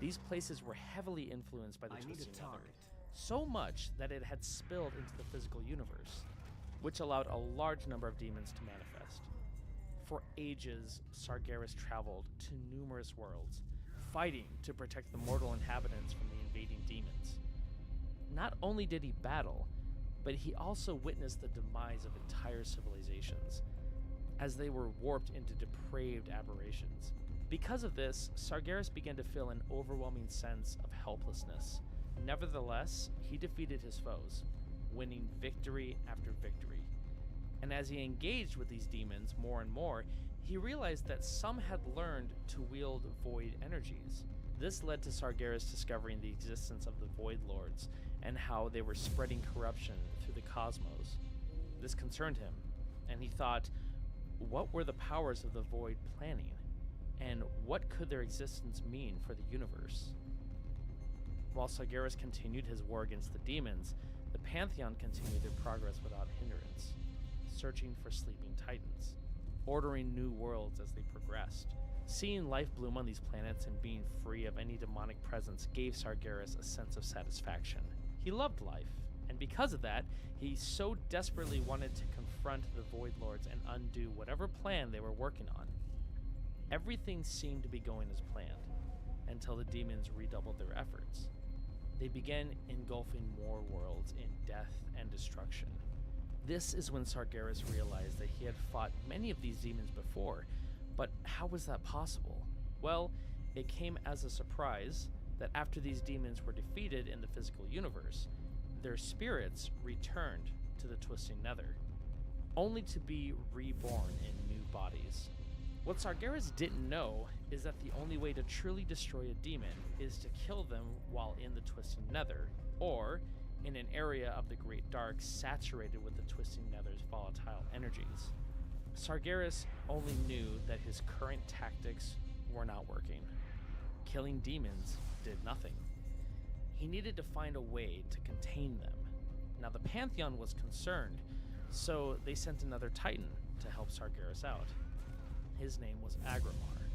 These places were heavily influenced by the Twisting Nether, so much that it had spilled into the physical universe, which allowed a large number of demons to manifest. For ages, Sargeras traveled to numerous worlds, fighting to protect the mortal inhabitants from the invading demons. Not only did he battle, but he also witnessed the demise of entire civilizations, as they were warped into depraved aberrations. Because of this, Sargeras began to feel an overwhelming sense of helplessness. Nevertheless, he defeated his foes, winning victory after victory. And as he engaged with these demons more and more, he realized that some had learned to wield void energies. This led to Sargeras discovering the existence of the Void Lords and how they were spreading corruption through the cosmos. This concerned him, and he thought, what were the powers of the Void planning? And what could their existence mean for the universe? While Sargeras continued his war against the demons, the Pantheon continued their progress without hindrance, searching for sleeping titans, ordering new worlds as they progressed. Seeing life bloom on these planets and being free of any demonic presence gave Sargeras a sense of satisfaction. He loved life, and because of that, he so desperately wanted to confront the Void Lords and undo whatever plan they were working on. Everything seemed to be going as planned, until the demons redoubled their efforts. They began engulfing more worlds in death and destruction. This is when Sargeras realized that he had fought many of these demons before, but how was that possible? Well, it came as a surprise that after these demons were defeated in the physical universe, their spirits returned to the Twisting Nether, only to be reborn in new bodies. What Sargeras didn't know is that the only way to truly destroy a demon is to kill them while in the Twisting Nether, or in an area of the Great Dark saturated with the Twisting Nether's volatile energies. Sargeras only knew that his current tactics were not working. Killing demons did nothing. He needed to find a way to contain them. Now the Pantheon was concerned, so they sent another Titan to help Sargeras out. His name was Agramar,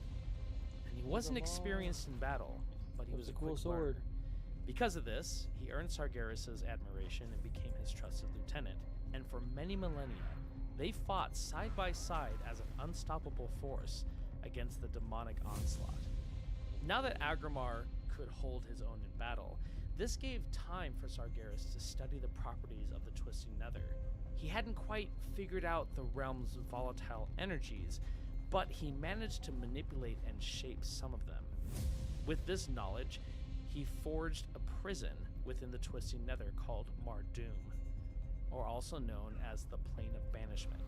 and he wasn't experienced in battle, but he was a cool sword. Because of this, he earned Sargeras' admiration and became his trusted lieutenant, and for many millennia, they fought side by side as an unstoppable force against the demonic onslaught. Now that Agramar could hold his own in battle, this gave time for Sargeras to study the properties of the Twisting Nether. He hadn't quite figured out the realm's volatile energies, but he managed to manipulate and shape some of them. With this knowledge, he forged a prison within the Twisting Nether called Mardoom, or also known as the Plane of Banishment.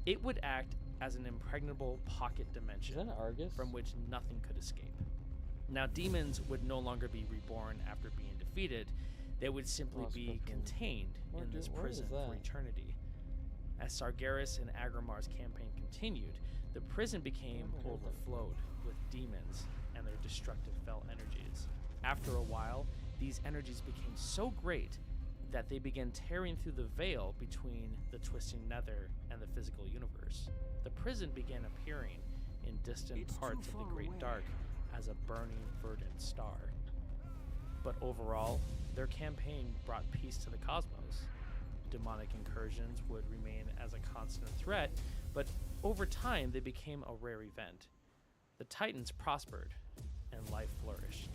It would act as an impregnable pocket dimension from which nothing could escape. Now, demons would no longer be reborn after being defeated. They would simply be contained in this prison for eternity. As Sargeras and Agramar's campaign continued, the prison became overflowed with demons and their destructive fell energies. After a while, these energies became so great that they began tearing through the veil between the Twisting Nether and the physical universe. The prison began appearing in distant parts of the Great Dark as a burning verdant star. But overall, their campaign brought peace to the cosmos. Demonic incursions would remain as a constant threat, but over time they became a rare event. The Titans prospered, and life flourished.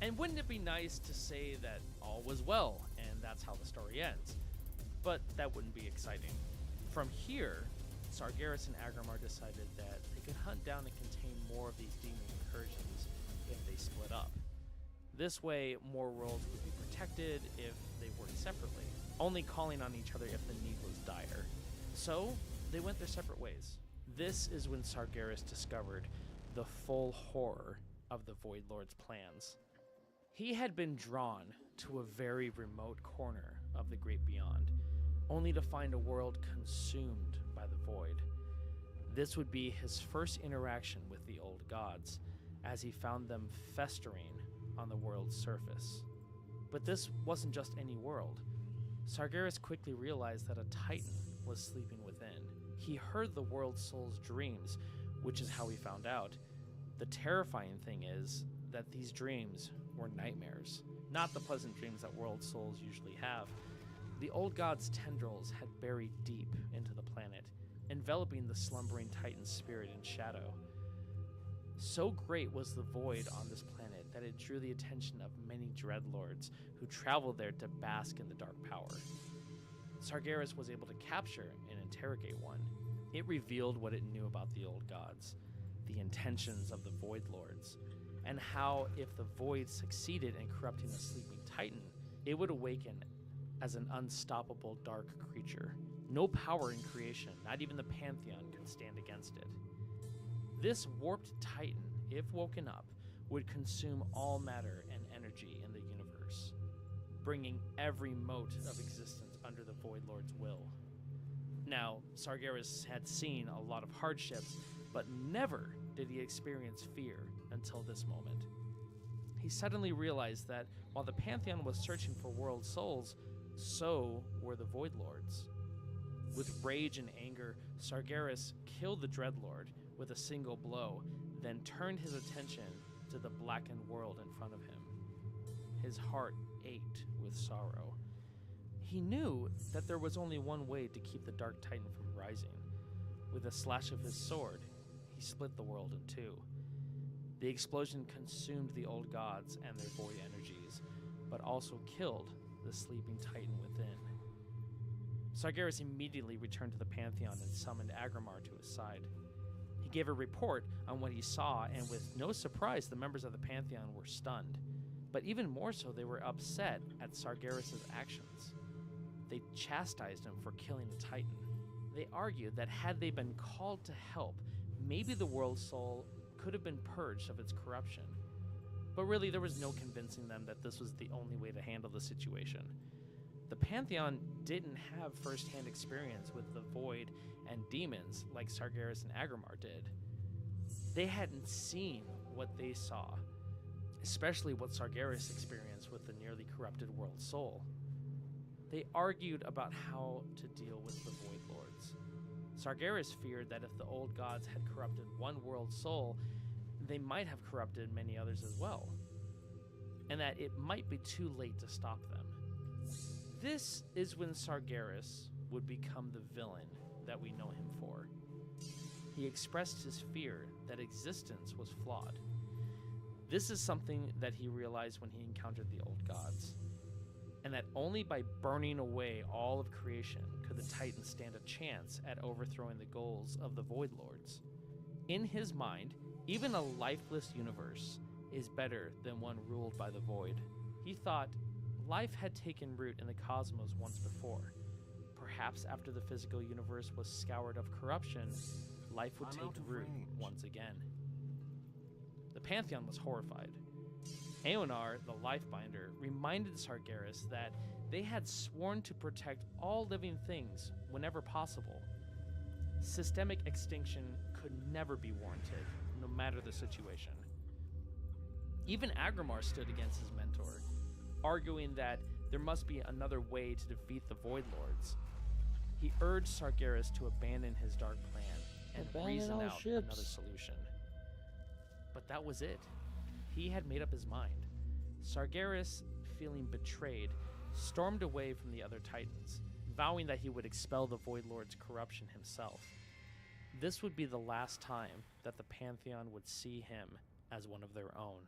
And wouldn't it be nice to say that all was well, and that's how the story ends? But that wouldn't be exciting. From here, Sargeras and Agramar decided that they could hunt down and contain more of these demon incursions if they split up. This way, more worlds would be protected if they worked separately, only calling on each other if the need was dire. So, they went their separate ways. This is when Sargeras discovered the full horror of the Void Lord's plans. He had been drawn to a very remote corner of the Great Beyond, only to find a world consumed by the void. This would be his first interaction with the old gods, as he found them festering on the world's surface. But this wasn't just any world. Sargeras quickly realized that a titan was sleeping within. He heard the world soul's dreams, which is how he found out. The terrifying thing is that these dreams were nightmares, not the pleasant dreams that world souls usually have. The old god's tendrils had buried deep into the planet, enveloping the slumbering titan's spirit in shadow. So great was the void on this planet that it drew the attention of many dreadlords who traveled there to bask in the dark power. Sargeras was able to capture and interrogate one. It revealed what it knew about the old gods, the intentions of the Void Lords, and how if the Void succeeded in corrupting the sleeping Titan, it would awaken as an unstoppable dark creature. No power in creation, not even the Pantheon, could stand against it. This warped Titan, if woken up, would consume all matter and energy in the universe, bringing every mote of existence under the Void Lord's will. Now, Sargeras had seen a lot of hardships, but never did he experience fear until this moment. He suddenly realized that while the Pantheon was searching for world souls, so were the Void Lords. With rage and anger, Sargeras killed the Dreadlord with a single blow, then turned his attention to the blackened world in front of him. His heart ached with sorrow. He knew that there was only one way to keep the Dark Titan from rising. With a slash of his sword, he split the world in two. The explosion consumed the old gods and their void energies, but also killed the sleeping Titan within. Sargeras immediately returned to the Pantheon and summoned Agramar to his side. He gave a report on what he saw, and with no surprise, the members of the Pantheon were stunned. But even more so, they were upset at Sargeras' actions. They chastised him for killing the Titan. They argued that had they been called to help, maybe the world soul could have been purged of its corruption. But really, there was no convincing them that this was the only way to handle the situation. The Pantheon didn't have first-hand experience with the Void and demons like Sargeras and Agramar did. They hadn't seen what they saw, especially what Sargeras experienced with the nearly corrupted world soul. They argued about how to deal with the Void Lords. Sargeras feared that if the old gods had corrupted one world soul, they might have corrupted many others as well, and that it might be too late to stop them. This is when Sargeras would become the villain that we know him for. He expressed his fear that existence was flawed. This is something that he realized when he encountered the old gods, and that only by burning away all of creation could the Titans stand a chance at overthrowing the goals of the Void Lords. In his mind, even a lifeless universe is better than one ruled by the Void. He thought life had taken root in the cosmos once before. Perhaps after the physical universe was scoured of corruption, life would take root once again. The Pantheon was horrified. Aonar, the Lifebinder, reminded Sargeras that they had sworn to protect all living things whenever possible. Systemic extinction could never be warranted, no matter the situation. Even Agramar stood against his mentor, arguing that there must be another way to defeat the Void Lords. He urged Sargeras to abandon his dark plan and reason out another solution. But that was it. He had made up his mind. Sargeras, feeling betrayed, stormed away from the other Titans, vowing that he would expel the Void Lord's corruption himself. This would be the last time that the Pantheon would see him as one of their own.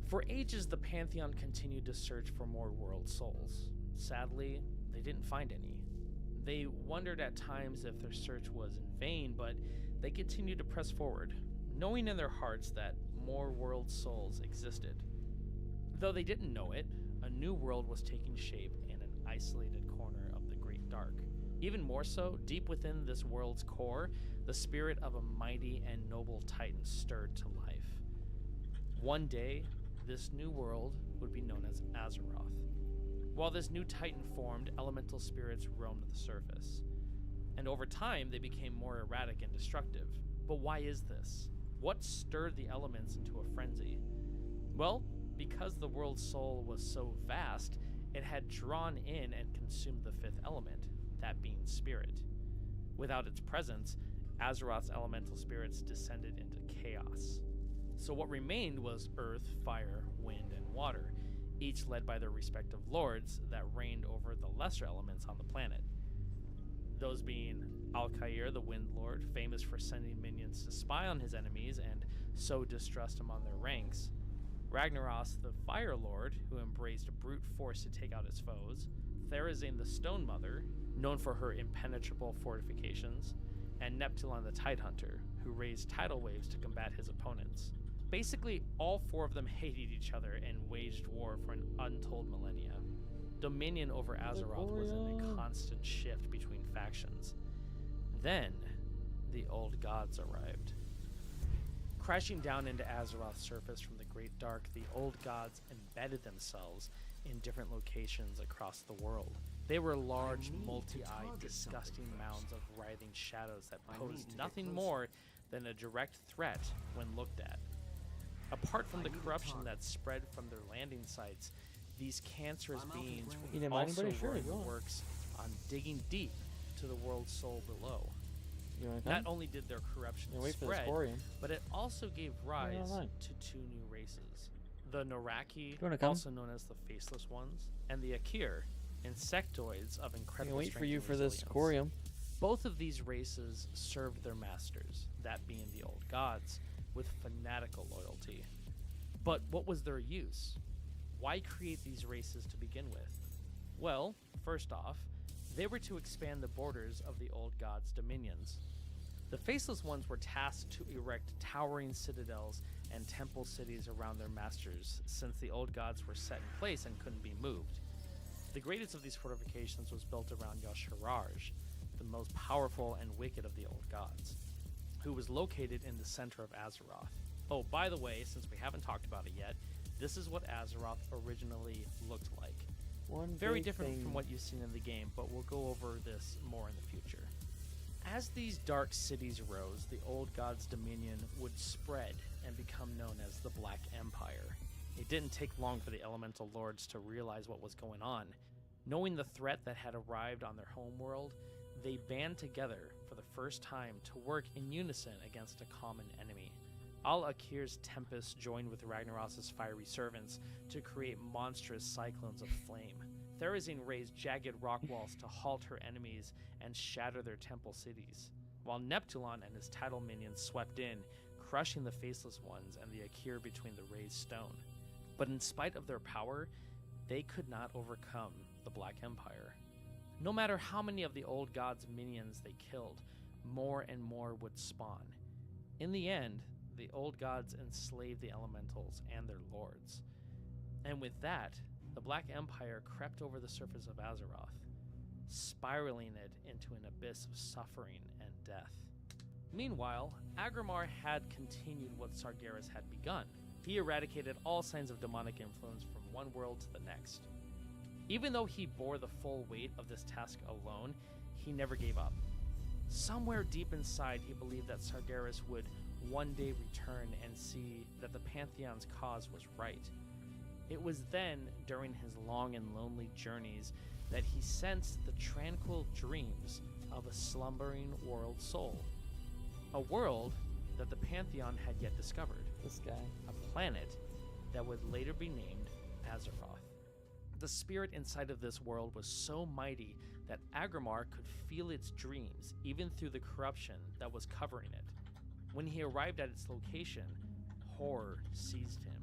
For ages, the Pantheon continued to search for more world souls. Sadly, they didn't find any. They wondered at times if their search was in vain, but they continued to press forward, knowing in their hearts that more world souls existed. Though they didn't know it, a new world was taking shape in an isolated corner of the Great Dark. Even more so, deep within this world's core, the spirit of a mighty and noble Titan stirred to life. One day, this new world would be known as Azeroth. While this new titan formed, elemental spirits roamed the surface. And over time, they became more erratic and destructive. But why is this? What stirred the elements into a frenzy? Well, because the world's soul was so vast, it had drawn in and consumed the fifth element, that being spirit. Without its presence, Azeroth's elemental spirits descended into chaos. So what remained was earth, fire, wind, and water, each led by their respective lords that reigned over the lesser elements on the planet. Those being Alkair, the Wind Lord, famous for sending minions to spy on his enemies and sow distrust among their ranks. Ragnaros, the Fire Lord, who embraced brute force to take out his foes. Therazane, the Stone Mother, known for her impenetrable fortifications. And Neptulon, the Tidehunter, who raised tidal waves to combat his opponents. Basically, all four of them hated each other and waged war for an untold millennia. Dominion over Azeroth was in a constant shift between factions. Then, the Old Gods arrived. Crashing down into Azeroth's surface from the Great Dark, the Old Gods embedded themselves in different locations across the world. They were large, multi-eyed, disgusting mounds of writhing shadows that posed nothing more than a direct threat when looked at. Apart from the corruption that spread from their landing sites, these cancerous beings were also running works on digging deep to the world's soul below. Not only did their corruption spread, but it also gave rise to two new races. The Noraki, also known as the Faceless Ones, and the Akir, insectoids of incredible strength and resilience. For this Corium. Both of these races served their masters, that being the Old Gods, with fanatical loyalty. But what was their use? Why create these races to begin with? Well, first off, they were to expand the borders of the Old Gods' dominions. The Faceless Ones were tasked to erect towering citadels and temple cities around their masters, since the Old Gods were set in place and couldn't be moved. The greatest of these fortifications was built around Yosharaj, the most powerful and wicked of the Old Gods, who was located in the center of Azeroth. Oh, by the way, since we haven't talked about it yet, this is what Azeroth originally looked like. Very different from what you've seen in the game, but we'll go over this more in the future. As these dark cities rose, the Old Gods' dominion would spread and become known as the Black Empire. It didn't take long for the elemental lords to realize what was going on. Knowing the threat that had arrived on their homeworld, they band together for the first time to work in unison against a common enemy. Al-Akir's Tempest joined with Ragnaros' fiery servants to create monstrous cyclones of flame. Therazane raised jagged rock walls to halt her enemies and shatter their temple cities, while Neptulon and his tidal minions swept in, crushing the Faceless Ones and the Akir between the raised stone. But in spite of their power, they could not overcome the Black Empire. No matter how many of the Old Gods' minions they killed, more and more would spawn. In the end, the Old Gods enslaved the elementals and their lords. And with that, the Black Empire crept over the surface of Azeroth, spiraling it into an abyss of suffering and death. Meanwhile, Agrimar had continued what Sargeras had begun. He eradicated all signs of demonic influence from one world to the next. Even though he bore the full weight of this task alone, he never gave up. Somewhere deep inside, he believed that Sargeras would one day return and see that the Pantheon's cause was right. It was then, during his long and lonely journeys, that he sensed the tranquil dreams of a slumbering world soul. A world that the Pantheon had yet discovered. This guy. A planet that would later be named Azeroth. The spirit inside of this world was so mighty that Agrimar could feel its dreams, even through the corruption that was covering it. When he arrived at its location, horror seized him.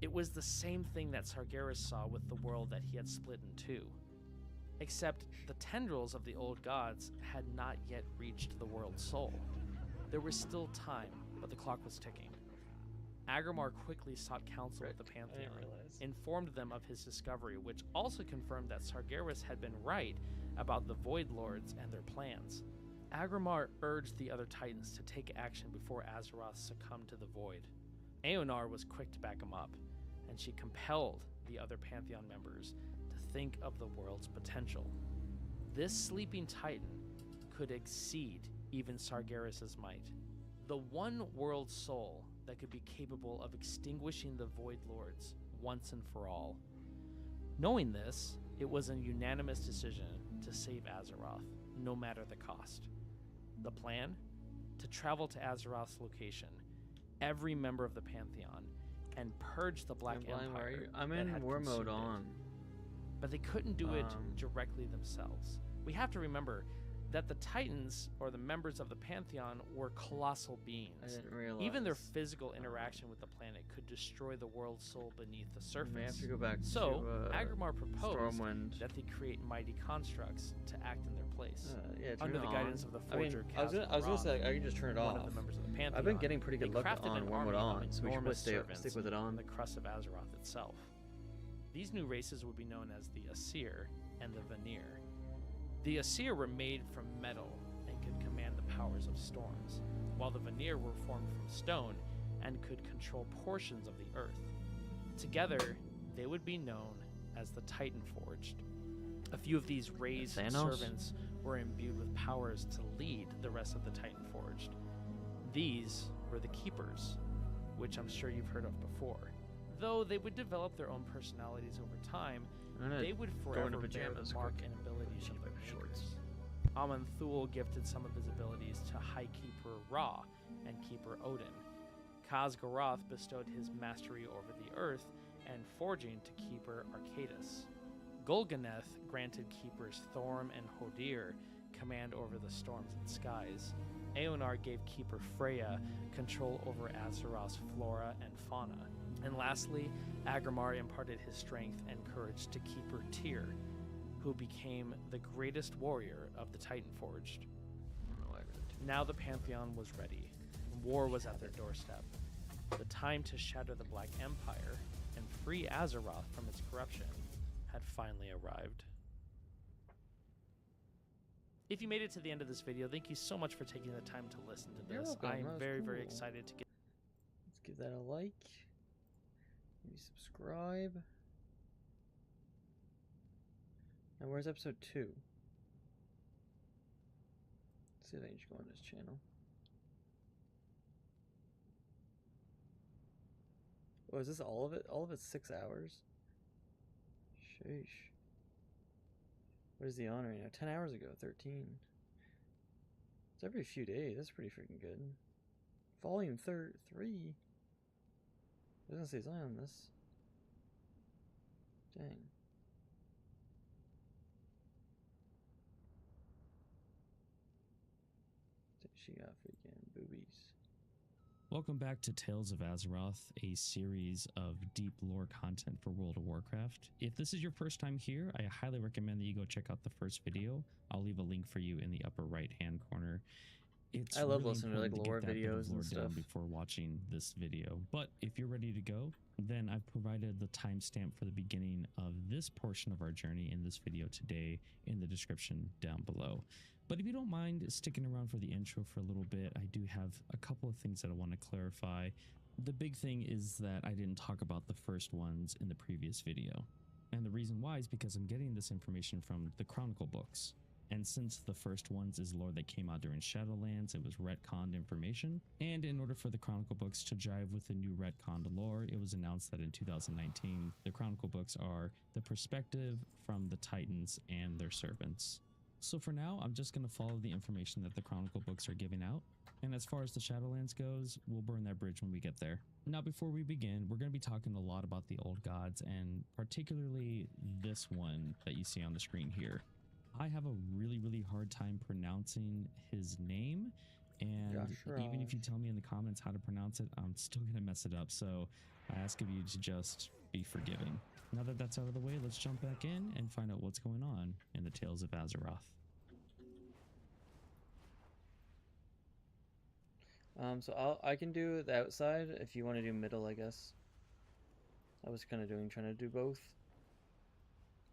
It was the same thing that Sargeras saw with the world that he had split in two. Except the tendrils of the Old Gods had not yet reached the world's soul. There was still time, but the clock was ticking. Agrimar quickly sought counsel with the Pantheon, informed them of his discovery, which also confirmed that Sargeras had been right about the Void Lords and their plans. Agrimar urged the other Titans to take action before Azeroth succumbed to the Void. Aonar was quick to back him up, and she compelled the other Pantheon members to think of the world's potential. This sleeping titan could exceed even Sargeras' might. The one world soul that could be capable of extinguishing the Void Lords once and for all. Knowing this, it was a unanimous decision to save Azeroth, no matter the cost. The plan? To travel to Azeroth's location, every member of the Pantheon, and purge the Black Empire. I'm that in had war mode consumed it. on. But they couldn't do it directly themselves. We have to remember that the Titans, or the members of the Pantheon, were colossal beings. I didn't realize. Even their physical interaction with the planet could destroy the world soul beneath the surface. We have to go back so, to Agrimar proposed Stormwind. that they create mighty constructs to act in their place. Yeah, turn Under it the on. guidance of the forger, I was gonna say I can just turn it off. one of the members of the Pantheon. I've been getting pretty good They luck crafted on an Wormwood army of on, so we should enormous stick servants with it on. the crust of Azeroth itself. These new races would be known as the Aesir and the Vanir. The Aesir were made from metal and could command the powers of storms, while the Vanir were formed from stone and could control portions of the earth. Together, they would be known as the Titan Forged. A few of these raised servants were imbued with powers to lead the rest of the Titan Forged. These were the Keepers, which I'm sure you've heard of before. Though they would develop their own personalities over time, they would forever bear the mark and abilities of their makers. Aman'Thul gifted some of his abilities to High Keeper Ra and Keeper Odin. Khaz'Goroth bestowed his mastery over the earth and forging to Keeper Arcadus. Golganeth granted Keepers Thorm and Hodir command over the storms and skies. Aonar gave Keeper Freya control over Azeroth's flora and fauna. And lastly, Agrimar imparted his strength and courage to Keeper Tyr, who became the greatest warrior of the Titan Forged. Now the Pantheon was ready. War was at their doorstep. The time to shatter the Black Empire and free Azeroth from its corruption had finally arrived. If you made it to the end of this video, thank you so much for taking the time to listen to this. I'm very, very excited to get... Let's give that a like. Maybe subscribe. And where's episode 2? Let's see if I can just go on this channel. Oh, is this all of it? All of it's 6 hours? Sheesh. What is the on right now? 10 hours ago, 13. It's every few days. That's pretty freaking good. Volume 3. It doesn't say it's on this. Dang. She got freaking boobies. Welcome back to Tales of Azeroth, a series of deep lore content for World of Warcraft. If this is your first time here, I highly recommend that you go check out the first video. I'll leave a link for you in the upper right hand corner. I love listening to like lore videos and stuff before watching this video. But if you're ready to go, then I've provided the timestamp for the beginning of this portion of our journey in this video today in the description down below. But if you don't mind sticking around for the intro for a little bit, I do have a couple of things that I want to clarify. The big thing is that I didn't talk about the first ones in the previous video. And the reason why is because I'm getting this information from the Chronicle books. And since the first ones is lore that came out during Shadowlands, it was retconned information. And in order for the Chronicle books to jive with the new retconned lore, it was announced that in 2019, the Chronicle books are the perspective from the Titans and their servants. So for now, I'm just going to follow the information that the Chronicle books are giving out. And as far as the Shadowlands goes, we'll burn that bridge when we get there. Now, before we begin, we're going to be talking a lot about the old gods, and particularly this one that you see on the screen here. I have a really hard time pronouncing his name, and even if you tell me in the comments how to pronounce it, I'm still going to mess it up, so I ask of you to just be forgiving. Now that that's out of the way, let's jump back in and find out what's going on in the Tales of Azeroth. So I can do the outside if you want to do middle, I guess. I was kind of trying to do both.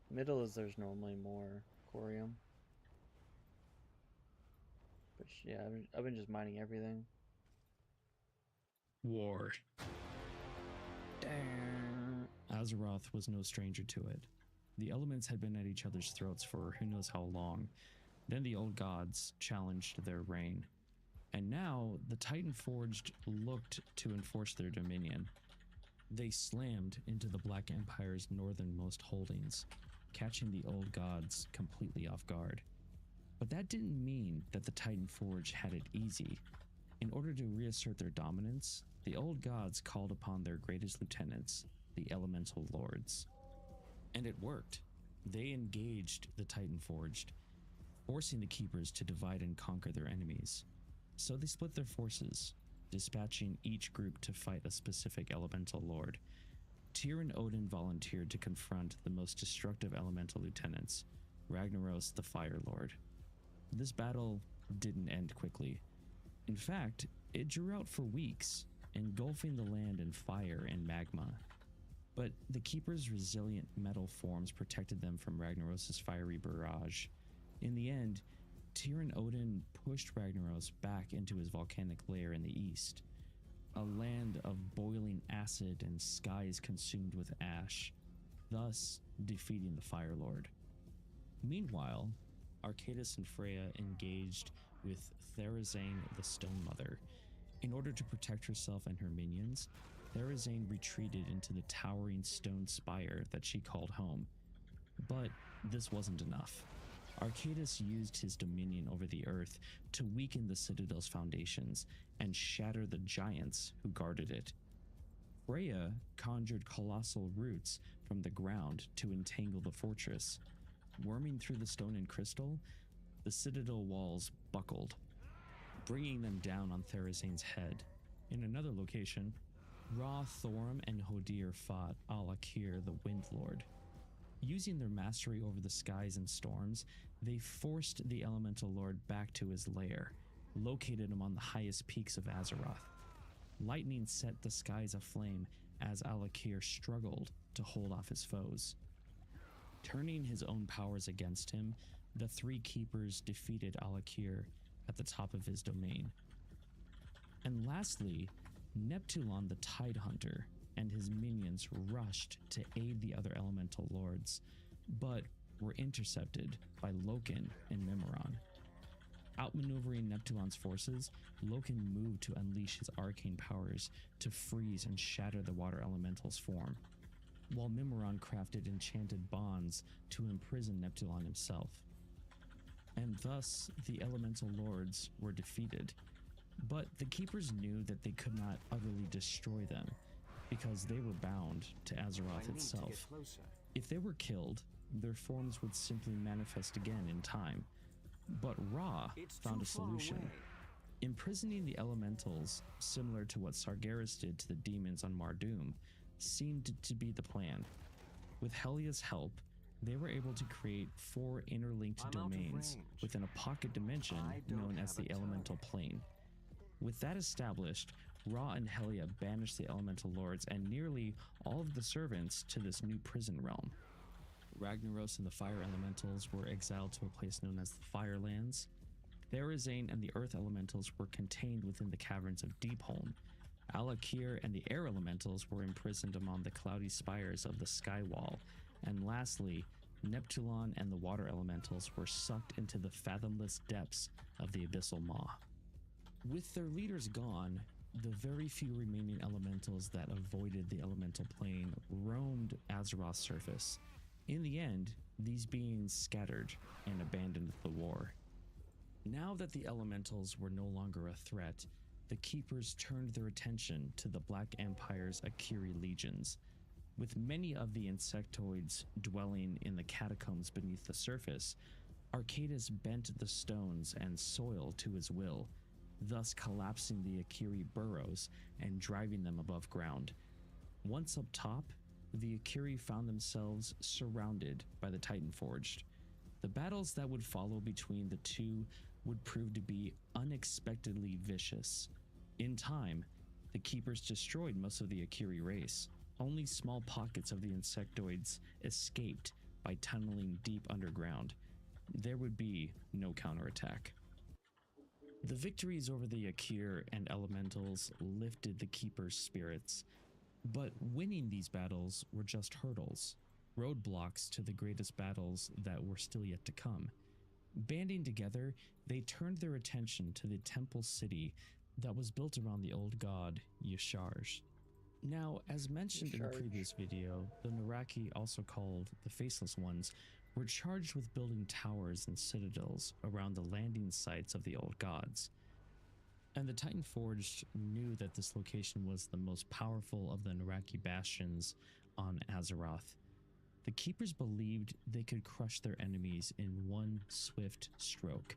Middle is there's normally more corium. But yeah, I've been just mining everything. War. Damn. Azeroth was no stranger to it. The elements had been at each other's throats for who knows how long. Then the old gods challenged their reign. And now the Titan Forged looked to enforce their dominion. They slammed into the Black Empire's northernmost holdings, catching the old gods completely off guard. But that didn't mean that the Titan Forge had it easy. In order to reassert their dominance, the old gods called upon their greatest lieutenants, the Elemental Lords. And it worked. They engaged the Titan Forged, forcing the Keepers to divide and conquer their enemies. So they split their forces, dispatching each group to fight a specific Elemental Lord. Tyr and Odin volunteered to confront the most destructive Elemental lieutenants, Ragnaros the Fire Lord. This battle didn't end quickly. In fact, it drew out for weeks, engulfing the land in fire and magma. But the Keepers' resilient metal forms protected them from Ragnaros' fiery barrage. In the end, Tyr and Odin pushed Ragnaros back into his volcanic lair in the east, a land of boiling acid and skies consumed with ash, thus defeating the Fire Lord. Meanwhile, Arcadis and Freya engaged with Therazane the Stone Mother. In order to protect herself and her minions, Therazane retreated into the towering stone spire that she called home. But this wasn't enough. Arcadis used his dominion over the earth to weaken the citadel's foundations and shatter the giants who guarded it. Freya conjured colossal roots from the ground to entangle the fortress. Worming through the stone and crystal, the citadel walls buckled, bringing them down on Therazane's head. In another location, Ra, Thorim, and Hodir fought Al-Akir the Wind Lord. Using their mastery over the skies and storms, they forced the Elemental Lord back to his lair, located him on the highest peaks of Azeroth. Lightning set the skies aflame as Al-Akir struggled to hold off his foes. Turning his own powers against him, the three Keepers defeated Al-Akir at the top of his domain. And lastly, Neptulon the Tidehunter and his minions rushed to aid the other Elemental Lords, but were intercepted by Loken and Mimiron. Outmaneuvering Neptulon's forces, Loken moved to unleash his arcane powers to freeze and shatter the water elemental's form, while Mimiron crafted enchanted bonds to imprison Neptulon himself. And thus, the Elemental Lords were defeated. But the Keepers knew that they could not utterly destroy them, because they were bound to Azeroth itself. If they were killed, their forms would simply manifest again in time. But Ra found a solution. Imprisoning the elementals, similar to what Sargeras did to the demons on Mardoom, seemed to be the plan. With Helia's help, they were able to create 4 interlinked domains within a pocket dimension known as the Elemental Plane. With that established, Ra and Helia banished the Elemental Lords and nearly all of the servants to this new prison realm. Ragnaros and the Fire Elementals were exiled to a place known as the Firelands. Therazane and the Earth Elementals were contained within the caverns of Deepholm. Al-Akir and the Air Elementals were imprisoned among the cloudy spires of the Skywall. And lastly, Neptulon and the Water Elementals were sucked into the fathomless depths of the Abyssal Maw. With their leaders gone, the very few remaining elementals that avoided the elemental plane roamed Azeroth's surface. In the end, these beings scattered and abandoned the war. Now that the elementals were no longer a threat, the Keepers turned their attention to the Black Empire's Akiri legions. With many of the insectoids dwelling in the catacombs beneath the surface, Arcadis bent the stones and soil to his will, thus collapsing the Akiri burrows and driving them above ground. Once up top, the Akiri found themselves surrounded by the Titan Forged. The battles that would follow between the two would prove to be unexpectedly vicious. In time, the Keepers destroyed most of the Akiri race. Only small pockets of the insectoids escaped by tunneling deep underground. There would be no counterattack. The victories over the Akir and Elementals lifted the Keepers' spirits. But winning these battles were just hurdles, roadblocks to the greatest battles that were still yet to come. Banding together, they turned their attention to the temple city that was built around the old god Yasharj. Now, as mentioned in the previous video, the Naraki, also called the Faceless Ones, were charged with building towers and citadels around the landing sites of the old gods. And the Titan Forged knew that this location was the most powerful of the Naraki bastions on Azeroth. The Keepers believed they could crush their enemies in one swift stroke.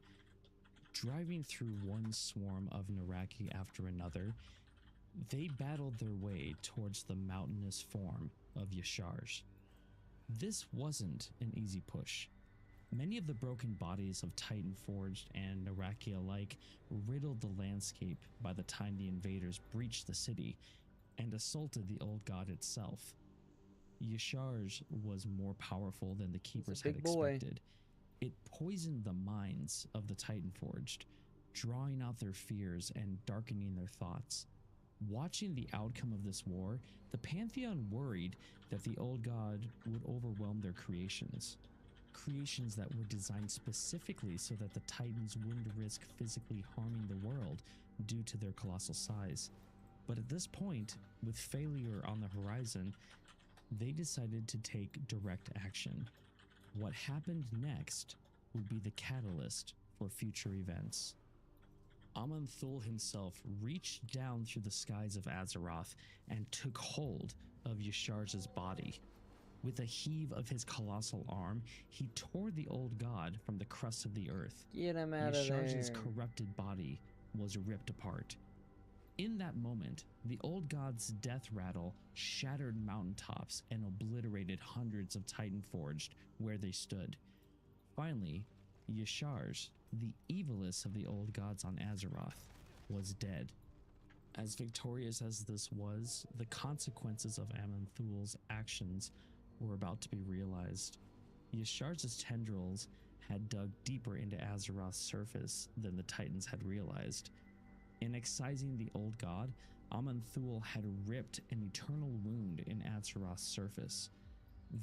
Driving through one swarm of Naraki after another, they battled their way towards the mountainous form of Yasharj. This wasn't an easy push. Many of the broken bodies of Titan Forged and Naraki alike riddled the landscape by the time the invaders breached the city and assaulted the old god itself. Yasharj was more powerful than the Keepers had expected. It poisoned the minds of the Titan Forged, drawing out their fears and darkening their thoughts. Watching the outcome of this war, the Pantheon worried that the old god would overwhelm their creations that were designed specifically so that the Titans wouldn't risk physically harming the world due to their colossal size. But at this point, with failure on the horizon, they decided to take direct action. What happened next would be the catalyst for future events. Aman'Thul himself reached down through the skies of Azeroth and took hold of Yasharj's body. With a heave of his colossal arm, he tore the old god from the crust of the earth. Get him out of there. Yasharj's corrupted body was ripped apart. In that moment, the old god's death rattle shattered mountaintops and obliterated hundreds of Titan Forged where they stood. Finally, Yasharj, the evilest of the old gods on Azeroth, was dead. As victorious as this was, the consequences of Aman'Thul's actions were about to be realized. Yasharj's tendrils had dug deeper into Azeroth's surface than the Titans had realized. In excising the old god, Aman'Thul had ripped an eternal wound in Azeroth's surface.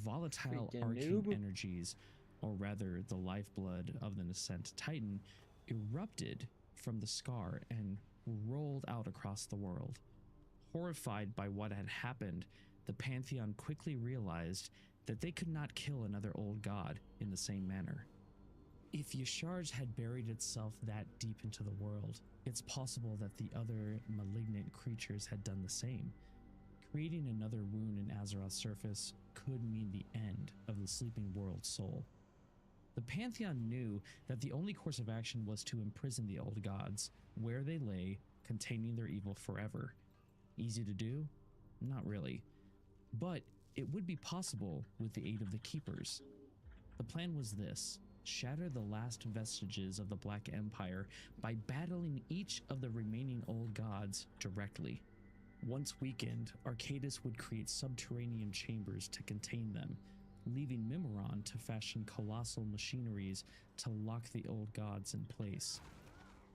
Volatile arcane energies, or rather the lifeblood of the Nascent Titan, erupted from the scar and rolled out across the world. Horrified by what had happened, the Pantheon quickly realized that they could not kill another old god in the same manner. If Yasharj had buried itself that deep into the world, it's possible that the other malignant creatures had done the same. Creating another wound in Azeroth's surface could mean the end of the sleeping world's soul. The Pantheon knew that the only course of action was to imprison the old gods, where they lay, containing their evil forever. Easy to do? Not really. But it would be possible with the aid of the Keepers. The plan was this: shatter the last vestiges of the Black Empire by battling each of the remaining old gods directly. Once weakened, Arcadis would create subterranean chambers to contain them, leaving Mimiron to fashion colossal machineries to lock the old gods in place.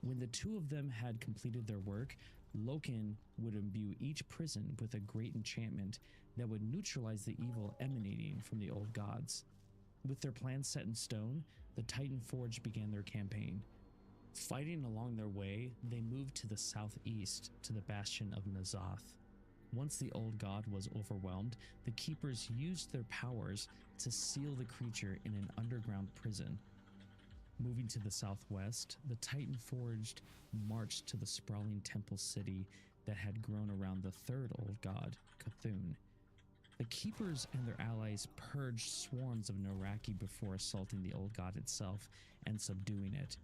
When the two of them had completed their work, Loken would imbue each prison with a great enchantment that would neutralize the evil emanating from the old gods. With their plans set in stone, the Titan Forge began their campaign. Fighting along their way, they moved to the southeast to the bastion of N'Zoth. Once the old god was overwhelmed, the Keepers used their powers to seal the creature in an underground prison. Moving to the southwest, the Titan Forged marched to the sprawling temple city that had grown around the third old god, Cthulhu. The Keepers and their allies purged swarms of Naraki before assaulting the old god itself and subduing it.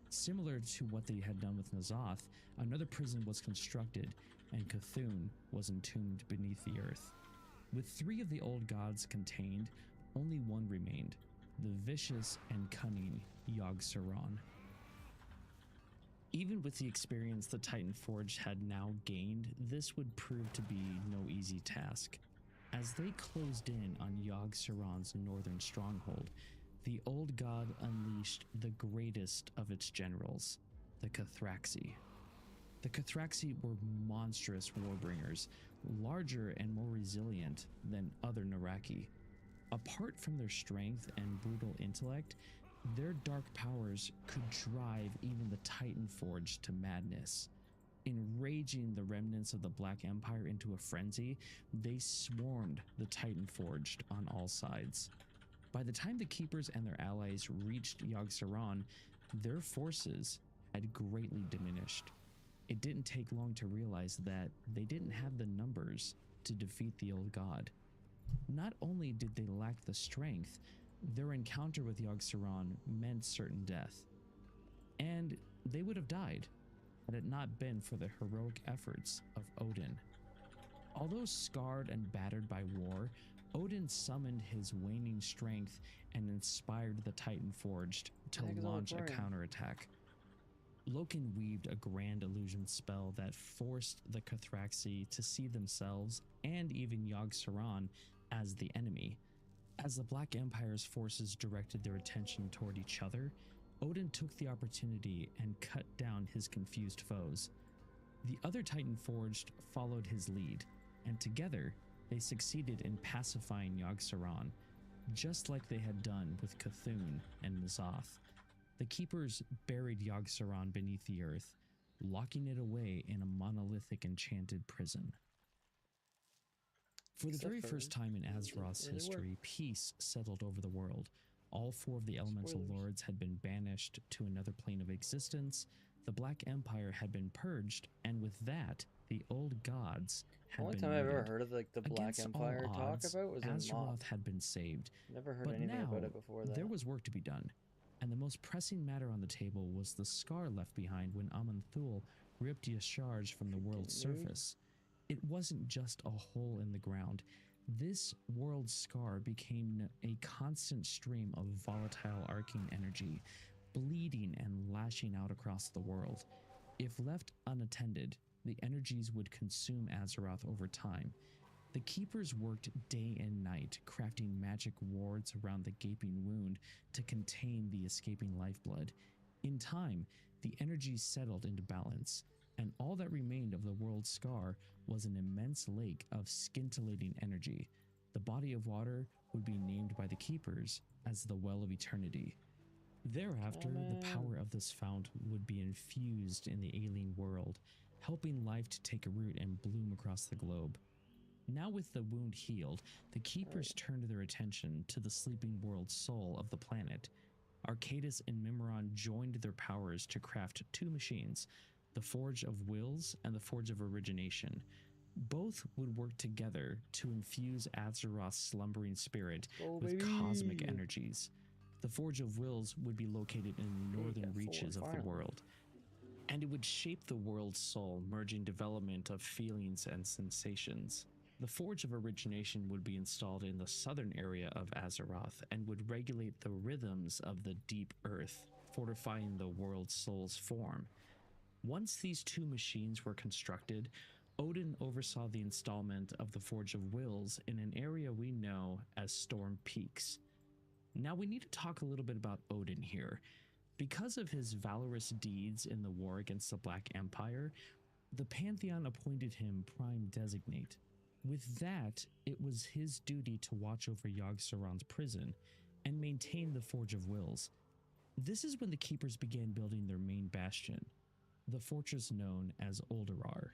Similar to what they had done with N'Zoth, another prison was constructed, and Cthulhu was entombed beneath the earth. With 3 of the old gods contained, only one remained, the vicious and cunning Yogg-Saron. Even with the experience the Titan Forge had now gained, this would prove to be no easy task. As they closed in on Yogg-Saron's northern stronghold, the old god unleashed the greatest of its generals, the Cathraxi. The Cathraxi were monstrous warbringers, larger and more resilient than other Naraki. Apart from their strength and brutal intellect, their dark powers could drive even the Titan Forge to madness. Enraging the remnants of the Black Empire into a frenzy, they swarmed the Titan Forged on all sides. By the time the Keepers and their allies reached Yogg-Saron, their forces had greatly diminished. It didn't take long to realize that they didn't have the numbers to defeat the old god. Not only did they lack the strength, their encounter with Yogg-Saron meant certain death. And they would have died had it not been for the heroic efforts of Odin. Although scarred and battered by war, Odin summoned his waning strength and inspired the Titan Forged to launch a counterattack. Loken weaved a grand illusion spell that forced the Cathraxi to see themselves and even Yogg-Saron as the enemy. As the Black Empire's forces directed their attention toward each other, Odin took the opportunity and cut down his confused foes. The other Titan Forged followed his lead, and together they succeeded in pacifying Yogg-Saron, just like they had done with Cthulhu and N'Zoth. The Keepers buried Yogg-Saron beneath the earth, locking it away in a monolithic enchanted prison. For the very first time in Azeroth's history, peace settled over the world. All four of the elemental lords had been banished to another plane of existence, the Black Empire had been purged, and with that, the old gods had been The only time I've ever looted. heard of like the Black Against all Empire talk odds, about was in Azeroth Moth. had been saved. Never heard But anything now, about it before that. there was work to be done, and the most pressing matter on the table was the scar left behind when Aman'Thul ripped Yasharj from the world's surface. It wasn't just a hole in the ground. This world scar became a constant stream of volatile arcane energy, bleeding and lashing out across the world. If left unattended, the energies would consume Azeroth over time. The Keepers worked day and night, crafting magic wards around the gaping wound to contain the escaping lifeblood. In time, the energies settled into balance, and all that remained of the world's scar was an immense lake of scintillating energy. The body of water would be named by the Keepers as the Well of Eternity. Thereafter, the power of this fount would be infused in the alien world, helping life to take a root and bloom across the globe. Now with the wound healed, the Keepers turned their attention to the sleeping world soul of the planet. Arcadis and Mimiron joined their powers to craft two machines, the Forge of Wills and the Forge of Origination. Both would work together to infuse Azeroth's slumbering spirit with cosmic energies. The Forge of Wills would be located in the northern reaches of the world, and it would shape the world's soul, merging development of feelings and sensations. The Forge of Origination would be installed in the southern area of Azeroth and would regulate the rhythms of the deep earth, fortifying the world's soul's form. Once these two machines were constructed, Odin oversaw the installment of the Forge of Wills in an area we know as Storm Peaks. Now we need to talk a little bit about Odin here. Because of his valorous deeds in the war against the Black Empire, the Pantheon appointed him Prime Designate. With that, it was his duty to watch over Yogg-Saron's prison and maintain the Forge of Wills. This is when the Keepers began building their main bastion, the fortress known as Ulduar.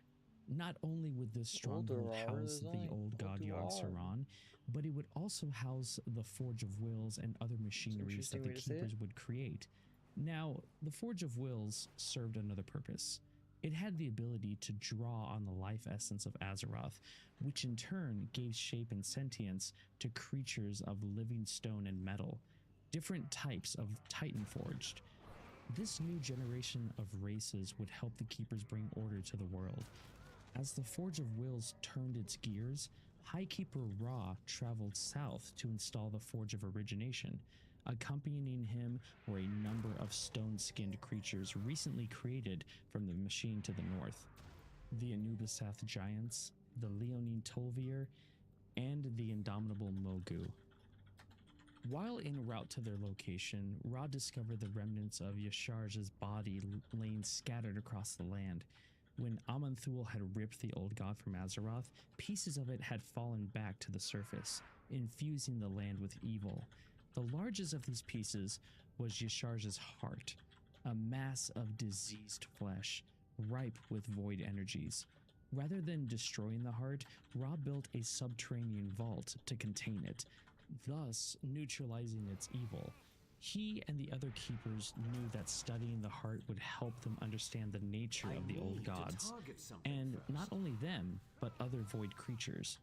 Not only would this stronghold house the old god Yogg-Saron, but it would also house the Forge of Wills and other machineries that the Keepers would create. Now, the Forge of Wills served another purpose. It had the ability to draw on the life essence of Azeroth, which in turn gave shape and sentience to creatures of living stone and metal, different types of Titan Forged. This new generation of races would help the Keepers bring order to the world. As the Forge of Wills turned its gears, High Keeper Ra traveled south to install the Forge of Origination. Accompanying him were a number of stone-skinned creatures recently created from the machine to the north. The Anubisath giants, the Leonine Tol'vir, and the indomitable Mogu. While en route to their location, Ra discovered the remnants of Yasharj's body laying scattered across the land. When Aman'Thul had ripped the old god from Azeroth, pieces of it had fallen back to the surface, infusing the land with evil. The largest of these pieces was Yashar's heart, a mass of diseased flesh, ripe with void energies. Rather than destroying the heart, Ra built a subterranean vault to contain it, thus neutralizing its evil. He and the other keepers knew that studying the heart would help them understand the nature of the old gods, and not only them, but other void creatures.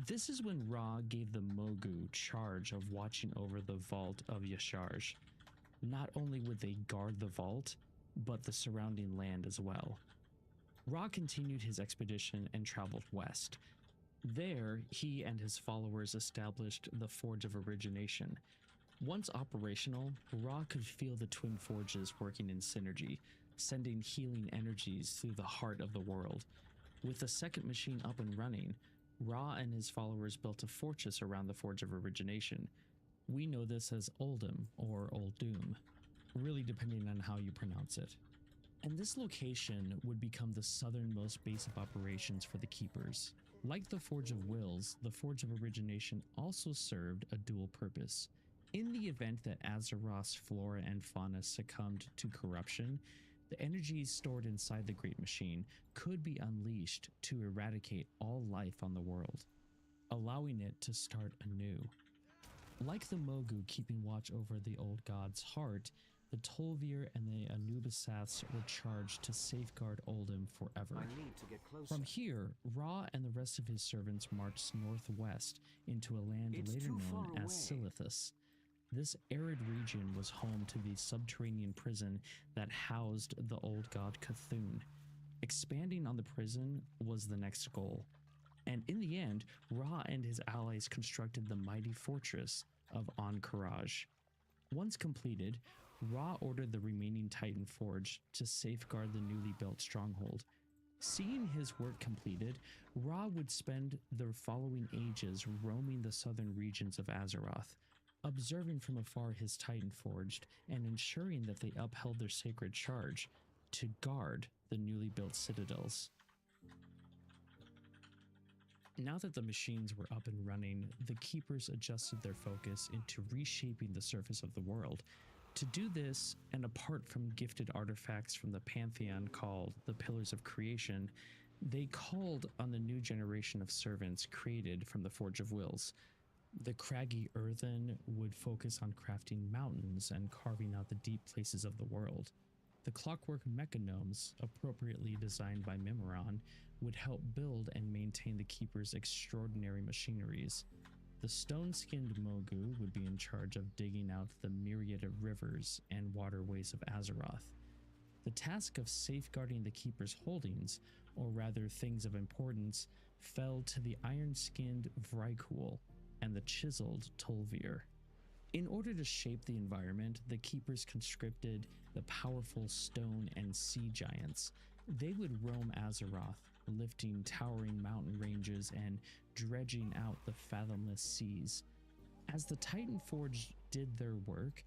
This is when Ra gave the Mogu charge of watching over the vault of Yasharj. Not only would they guard the vault, but the surrounding land as well. Ra continued his expedition and traveled west. There, he and his followers established the Forge of Origination. Once operational, Ra could feel the twin forges working in synergy, sending healing energies through the heart of the world. With the second machine up and running, Ra and his followers built a fortress around the Forge of Origination. We know this as Uldum or Uldum, really depending on how you pronounce it. And this location would become the southernmost base of operations for the Keepers. Like the Forge of Wills, the Forge of Origination also served a dual purpose. In the event that Azeroth's flora and fauna succumbed to corruption, the energies stored inside the Great Machine could be unleashed to eradicate all life on the world, allowing it to start anew. Like the Mogu keeping watch over the old god's heart, the Tol'vir and the Anubisaths were charged to safeguard Uldum forever. I need to get closer. From here, Ra and the rest of his servants marched northwest into a land later known as Silithus. This arid region was home to the subterranean prison that housed the old god Cthulhu. Expanding on the prison was the next goal, and in the end, Ra and his allies constructed the mighty fortress of Ahn'Qiraj. Once completed, Ra ordered the remaining Titan Forge to safeguard the newly built stronghold. Seeing his work completed, Ra would spend the following ages roaming the southern regions of Azeroth, observing from afar his Titan Forged and ensuring that they upheld their sacred charge to guard the newly built citadels. Now that the machines were up and running, the Keepers adjusted their focus into reshaping the surface of the world. To do this, and apart from gifted artifacts from the Pantheon called the Pillars of Creation, they called on the new generation of servants created from the Forge of Wills. The craggy earthen would focus on crafting mountains and carving out the deep places of the world. The clockwork mechanomes, appropriately designed by Memoron, would help build and maintain the Keeper's extraordinary machineries. The stone-skinned Mogu would be in charge of digging out the myriad of rivers and waterways of Azeroth. The task of safeguarding the Keeper's holdings, or rather things of importance, fell to the iron-skinned Vrykul and the chiseled Tol'vir. In order to shape the environment, the Keepers conscripted the powerful stone and sea giants. They would roam Azeroth, lifting towering mountain ranges and dredging out the fathomless seas. As the Titan Forge did their work,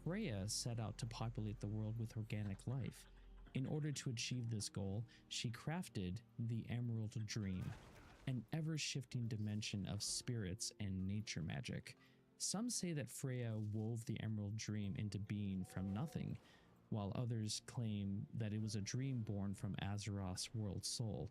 Freya set out to populate the world with organic life. In order to achieve this goal, she crafted the Emerald Dream, an ever-shifting dimension of spirits and nature magic. Some say that Freya wove the Emerald Dream into being from nothing, while others claim that it was a dream born from Azeroth's world soul.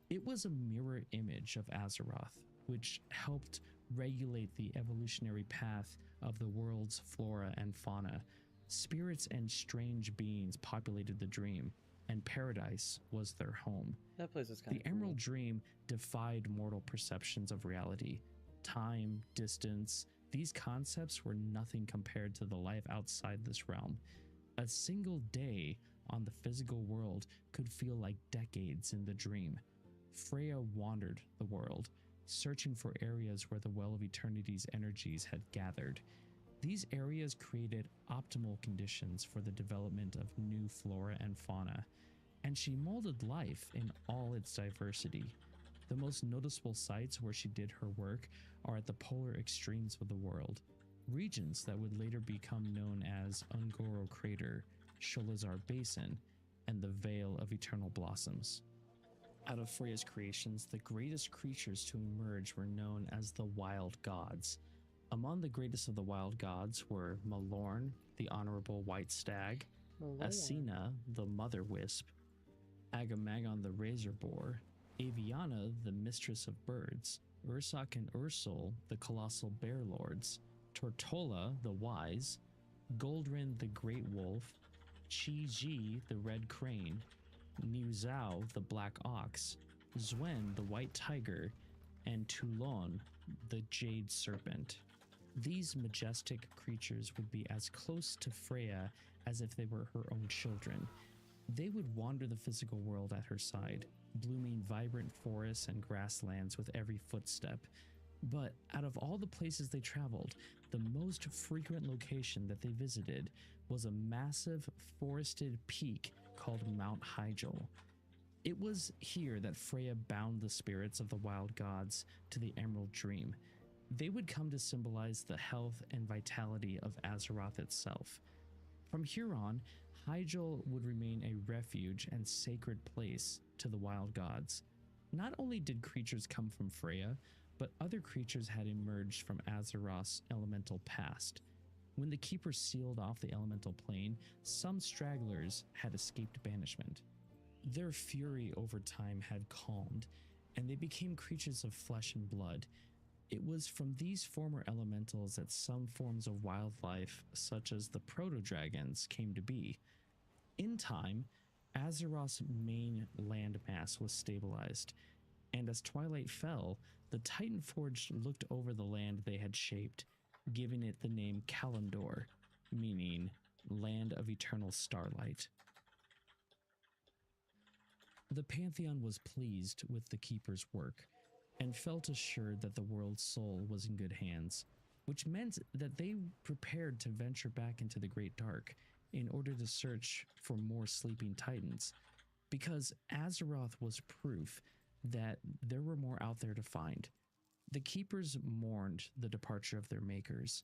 It was a mirror image of Azeroth, which helped regulate the evolutionary path of the world's flora and fauna. Spirits and strange beings populated the dream, and paradise was their home. That place is kind of The Emerald Dream defied mortal perceptions of reality. Time, distance, these concepts were nothing compared to the life outside this realm. A single day on the physical world could feel like decades in the dream. Freya wandered the world, searching for areas where the Well of Eternity's energies had gathered. These areas created optimal conditions for the development of new flora and fauna, and she molded life in all its diversity. The most noticeable sites where she did her work are at the polar extremes of the world, regions that would later become known as Ungoro Crater, Sholazar Basin, and the Veil of Eternal Blossoms. Out of Freya's creations, the greatest creatures to emerge were known as the Wild Gods. Among the greatest of the Wild Gods were Malorn, the Honorable White Stag, Asina, the Mother Wisp, Agamemnon the Razor Boar, Aviana, the Mistress of Birds, Ursak and Ursul, the Colossal Bear Lords, Tortola, the Wise, Goldrin, the Great Wolf, Chi-Ji, the Red Crane, Niu Zhao, the Black Ox, Zwen, the White Tiger, and Toulon, the Jade Serpent. These majestic creatures would be as close to Freya as if they were her own children. They would wander the physical world at her side, blooming vibrant forests and grasslands with every footstep. But out of all the places they traveled, the most frequent location that they visited was a massive forested peak called Mount Hyjal. It was here that Freya bound the spirits of the wild gods to the Emerald Dream. They would come to symbolize the health and vitality of Azeroth itself. From here on, Hyjal would remain a refuge and sacred place to the wild gods. Not only did creatures come from Freya, but other creatures had emerged from Azeroth's elemental past. When the Keepers sealed off the elemental plane, some stragglers had escaped banishment. Their fury over time had calmed, and they became creatures of flesh and blood. It was from these former elementals that some forms of wildlife, such as the proto-dragons, came to be. In time, Azeroth's main landmass was stabilized, and as twilight fell, the Titanforged looked over the land they had shaped, giving it the name Kalimdor, meaning Land of Eternal Starlight. The Pantheon was pleased with the Keeper's work, and felt assured that the world's soul was in good hands, which meant that they prepared to venture back into the Great Dark in order to search for more sleeping titans, because Azeroth was proof that there were more out there to find. The Keepers mourned the departure of their makers,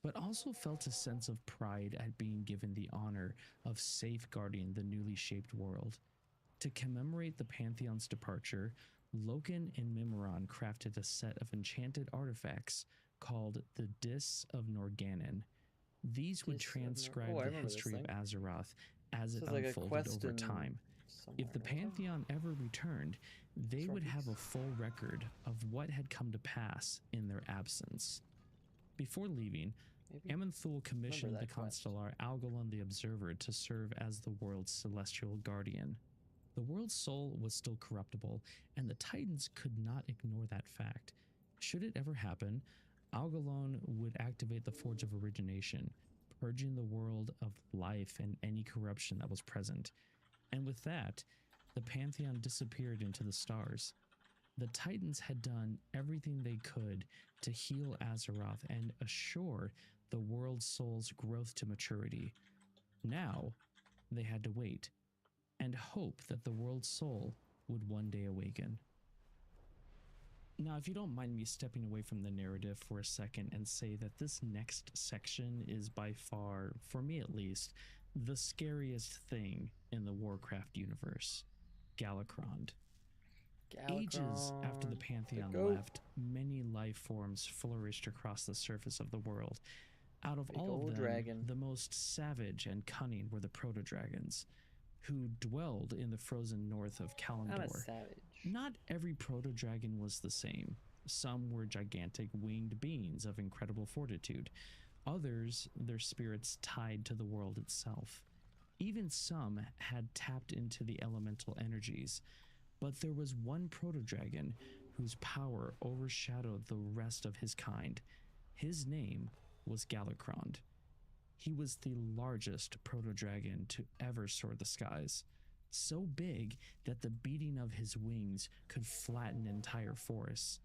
but also felt a sense of pride at being given the honor of safeguarding the newly shaped world. To commemorate the Pantheon's departure, Loken and Mimiron crafted a set of enchanted artifacts called the Discs of Norgannon. These would transcribe the history of Azeroth as it unfolded over time. If the Pantheon ever returned, they would have a full record of what had come to pass in their absence. Before leaving, Amenthul commissioned the constellar Algalon the Observer to serve as the world's celestial guardian. The world's soul was still corruptible, and the Titans could not ignore that fact. Should it ever happen, Algalon would activate the Forge of Origination, purging the world of life and any corruption that was present. And with that, the Pantheon disappeared into the stars. The Titans had done everything they could to heal Azeroth and assure the world's soul's growth to maturity. Now, they had to wait and hope that the world's soul would one day awaken. Now, if you don't mind me stepping away from the narrative for a second and say that this next section is by far, for me at least, the scariest thing in the Warcraft universe, Galakrond. Ages after the Pantheon left, many life forms flourished across the surface of the world. Out of all of them, the most savage and cunning were the proto-dragons, who dwelled in the frozen north of Kalimdor. Not every proto-dragon was the same. Some were gigantic winged beings of incredible fortitude. Others, their spirits tied to the world itself. Even some had tapped into the elemental energies. But there was one proto-dragon whose power overshadowed the rest of his kind. His name was Galakrond. He was the largest proto-dragon to ever soar the skies, so big that the beating of his wings could flatten entire forests.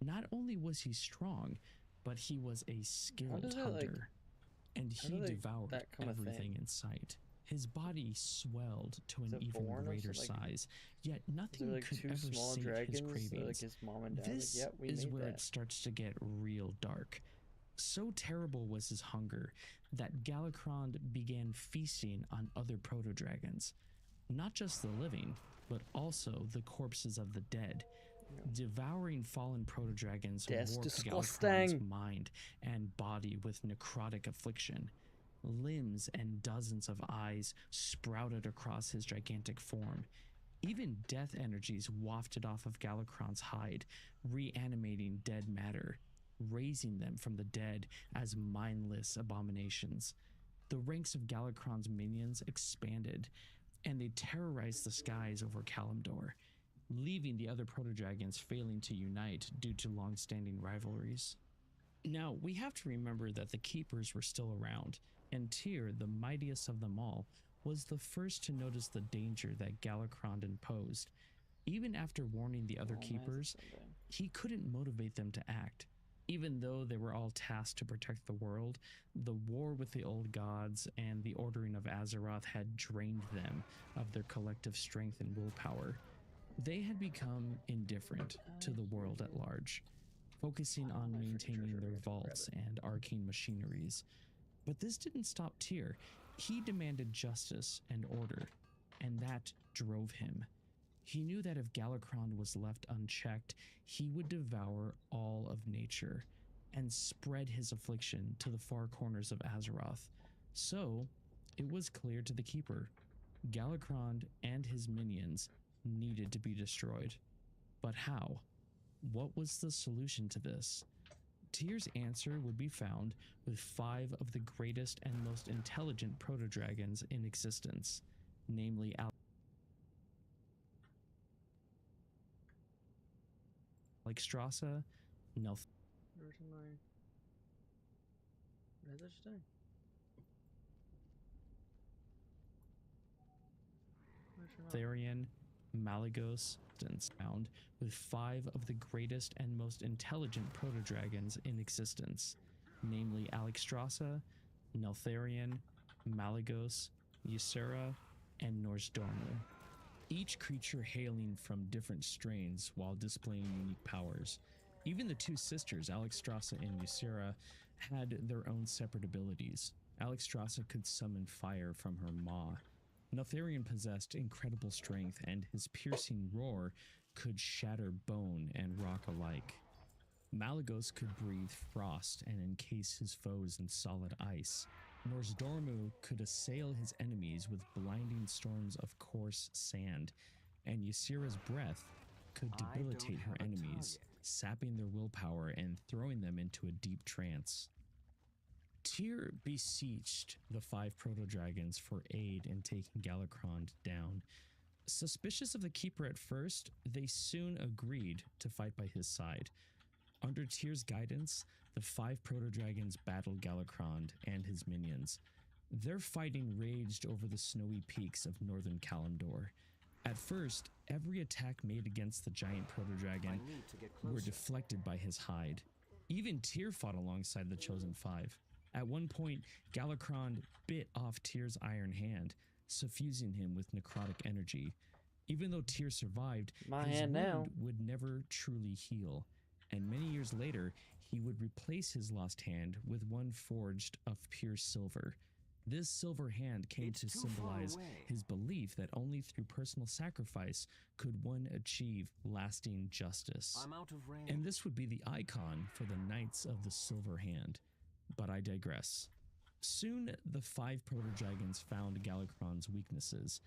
Not only was he strong, but he was a skilled hunter, and he devoured everything in sight. His body swelled to an even greater size, yet nothing could ever sate his cravings. This is where it starts to get real dark. So terrible was his hunger that Galakrond began feasting on other proto-dragons. Not just the living, but also the corpses of the dead. Devouring fallen proto-dragons That's warped disgusting. Galakrond's mind and body with necrotic affliction. Limbs and dozens of eyes sprouted across his gigantic form. Even death energies wafted off of Galakrond's hide, reanimating dead matter, raising them from the dead as mindless abominations. The ranks of Galakrond's minions expanded, and they terrorized the skies over Kalimdor, leaving the other proto-dragons failing to unite due to long-standing rivalries. Now, we have to remember that the Keepers were still around, and Tyr, the mightiest of them all, was the first to notice the danger that Galakrond imposed. Even after warning the other Keepers, he couldn't motivate them to act. Even though they were all tasked to protect the world, the war with the old gods and the ordering of Azeroth had drained them of their collective strength and willpower. They had become indifferent to the world at large, focusing on maintaining their vaults and arcane machineries. But this didn't stop Tyr. He demanded justice and order, and that drove him. He knew that if Galakrond was left unchecked, he would devour all of nature and spread his affliction to the far corners of Azeroth. So, it was clear to the Keeper, Galakrond and his minions needed to be destroyed. But how? What was the solution to this? Tyr's answer would be found with 5 of the greatest and most intelligent proto-dragons in existence, namely Alexstrasza, Therian, Malygos, and found with 5 of the greatest and most intelligent proto-dragons in existence, namely Alexstrasza, Neltharion, Malygos, Ysera, and Norsdormu. Each creature hailing from different strains while displaying unique powers. Even the 2 sisters, Alexstrasza and Ysera, had their own separate abilities. Alexstrasza could summon fire from her maw. Neltharion possessed incredible strength, and his piercing roar could shatter bone and rock alike. Malygos could breathe frost and encase his foes in solid ice. Norsdormu could assail his enemies with blinding storms of coarse sand, and Ysera's breath could debilitate her enemies, sapping their willpower and throwing them into a deep trance. Tyr beseeched the 5 proto-dragons for aid in taking Galakrond down. Suspicious of the Keeper at first, they soon agreed to fight by his side. Under Tyr's guidance, the 5 proto-dragons battled Galakrond and his minions. Their fighting raged over the snowy peaks of northern Kalimdor. At first, every attack made against the giant proto-dragon were deflected by his hide. Even Tyr fought alongside the Chosen 5. At one point, Galakrond bit off Tyr's iron hand, suffusing him with necrotic energy. Even though Tyr survived, his wound would never truly heal, and many years later, he would replace his lost hand with one forged of pure silver. This silver hand came to symbolize his belief that only through personal sacrifice could one achieve lasting justice. I'm out of range. And this would be the icon for the Knights of the Silver Hand. But I digress. Soon, the 5 proto-dragons found Galakrond's weaknesses.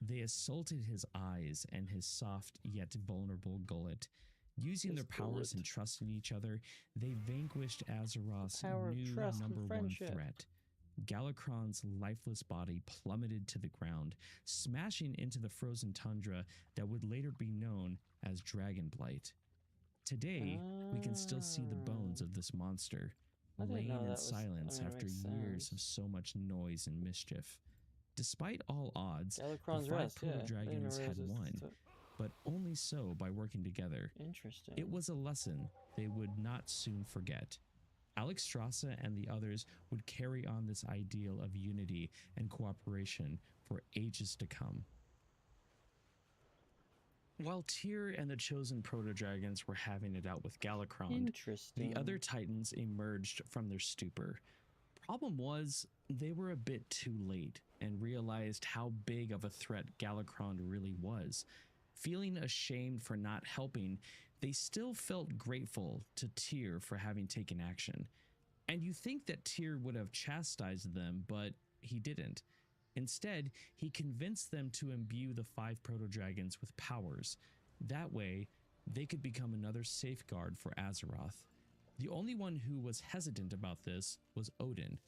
They assaulted his eyes and his soft yet vulnerable gullet. Using their powers and trust in each other, they vanquished Azeroth's new number 1 threat. Galakrond's lifeless body plummeted to the ground, smashing into the frozen tundra that would later be known as Dragonblight. Today, we can still see the bones of this monster, laying in silence after years of so much noise and mischief. Despite all odds, the 5 proto-dragons had won, but only so by working together. Interesting. It was a lesson they would not soon forget. Alexstrasza and the others would carry on this ideal of unity and cooperation for ages to come. While Tyr and the chosen proto-dragons were having it out with Galakrond, the other titans emerged from their stupor. Problem was, they were a bit too late and realized how big of a threat Galakrond really was. Feeling ashamed for not helping, they still felt grateful to Tyr for having taken action. And you think that Tyr would have chastised them, but he didn't. Instead, he convinced them to imbue the 5 proto-dragons with powers. That way, they could become another safeguard for Azeroth. The only one who was hesitant about this was Odin.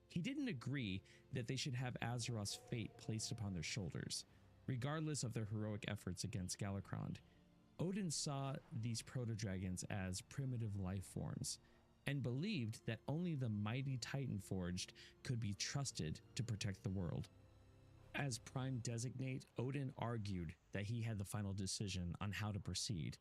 He didn't agree that they should have Azeroth's fate placed upon their shoulders, regardless of their heroic efforts against Galakrond. Odin saw these proto-dragons as primitive life forms, and believed that only the mighty Titan Forged could be trusted to protect the world. As Prime Designate, Odin argued that he had the final decision on how to proceed,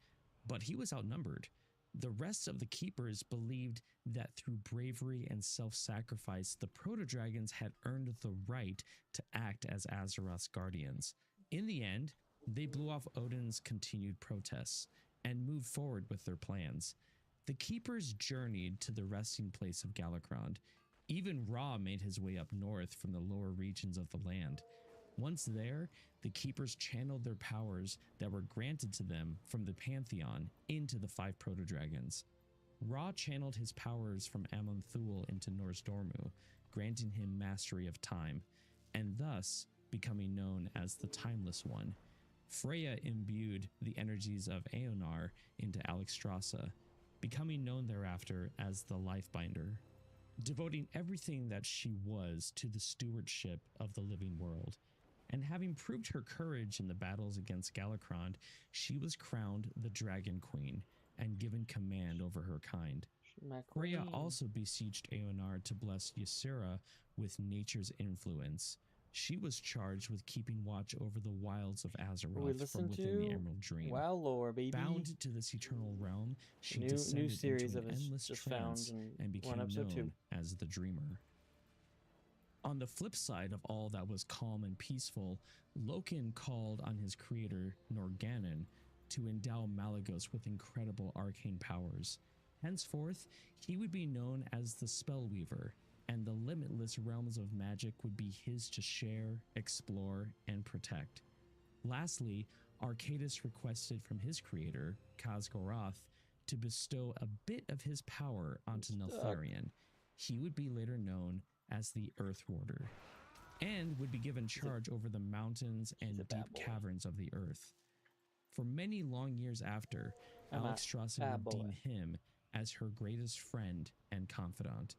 but he was outnumbered. The rest of the Keepers believed that through bravery and self-sacrifice, the proto-dragons had earned the right to act as Azeroth's guardians. In the end, they blew off Odin's continued protests and moved forward with their plans. The Keepers journeyed to the resting place of Galakrond. Even Ra made his way up north from the lower regions of the land. Once there, the Keepers channeled their powers that were granted to them from the Pantheon into the 5 proto-dragons. Ra channeled his powers from Amon'Thul into Nozdormu, granting him mastery of time, and thus becoming known as the Timeless One. Freya imbued the energies of Aeonar into Alexstrasza, becoming known thereafter as the Lifebinder, devoting everything that she was to the stewardship of the living world. And having proved her courage in the battles against Galakrond, she was crowned the Dragon Queen and given command over her kind. Freya also besieged Aeonar to bless Ysera with nature's influence. She was charged with keeping watch over the wilds of Azeroth from within the Emerald Dream. WoW lore, baby. Bound to this eternal realm, she new descended series into an of us endless just trance found and became episode known 2. as the Dreamer. On the flip side of all that was calm and peaceful, Loken called on his creator, Norgannon, to endow Malygos with incredible arcane powers. Henceforth, he would be known as the Spellweaver, and the limitless realms of magic would be his to share, explore, and protect. Lastly, Arcadus requested from his creator, Khazgoroth, to bestow a bit of his power onto Neltharion. He would be later known as the Earth Warder, and would be given charge over the mountains and deep caverns of the earth. For many long years after, Alexstrasza would deem him as her greatest friend and confidant.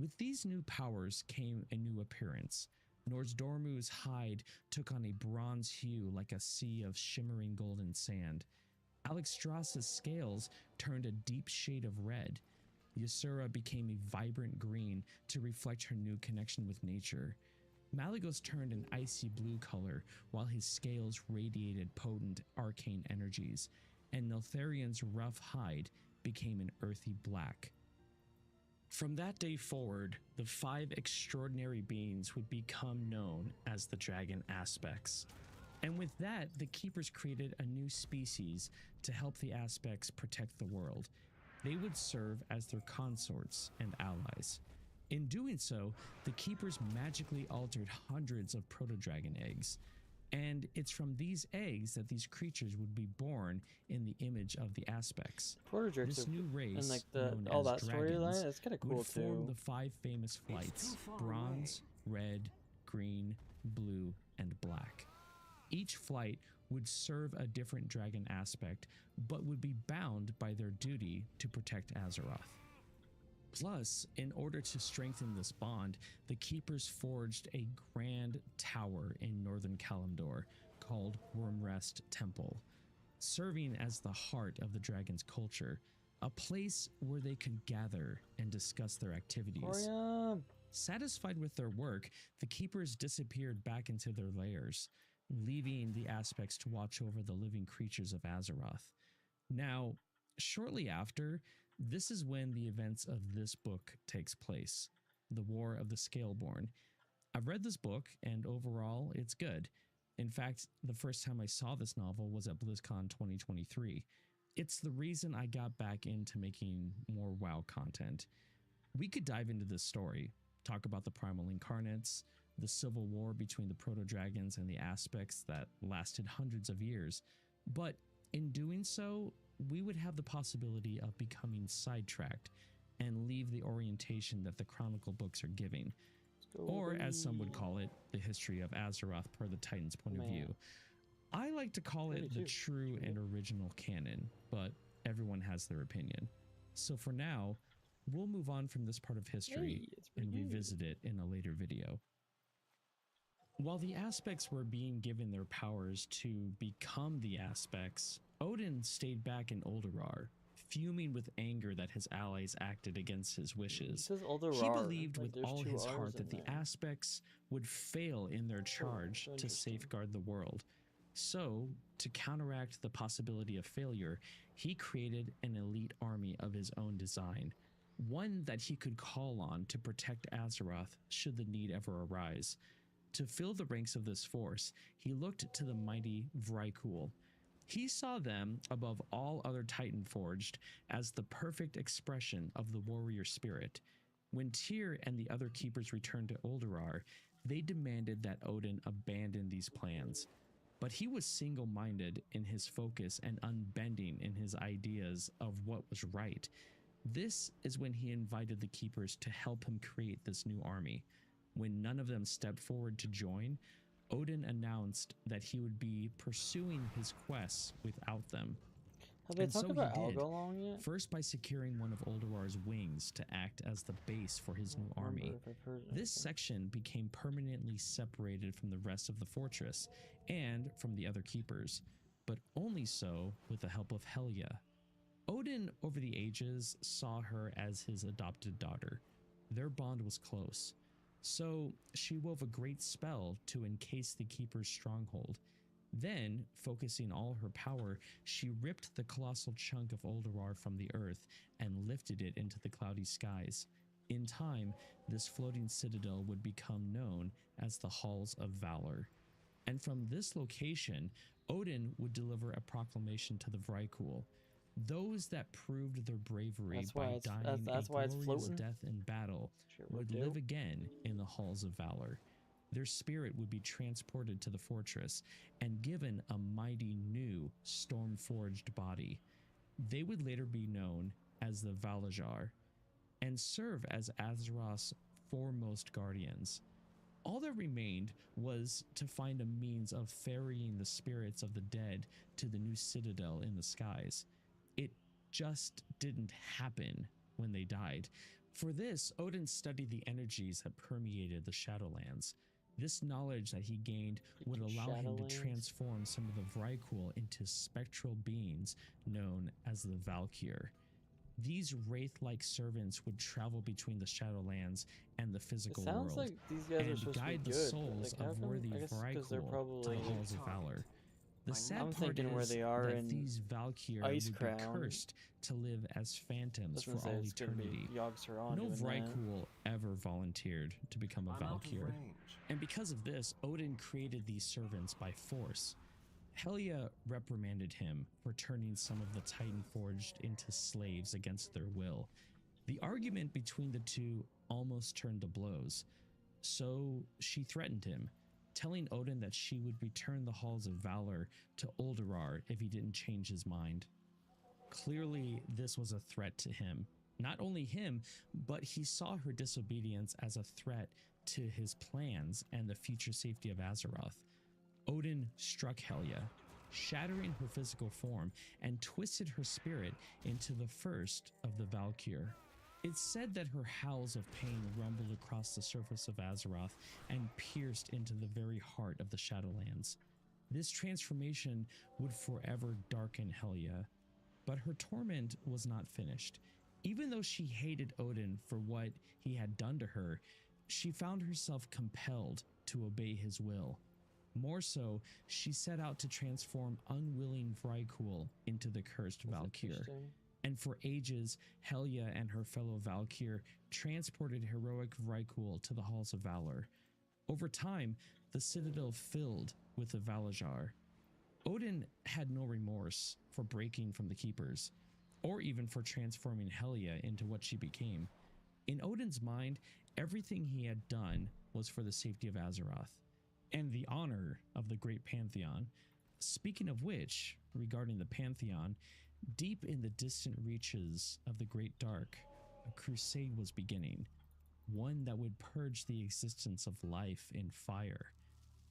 With these new powers came a new appearance. Nozdormu's hide took on a bronze hue like a sea of shimmering golden sand. Alexstrasza's scales turned a deep shade of red. Ysera became a vibrant green to reflect her new connection with nature. Malygos turned an icy blue color while his scales radiated potent arcane energies, and Neltharion's rough hide became an earthy black. From that day forward, the 5 extraordinary beings would become known as the Dragon Aspects. And with that, the Keepers created a new species to help the Aspects protect the world. They would serve as their consorts and allies. In doing so, the Keepers magically altered hundreds of proto-dragon eggs, and it's from these eggs that these creatures would be born in the image of the Aspects. This new race, and like known all as that dragons, storyline, that's kind of cool would form too. the 5 famous flights: bronze, red, green, blue, and black. Each flight would serve a different dragon aspect, but would be bound by their duty to protect Azeroth. Plus, in order to strengthen this bond, the Keepers forged a grand tower in northern Kalimdor called Wormrest Temple, serving as the heart of the dragon's culture, a place where they could gather and discuss their activities. Satisfied with their work, the Keepers disappeared back into their lairs, leaving the Aspects to watch over the living creatures of Azeroth. Now, shortly after, this is when the events of this book takes place, the War of the Scaleborn. I've read this book, and overall, it's good. In fact, the first time I saw this novel was at BlizzCon 2023. It's the reason I got back into making more WoW content. We could dive into this story. talk about the primal incarnates, the civil war between the proto-dragons and the aspects that lasted hundreds of years. But in doing so, we would have the possibility of becoming sidetracked and leave the orientation that the Chronicle books are giving. Or, as some would call it, the history of Azeroth per the Titan's point of view. I like to call it the true and original canon, but everyone has their opinion. So for now, we'll move on from this part of history and revisit it in a later video. While the aspects were being given their powers to become the aspects, Odin stayed back in Uldurar, fuming with anger that his allies acted against his wishes. He believed with all his heart that the aspects would fail in their charge to safeguard the world. So, to counteract the possibility of failure, he created an elite army of his own design, one that he could call on to protect Azeroth should the need ever arise. To fill the ranks of this force, he looked to the mighty Vrykul. He saw them, above all other Titanforged, as the perfect expression of the warrior spirit. When Tyr and the other keepers returned to Uldurar, they demanded that Odin abandon these plans. But he was single-minded in his focus and unbending in his ideas of what was right. This is when he invited the keepers to help him create this new army. When none of them stepped forward to join, Odin announced that he would be pursuing his quests without them. Have they And talked so about he did, Algalong yet? first by securing one of Uldurar's wings to act as the base for his new army. This section became permanently separated from the rest of the fortress and from the other keepers, but only so with the help of Helya. Odin, over the ages, saw her as his adopted daughter. Their bond was close. So she wove a great spell to encase the keeper's stronghold. Then, focusing all her power, she ripped the colossal chunk of Uldurar from the earth and lifted it into the cloudy skies. In time, this floating citadel would become known as the Halls of Valor. And from this location, Odin would deliver a proclamation to the Vrykul. Those that proved their bravery by dying a glorious death in battle would live again in the Halls of Valor. Their spirit would be transported to the fortress and given a mighty new storm-forged body. They would later be known as the Valajar and serve as Azeroth's foremost guardians. All that remained was to find a means of ferrying the spirits of the dead to the new citadel in the skies. It just didn't happen when they died. For this, Odin studied the energies that permeated the Shadowlands. This knowledge that he gained would allow him to transform some of the Vrykul into spectral beings known as the Valkyr. These wraith-like servants would travel between the Shadowlands and the physical world, Sounds like these guys are and supposed guide to be the good. souls Like, of worthy Vrykul to the Halls of Valor. The sad I'm part thinking is where they are that in these Valkyr Ice would Crown. be cursed to live as phantoms for all it's gonna be eternity. Yogg-Saron No doing that. Vrykul ever volunteered to become a Valkyr. And because of this, Odin created these servants by force. Helya reprimanded him for turning some of the Titanforged into slaves against their will. The argument between the two almost turned to blows, so she threatened him, telling Odin that she would return the Halls of Valor to Uldurar if he didn't change his mind. Clearly, this was a threat to him. Not only him, but he saw her disobedience as a threat to his plans and the future safety of Azeroth. Odin struck Helya, shattering her physical form and twisted her spirit into the first of the Valkyr. It's said that her howls of pain rumbled across the surface of Azeroth and pierced into the very heart of the Shadowlands. This transformation would forever darken Helya, but her torment was not finished. Even though she hated Odin for what he had done to her, she found herself compelled to obey his will. More so, she set out to transform unwilling Vrykul into the cursed Valkyr. And for ages, Helya and her fellow Valkyr transported heroic Vrykul to the Halls of Valor. Over time, the citadel filled with the Valajar. Odin had no remorse for breaking from the Keepers, or even for transforming Helya into what she became. In Odin's mind, Everything he had done was for the safety of Azeroth and the honor of the great Pantheon. Speaking of which, regarding the Pantheon, deep in the distant reaches of the Great Dark, a crusade was beginning, one that would purge the existence of life in fire.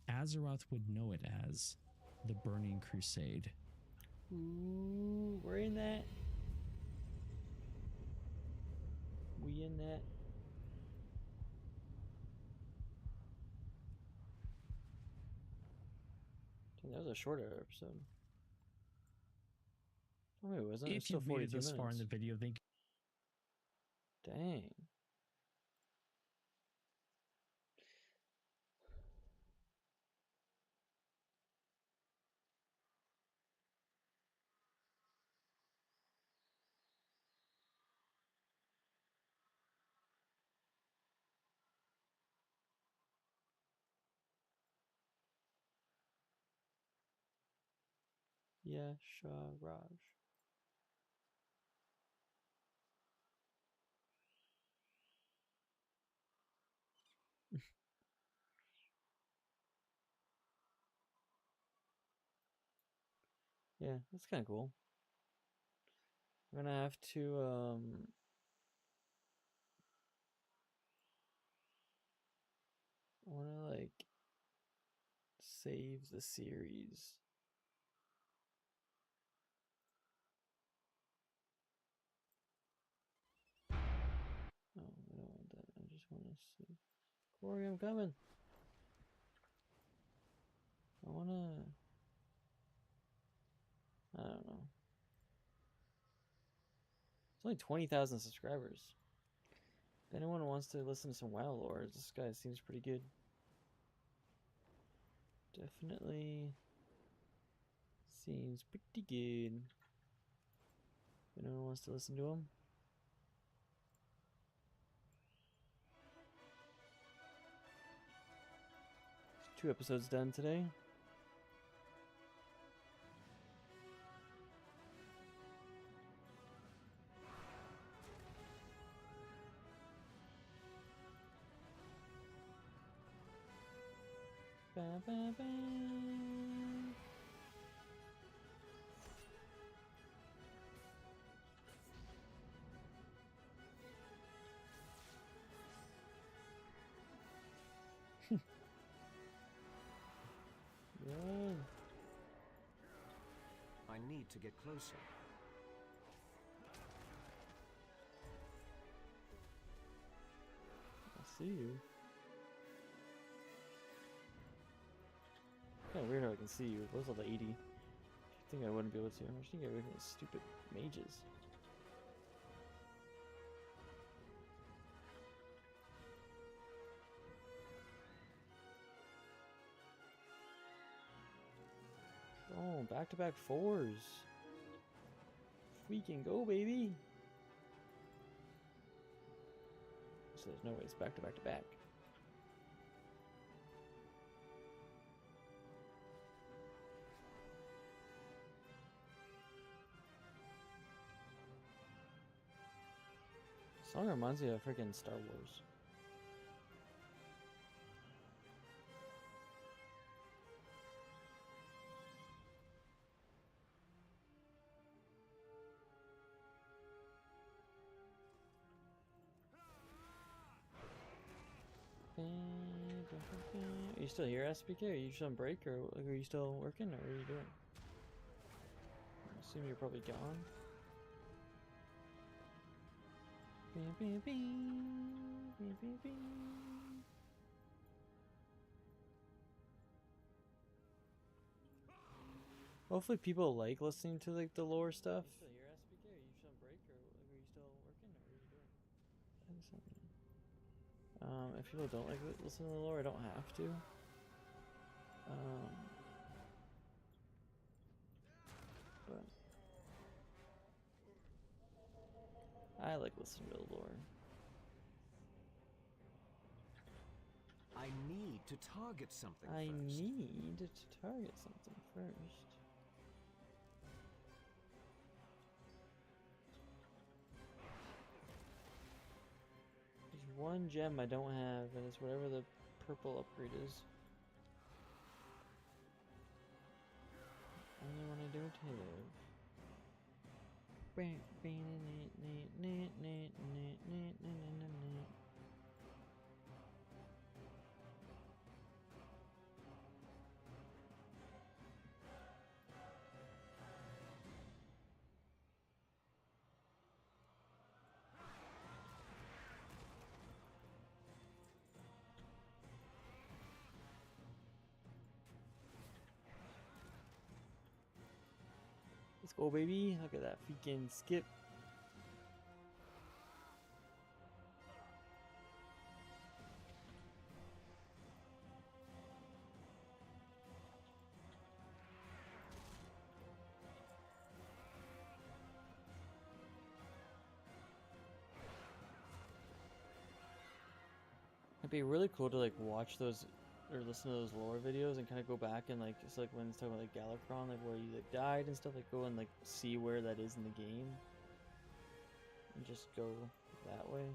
Azeroth would know it as the Burning Crusade. Ooh, we're in that. We in that. That was a shorter episode. Oh, wait, wasn't it? If Still you've made 42 it this minutes. far in the video, thank you. Dang. Yeah, Raj. Yeah, that's kind of cool. I'm gonna have to I wanna like save the series. Oh, I don't want that. I just wanna see. Corey, I'm coming. I don't know. It's only 20,000 subscribers. If anyone wants to listen to some WoW lore, this guy seems pretty good. Definitely seems pretty good. If anyone wants to listen to him. There's 2 episodes done today. Ba, ba, ba. Run. I need to get closer. I see you. Kinda weird how I can see you. What was all the 80? I think I wouldn't be able to. I'm just gonna get rid of these stupid mages. Oh, back-to-back 4s. We can go, baby. So there's no way it's back-to-back-to-back. Song reminds me of freaking Star Wars. Are you still here, SPK? Are you just on break, or like, are you still working, or what are you doing? I assume you're probably gone. Hopefully people like listening to like the lore stuff. Are you still here, SPK? Are you just on break, or like, are you still working, or what are you doing? If people don't like listen to the lore, I don't have to. But I like listening to the lore. I need to target something I first. need to target something first. There's one gem I don't have, and it's whatever the purple upgrade is. Only one I don't have. Let's go, baby. Look at that freaking skip. It'd be really cool to like watch those or listen to those lore videos and kind of go back and like it's like when it's talking about like Galakron, like where you like died and stuff, like go and like see where that is in the game and just go that way.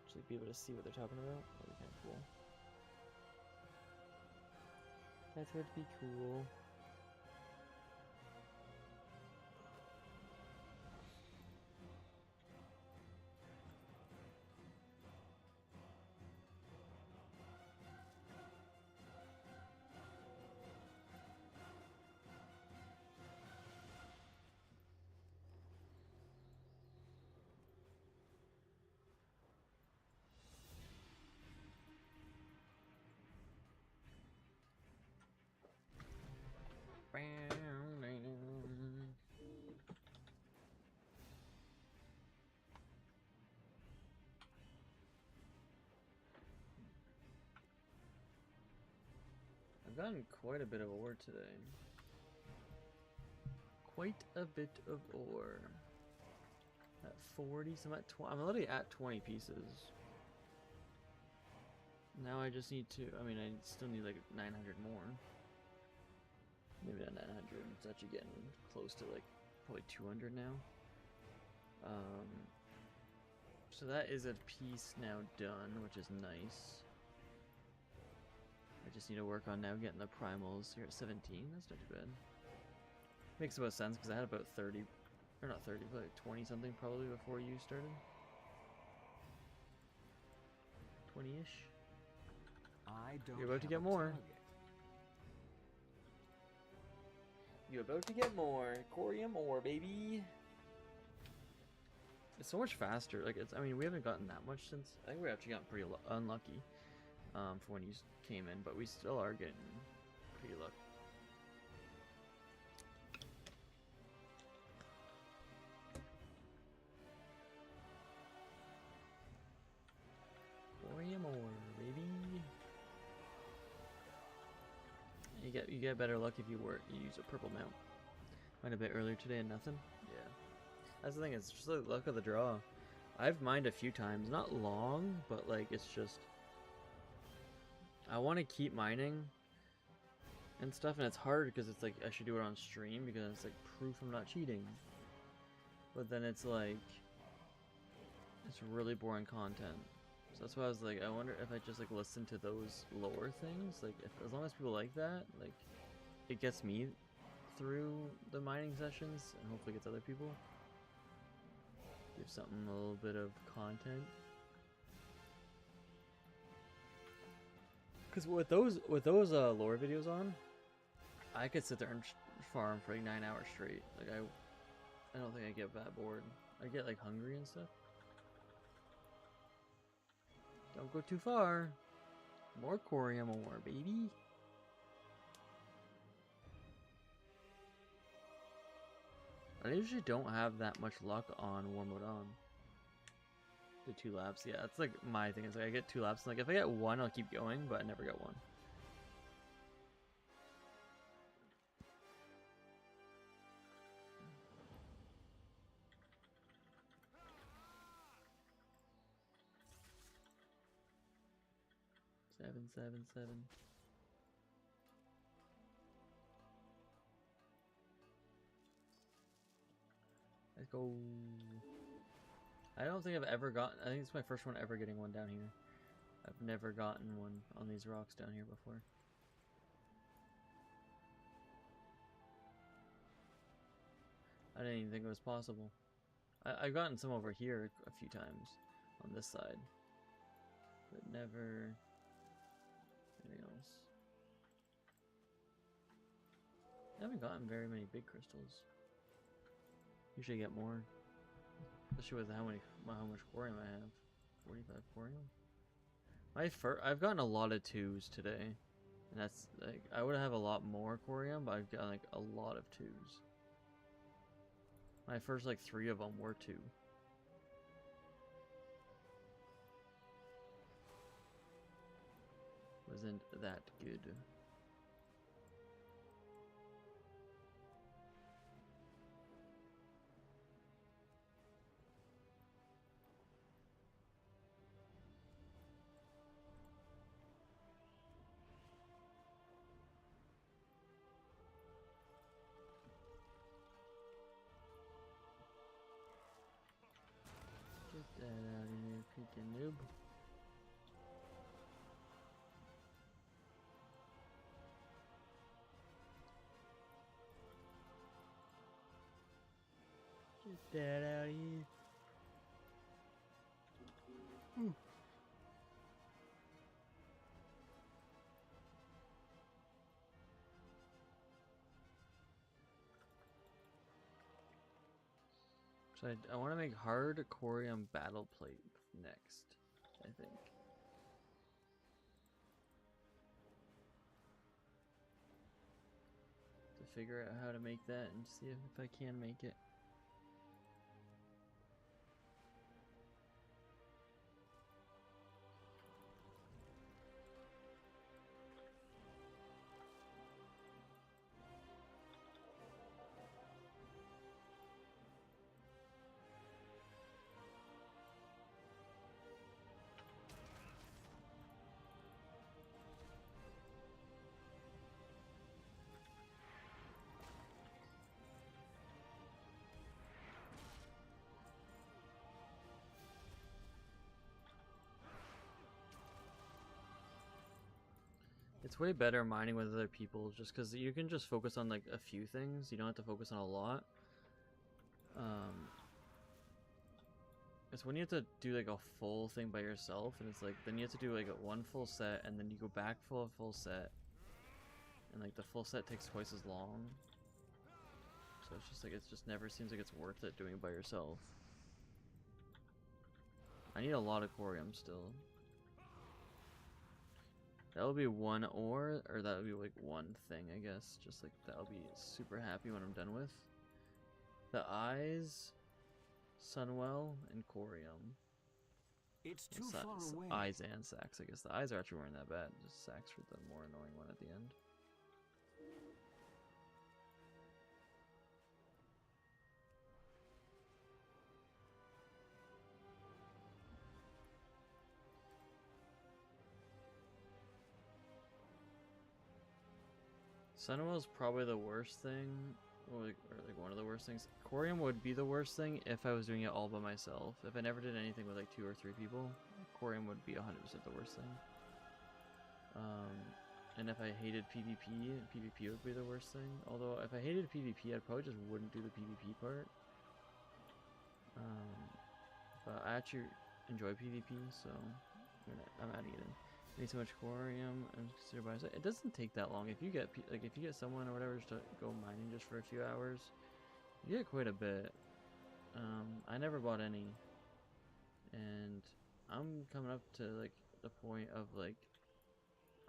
Just like be able to see what they're talking about. That'd be kind of cool. That would be cool. I've gotten quite a bit of ore today. Quite a bit of ore. At 40, so I'm at 20. I'm already at 20 pieces. Now I just need to, I mean, I still need like 900 more. Maybe not 900, it's actually getting close to like probably 200 now. So that is a piece now done, which is nice. I just need to work on now getting the primals here at 17. That's not too bad. Makes about sense because I had about 30, or not 30, but like 20 something probably before you started. 20-ish. You're about to get more. You're about to get more. Corium ore, baby. It's so much faster. Like it's. I mean, we haven't gotten that much since. I think we actually got pretty unlucky for when you came in, but we still are getting pretty lucky. Corium ore, baby. You get better luck if you use a purple mount. Mined a bit earlier today and nothing. Yeah. That's the thing, it's just the luck of the draw. I've mined a few times, not long, but like it's just I want to keep mining and stuff, and it's hard because it's like I should do it on stream because it's like proof I'm not cheating. But then it's like it's really boring content. So that's why I was like, I wonder if I just like listen to those lower things, like if, as long as people like that, like it gets me through the mining sessions and hopefully gets other people. Give something a little bit of content. Because with those lore videos on, I could sit there and farm for like 9 hours straight. Like I don't think I get that bored. I get like hungry and stuff. Don't go too far. More corium ore, baby. I usually don't have that much luck on War Mode On. The 2 laps, yeah, that's like my thing. Is like I get 2 laps, and like if I get 1, I'll keep going, but I never get 1. Seven. Let's go. I don't think I've ever gotten. I think it's my first one ever getting one down here. I've never gotten one on these rocks down here before. I didn't even think it was possible. I've gotten some over here a few times on this side, but never anything else. I haven't gotten very many big crystals. Usually get more, especially with how much corium I have. 45 corium. I've gotten a lot of 2s today, and that's like I would have a lot more corium, but I've gotten like a lot of 2s. My first like 3 of them were 2. Wasn't that good? Get that out of here, freaking noob. Get that out of here. Ooh. So I want to make hard corium battle plate next, I think. To figure out how to make that and see if I can make it. It's way better mining with other people just because you can just focus on like a few things. You don't have to focus on a lot. It's when you have to do like a full thing by yourself, and it's like then you have to do like one full set and then you go back for a full set, and like the full set takes twice as long. So it's just like it just never seems like it's worth it doing it by yourself. I need a lot of corium still. That would be one ore, or that would be like one thing, I guess. Just like that would be super happy when I'm done with. The eyes, Sunwell, and corium. It's too far away. Eyes and sacks, I guess. The eyes are actually weren't that bad. Just sacks were the more annoying one at the end. Sunwell's probably the worst thing, or like one of the worst things. Corium would be the worst thing if I was doing it all by myself. If I never did anything with like 2 or 3 people, corium would be 100% the worst thing. And if I hated PvP, PvP would be the worst thing. Although if I hated PvP, I probably just wouldn't do the PvP part. But I actually enjoy PvP, so I'm adding it in. Need so much corium and consider by it doesn't take that long if you get someone or whatever just to go mining just for a few hours, you get quite a bit. I never bought any, and I'm coming up to like the point of like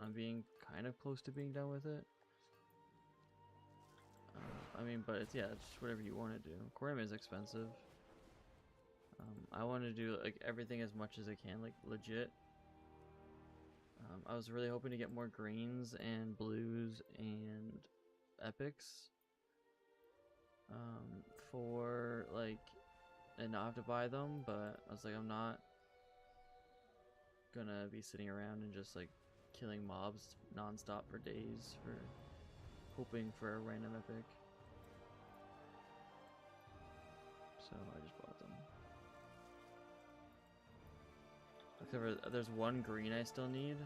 I'm being kind of close to being done with it. I mean, but it's just whatever you want to do. Corium is expensive. I want to do like everything as much as I can, like legit. I was really hoping to get more greens and blues and epics for like and not have to buy them, but I was like I'm not gonna be sitting around and just like killing mobs non-stop for days for hoping for a random epic. So I just bought them. Except for there's one green I still need.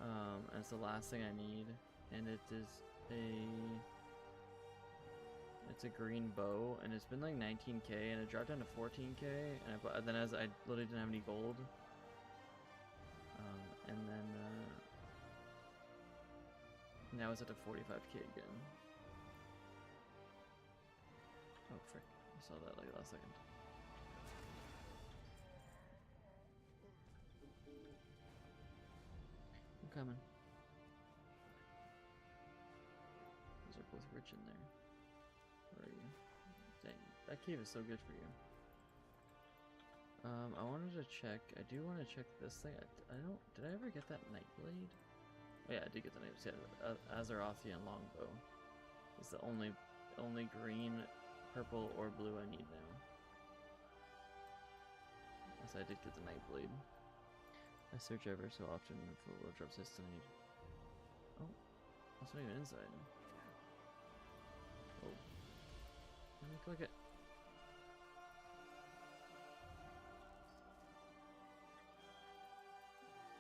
And it's the last thing I need, and it is it's a green bow, and it's been like 19k, and it dropped down to 14k, and then as I literally didn't have any gold, and then now it's at to 45k again. Oh frick! I saw that like last second. I'm coming. Those are both rich in there. Where are you? Dang, that cave is so good for you. I wanted to check. I do want to check this thing. I don't. Did I ever get that Nightblade? Oh yeah, I did get the Nightblade. Yeah, Azerothian longbow. It's the only green, purple, or blue I need now. Yes, I did get the Nightblade. I search ever so often for what drops I still need. Oh, that's not even inside. Oh, let me click it.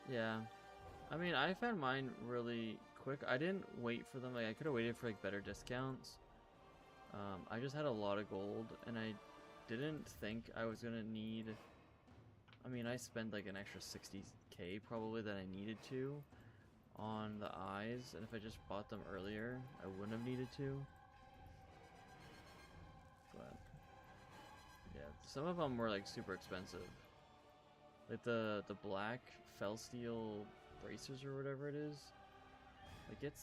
Yeah, I mean, I found mine really quick. I didn't wait for them. Like, I could have waited for like better discounts. I just had a lot of gold, and I didn't think I was gonna need. I mean, I spent like an extra 60k probably that I needed to on the eyes, and if I just bought them earlier, I wouldn't have needed to. But yeah, some of them were like super expensive. Like the black Felsteel bracers or whatever it is.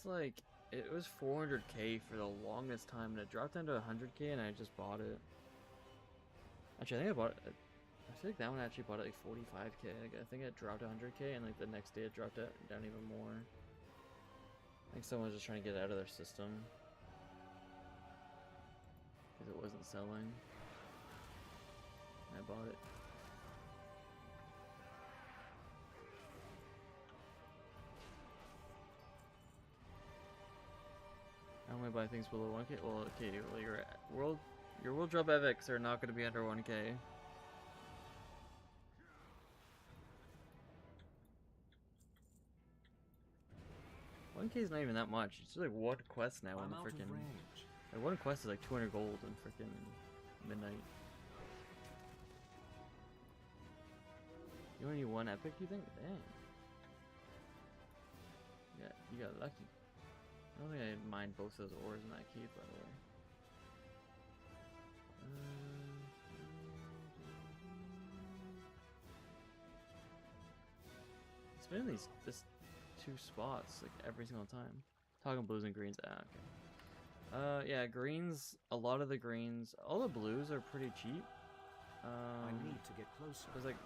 Like it was 400k for the longest time, and it dropped down to 100k, and I just bought it. Actually, I think I bought it. I feel like that one actually bought it like 45k. Like, I think it dropped 100k, and like the next day it dropped down even more. I think someone was just trying to get it out of their system because it wasn't selling. I bought it. I only buy things below 1k. Well, okay, well your world drop epics are not going to be under 1k. $1k is not even that much. It's just like one quest now in the freaking. Like one quest is like 200 gold in freaking midnight. You only need one epic, you think? Dang. Yeah, you got lucky. I don't think I mined both those ores in that cave, by the way. It's been in this two spots like every single time. Talking blues and greens. Ah, okay. Yeah, greens. A lot of the greens. All the blues are pretty cheap. I need to get closer. There's like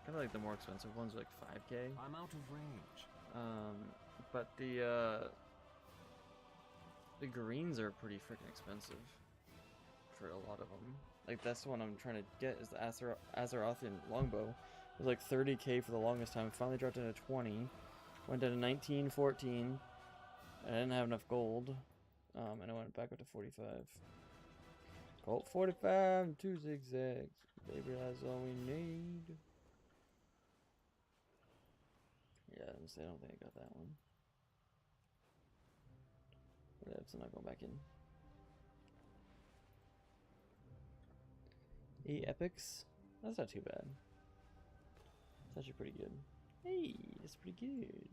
kind of like the more expensive ones are like 5k. I'm out of range. But the greens are pretty freaking expensive for a lot of them. Like that's the one I'm trying to get is the Azerothian longbow. It was like 30k for the longest time. It finally dropped down to 20. Went down to 19, 14. I didn't have enough gold. And I went back up to 45. Gold 45, 2 zigzags. Baby, that's all we need. Yeah, I don't think I got that one. But I'm not going back in. 8 epics? That's not too bad. It's actually pretty good. Hey, that's pretty good.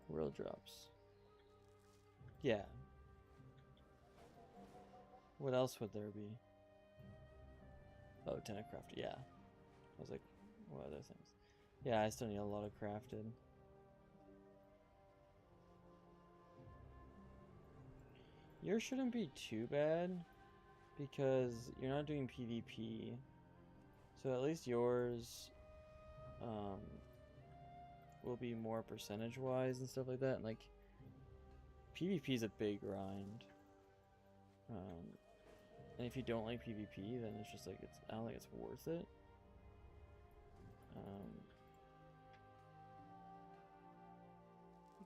World drops. Yeah. What else would there be? Oh, 10 of crafted. Yeah. I was like, what other things? Yeah, I still need a lot of crafted. Yours shouldn't be too bad because you're not doing PvP. So at least yours will be more percentage wise and stuff like that. And like PvP is a big grind. And if you don't like PvP, then it's just like I don't think it's worth it.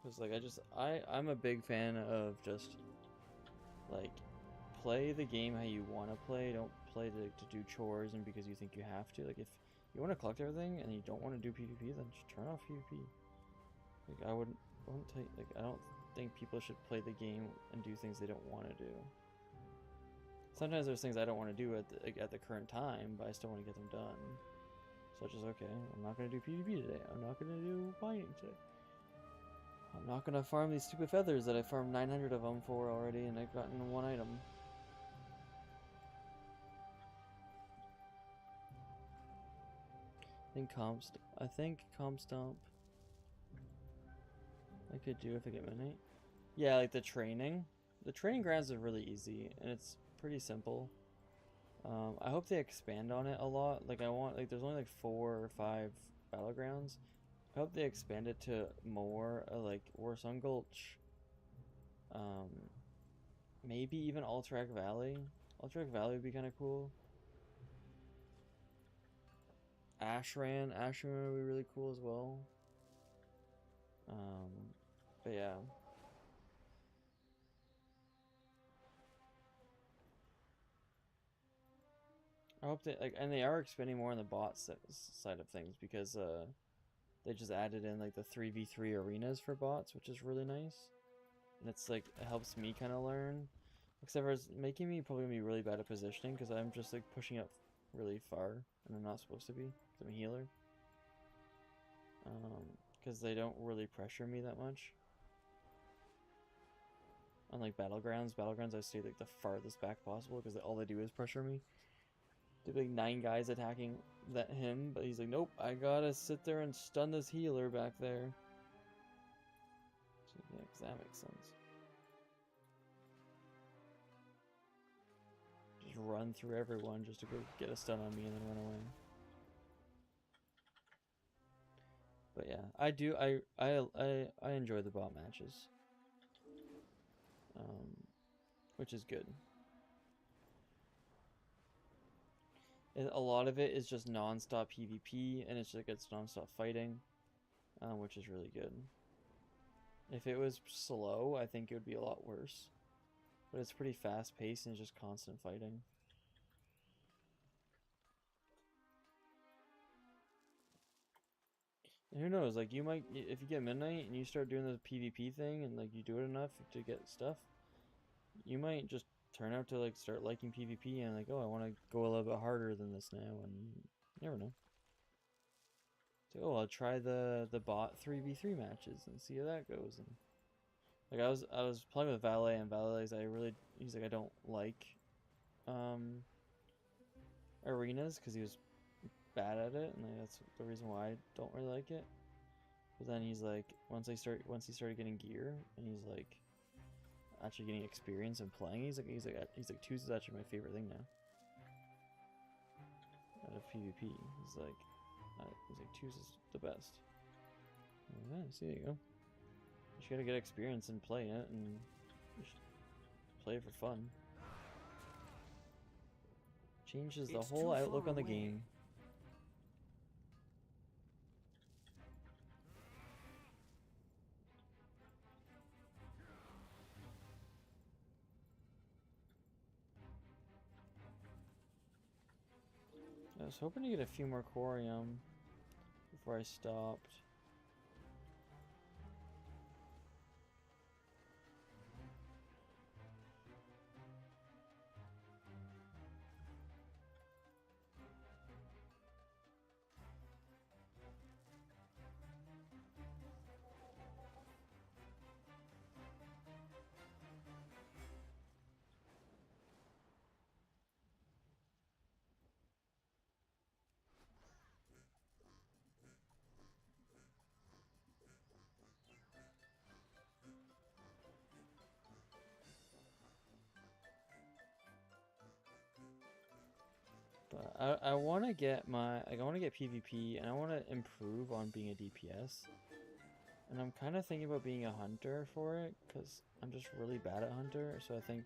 Because like I'm a big fan of just like play the game how you want to play. Don't play to do chores and because you think you have to. Like if you want to collect everything and you don't want to do PvP, then just turn off PvP. Like I wouldn't take like I don't think people should play the game and do things they don't want to do. Sometimes there's things I don't want to do at the current time, but I still want to get them done. Such as, okay, I'm not going to do PvP today. I'm not going to do mining today. I'm not going to farm these stupid feathers that I farmed 900 of them for already and I've gotten one item. I think comp stomp I could do if I get midnight. Yeah, like the training. The training grounds are really easy and it's pretty simple. I hope they expand on it a lot. Like I want, like there's only like 4 or 5 battlegrounds. I hope they expand it to more, like Warsun Gulch. Maybe even Alterac Valley. Alterac Valley would be kind of cool. Ashran would be really cool as well. But yeah. I hope they like, and they are expanding more on the bot side of things because they just added in like the 3v3 arenas for bots, which is really nice. And it's like it helps me kind of learn, except for it's making me probably gonna be really bad at positioning because I'm just like pushing up really far and I'm not supposed to be because I'm a healer. Because they don't really pressure me that much. Unlike battlegrounds, I stay like the farthest back possible because all they do is pressure me. There's like 9 guys attacking him, but he's like, nope, I gotta sit there and stun this healer back there. So, yeah, because that makes sense. Just run through everyone just to go get a stun on me and then run away. But yeah, I enjoy the bot matches. Which is good. And a lot of it is just non-stop PvP, and it's non-stop fighting, which is really good. If it was slow, I think it would be a lot worse. But it's pretty fast-paced and it's just constant fighting. And who knows, like you might, if you get midnight and you start doing the PvP thing and like you do it enough to get stuff, you might just turn out to like start liking PvP and like, oh, I want to go a little bit harder than this now, and you never know. So, oh, I'll try the bot 3v3 matches and see how that goes. And like I was playing with Valet, and Valet's he's like, I don't like arenas because he was bad at it, and like, that's the reason why I don't really like it. But then he's like, once he started getting gear and he's like actually getting experience and playing, he's like Tuesday's actually my favorite thing now out of PvP. He's like Tuesday's the best. Yeah, see, there you go. You just gotta get experience and play it, and just play it for fun. Changes the whole outlook on the game. I was hoping to get a few more Corium before I stopped. But I want to get I want to get PvP, and I want to improve on being a DPS. And I'm kind of thinking about being a hunter for it, because I'm just really bad at hunter, so I think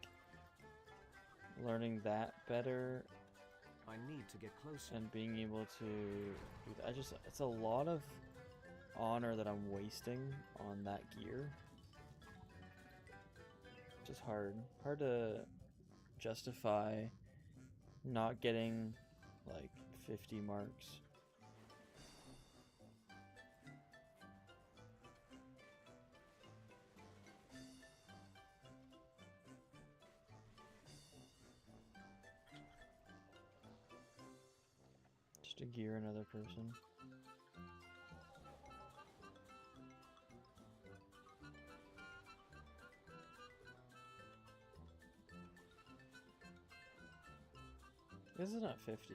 learning that better I need to get closer. And being able to do that, it's a lot of honor that I'm wasting on that gear. Just hard to justify not getting like 50 marks. Just to gear another person. This is not 50.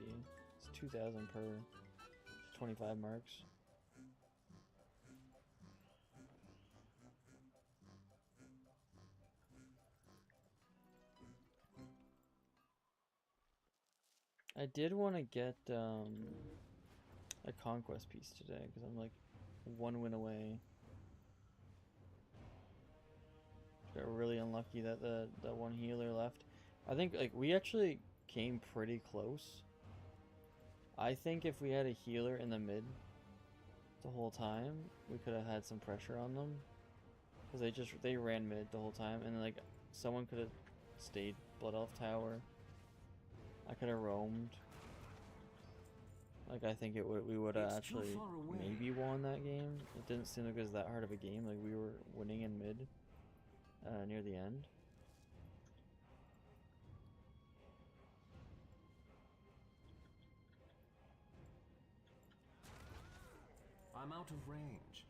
It's 2,000 per 25 marks. I did want to get a conquest piece today because I'm like 1 win away. Got really unlucky that the one healer left. I think like we actually came pretty close. I think if we had a healer in the mid the whole time, we could have had some pressure on them. Because they ran mid the whole time, and then like someone could have stayed Blood Elf Tower. I could have roamed. Like I think we would have actually maybe won that game. It didn't seem like it was that hard of a game. Like we were winning in mid near the end. I'm out of range.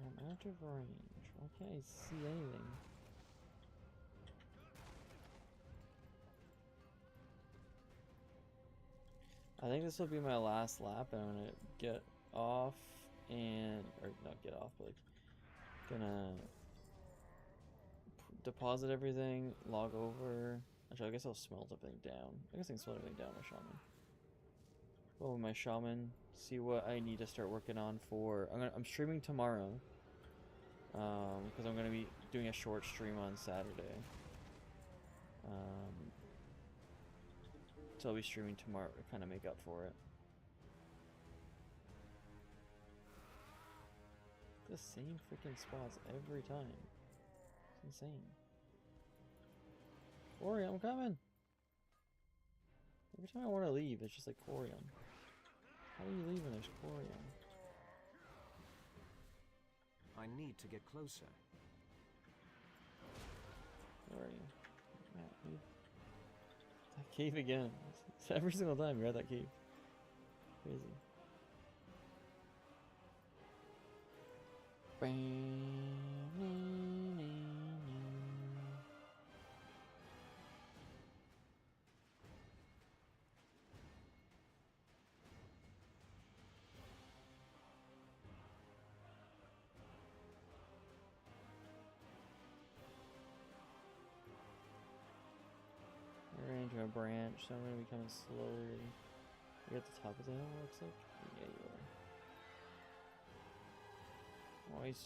I'm out of range. Why can't I see anything? I think this will be my last lap, and I'm gonna get off and, or not get off, but like, gonna deposit everything, log over. Actually, I guess I'll smelt everything down. I guess I can smelt everything down my shaman. Go with my shaman, see what I need to start working on for. I'm streaming tomorrow, because I'm gonna be doing a short stream on Saturday. So I'll be streaming tomorrow to kind of make up for it. The same freaking spots every time. It's insane. Corium, I'm coming! Every time I want to leave, it's just like Corium. How do you leave when there's Corium? I need to get closer. Where are you? Matt, leave. That cave again. It's every single time you're at that cave. Crazy. We're into a branch, so I'm gonna be coming slowly. You're at the top of the hill, it looks like? Yeah, you are. Nice.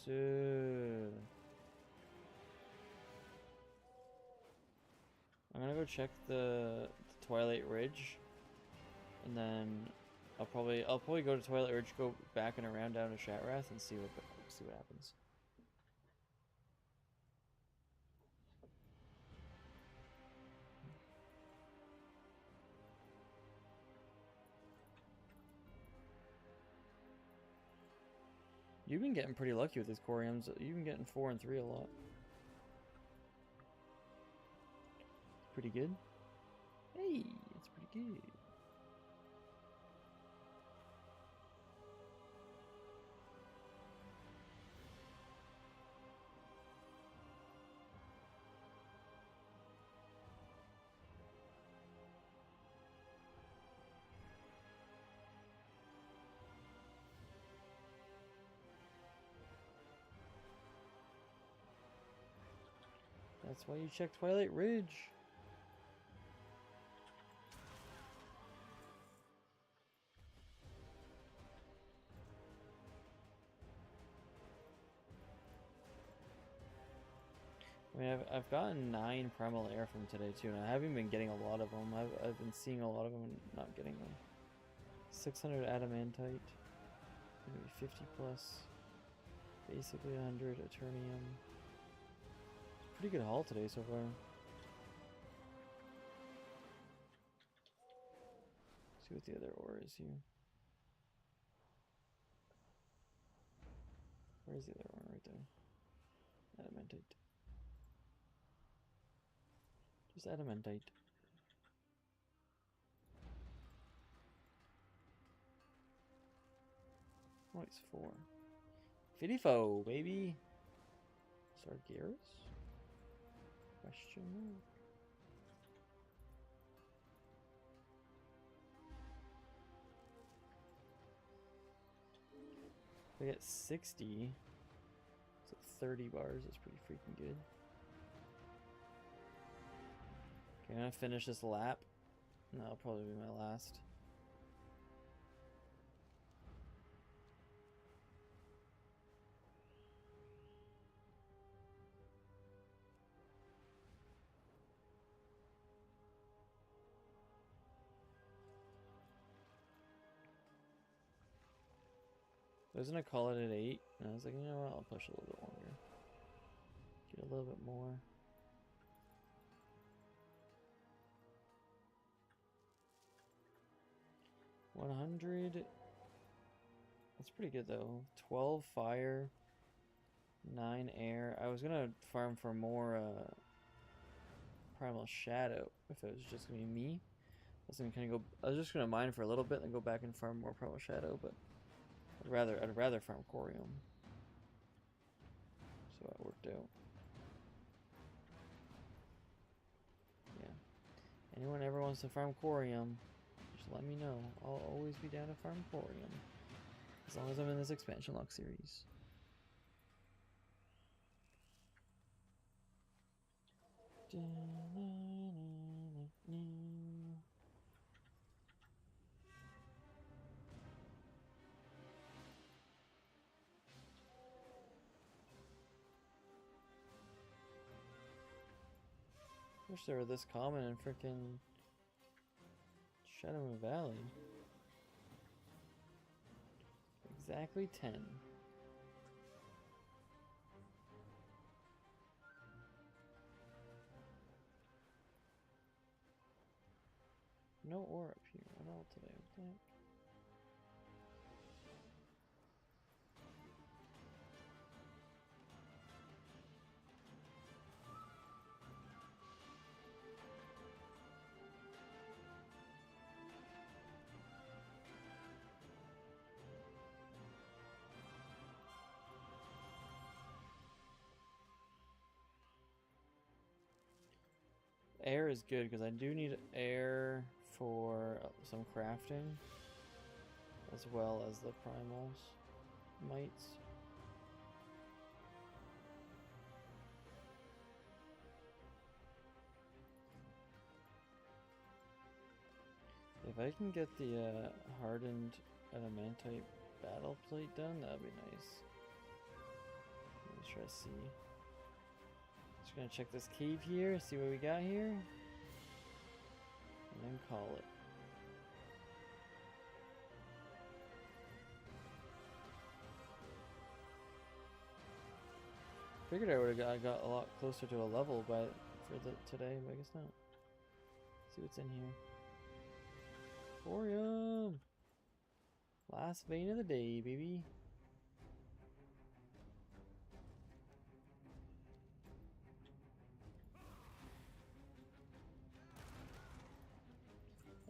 I'm gonna go check the Twilight Ridge, and then I'll probably go to Twilight Ridge, go back and around down to Shatrath, and see what happens. You've been getting pretty lucky with these Coriums. You've been getting 4 and 3 a lot. Pretty good. Hey, it's pretty good. That's why you check Twilight Ridge. I mean, I've gotten 9 Primal Air from today too, and I haven't been getting a lot of them. I've been seeing a lot of them and not getting them. 600 Adamantite. Maybe 50 plus. Basically 100 Eternium. Pretty good haul today so far. See what the other ore is here. Where's the other one? Right there. Adamantite. Just adamantite. Oh, it's 4. 54, baby! Sargeras? Question mark. If I get 60, so 30 bars is pretty freaking good. Okay, I'm gonna finish this lap. And that'll probably be my last. I was gonna call it at 8, and I was like, you know what, I'll push a little bit longer. Get a little bit more. $100. That's pretty good though. 12 fire, 9 air. I was gonna farm for more primal shadow if it was just gonna be me. I was just gonna mine for a little bit and go back and farm more primal shadow, but I'd rather farm corium. So that worked out. Yeah. Anyone ever wants to farm corium, just let me know. I'll always be down to farm corium. As long as I'm in this expansion lock series. Wish they were this common in frickin' Shadow Moon Valley. Exactly 10. No ore up here at all today, what the heck? Air is good because I do need air for some crafting as well as the primals mites. If I can get the hardened adamantite battle plate done, that'd be nice. Let's try to see. Just gonna check this cave here, see what we got here, and then call it. Figured I would have got a lot closer to a level for today, but I guess not. Let's see what's in here. Thorium! Last vein of the day, baby.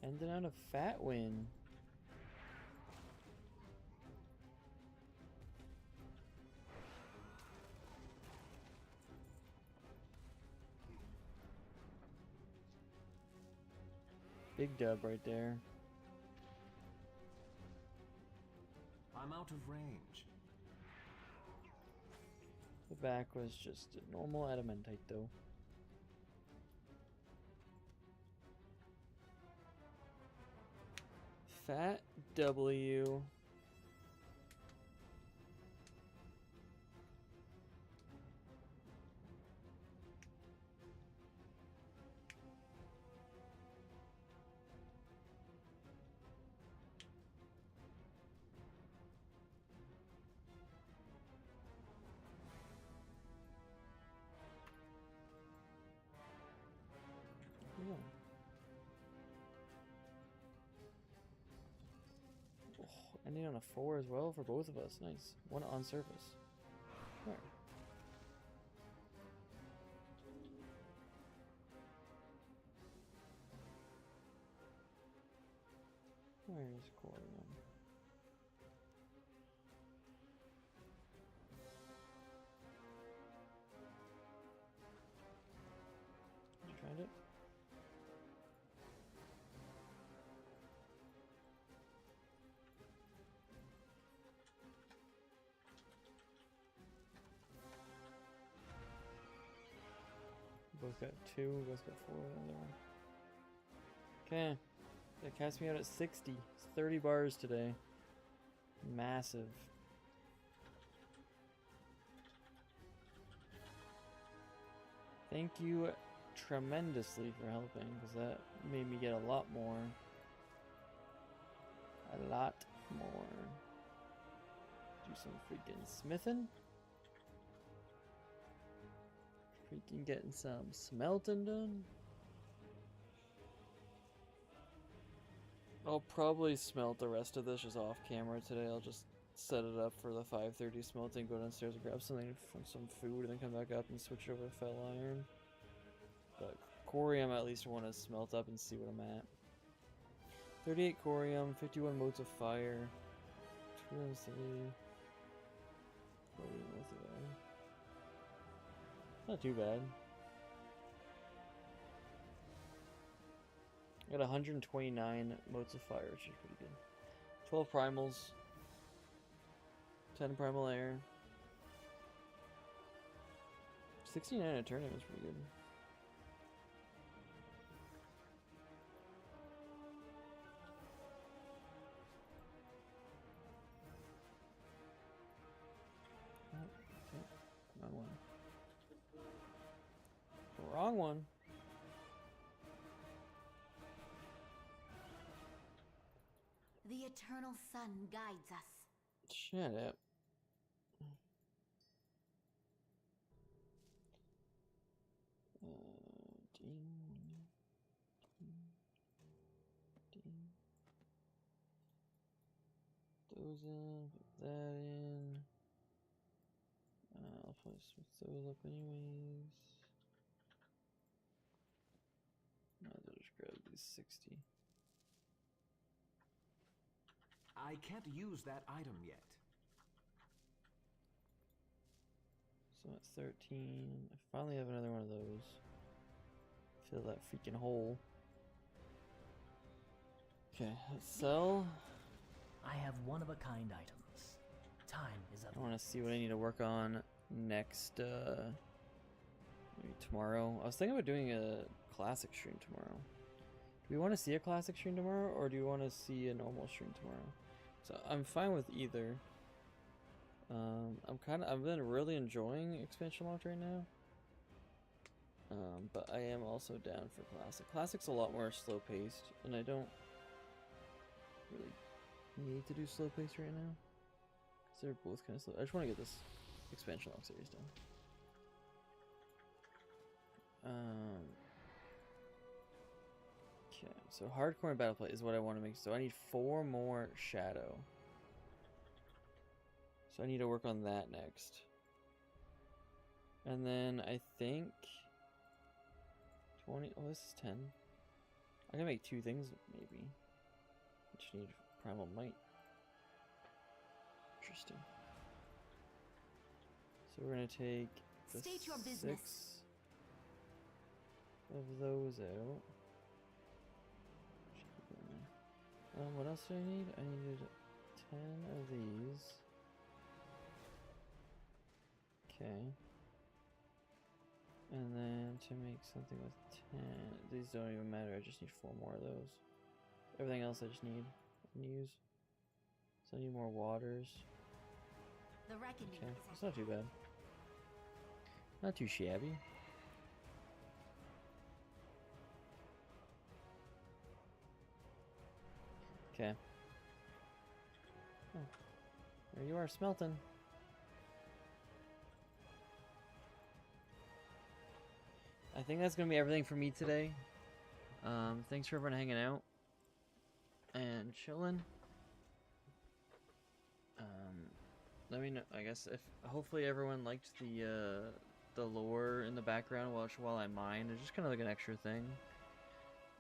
Ending on a fat win. Big dub right there. I'm out of range. The back was just a normal adamantite though. Fat W. Ending on a 4 as well for both of us. Nice. 1 on surface. Alright. Where's Corium? Did you find it? Both got 2, both got 4 the other one. Okay. That casts me out at 60. It's 30 bars today. Massive. Thank you tremendously for helping, because that made me get a lot more. A lot more. Do some freaking smithing. Freaking getting some smelting done. I'll probably smelt the rest of this just off camera today. I'll just set it up for the 5:30 smelting, go downstairs and grab something from some food, and then come back up and switch over to fel iron. But corium, I at least want to smelt up and see what I'm at. 38 corium, 51 motes of fire, 203. Not too bad. I got 129 motes of fire, which is pretty good. 12 primals, 10 primal air, 69 in a tournament is pretty good. Okay, wrong one. Wrong one. The eternal sun guides us. Shut up. Those in, put that in. I'll probably switch those up anyways. Might as well just grab these 60. I can't use that item yet. So at 13, I finally have another one of those. Fill that freaking hole. Okay, let's sell. I have one-of-a-kind items. Time is up. I want to see what I need to work on next, maybe tomorrow. I was thinking about doing a classic stream tomorrow. Do we want to see a classic stream tomorrow, or do we want to see a normal stream tomorrow? So I'm fine with either. I've been really enjoying expansion launch right now. But I am also down for classic. Classic's a lot more slow paced, and I don't really need to do slow pace right now. Because they're both kind of slow. I just want to get this expansion launch series done. Okay, so hardcore and battle play is what I want to make. So I need 4 more shadow. So I need to work on that next. And then I think 20. Oh, this is 10. I can make 2 things maybe. I just need primal might. Interesting. So we're gonna take the State your 6 business. of those out. What else do I need? I needed 10 of these. Okay. And then to make something with 10, these don't even matter, I just need 4 more of those. Everything else I just need and use. So I need more waters. The reckoning Okay, is it's not too bad. Not too shabby. Okay. Oh, there you are, smelting. I think that's gonna be everything for me today. Thanks for everyone hanging out and chilling. let me know. I guess if hopefully everyone liked the lore in the background while I mine. It's just kind of like an extra thing.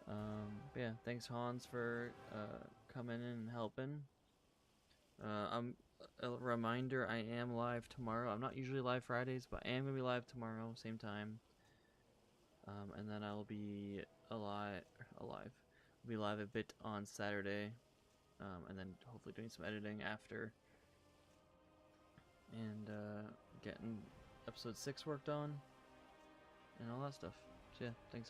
But yeah, thanks Hans for coming in and helping. A reminder, I am live tomorrow. I'm not usually live Fridays, but I am gonna be live tomorrow, same time. And then I'll be alive. I'll be live a bit on Saturday, and then hopefully doing some editing after, and getting episode 6 worked on, and all that stuff. So yeah, thanks.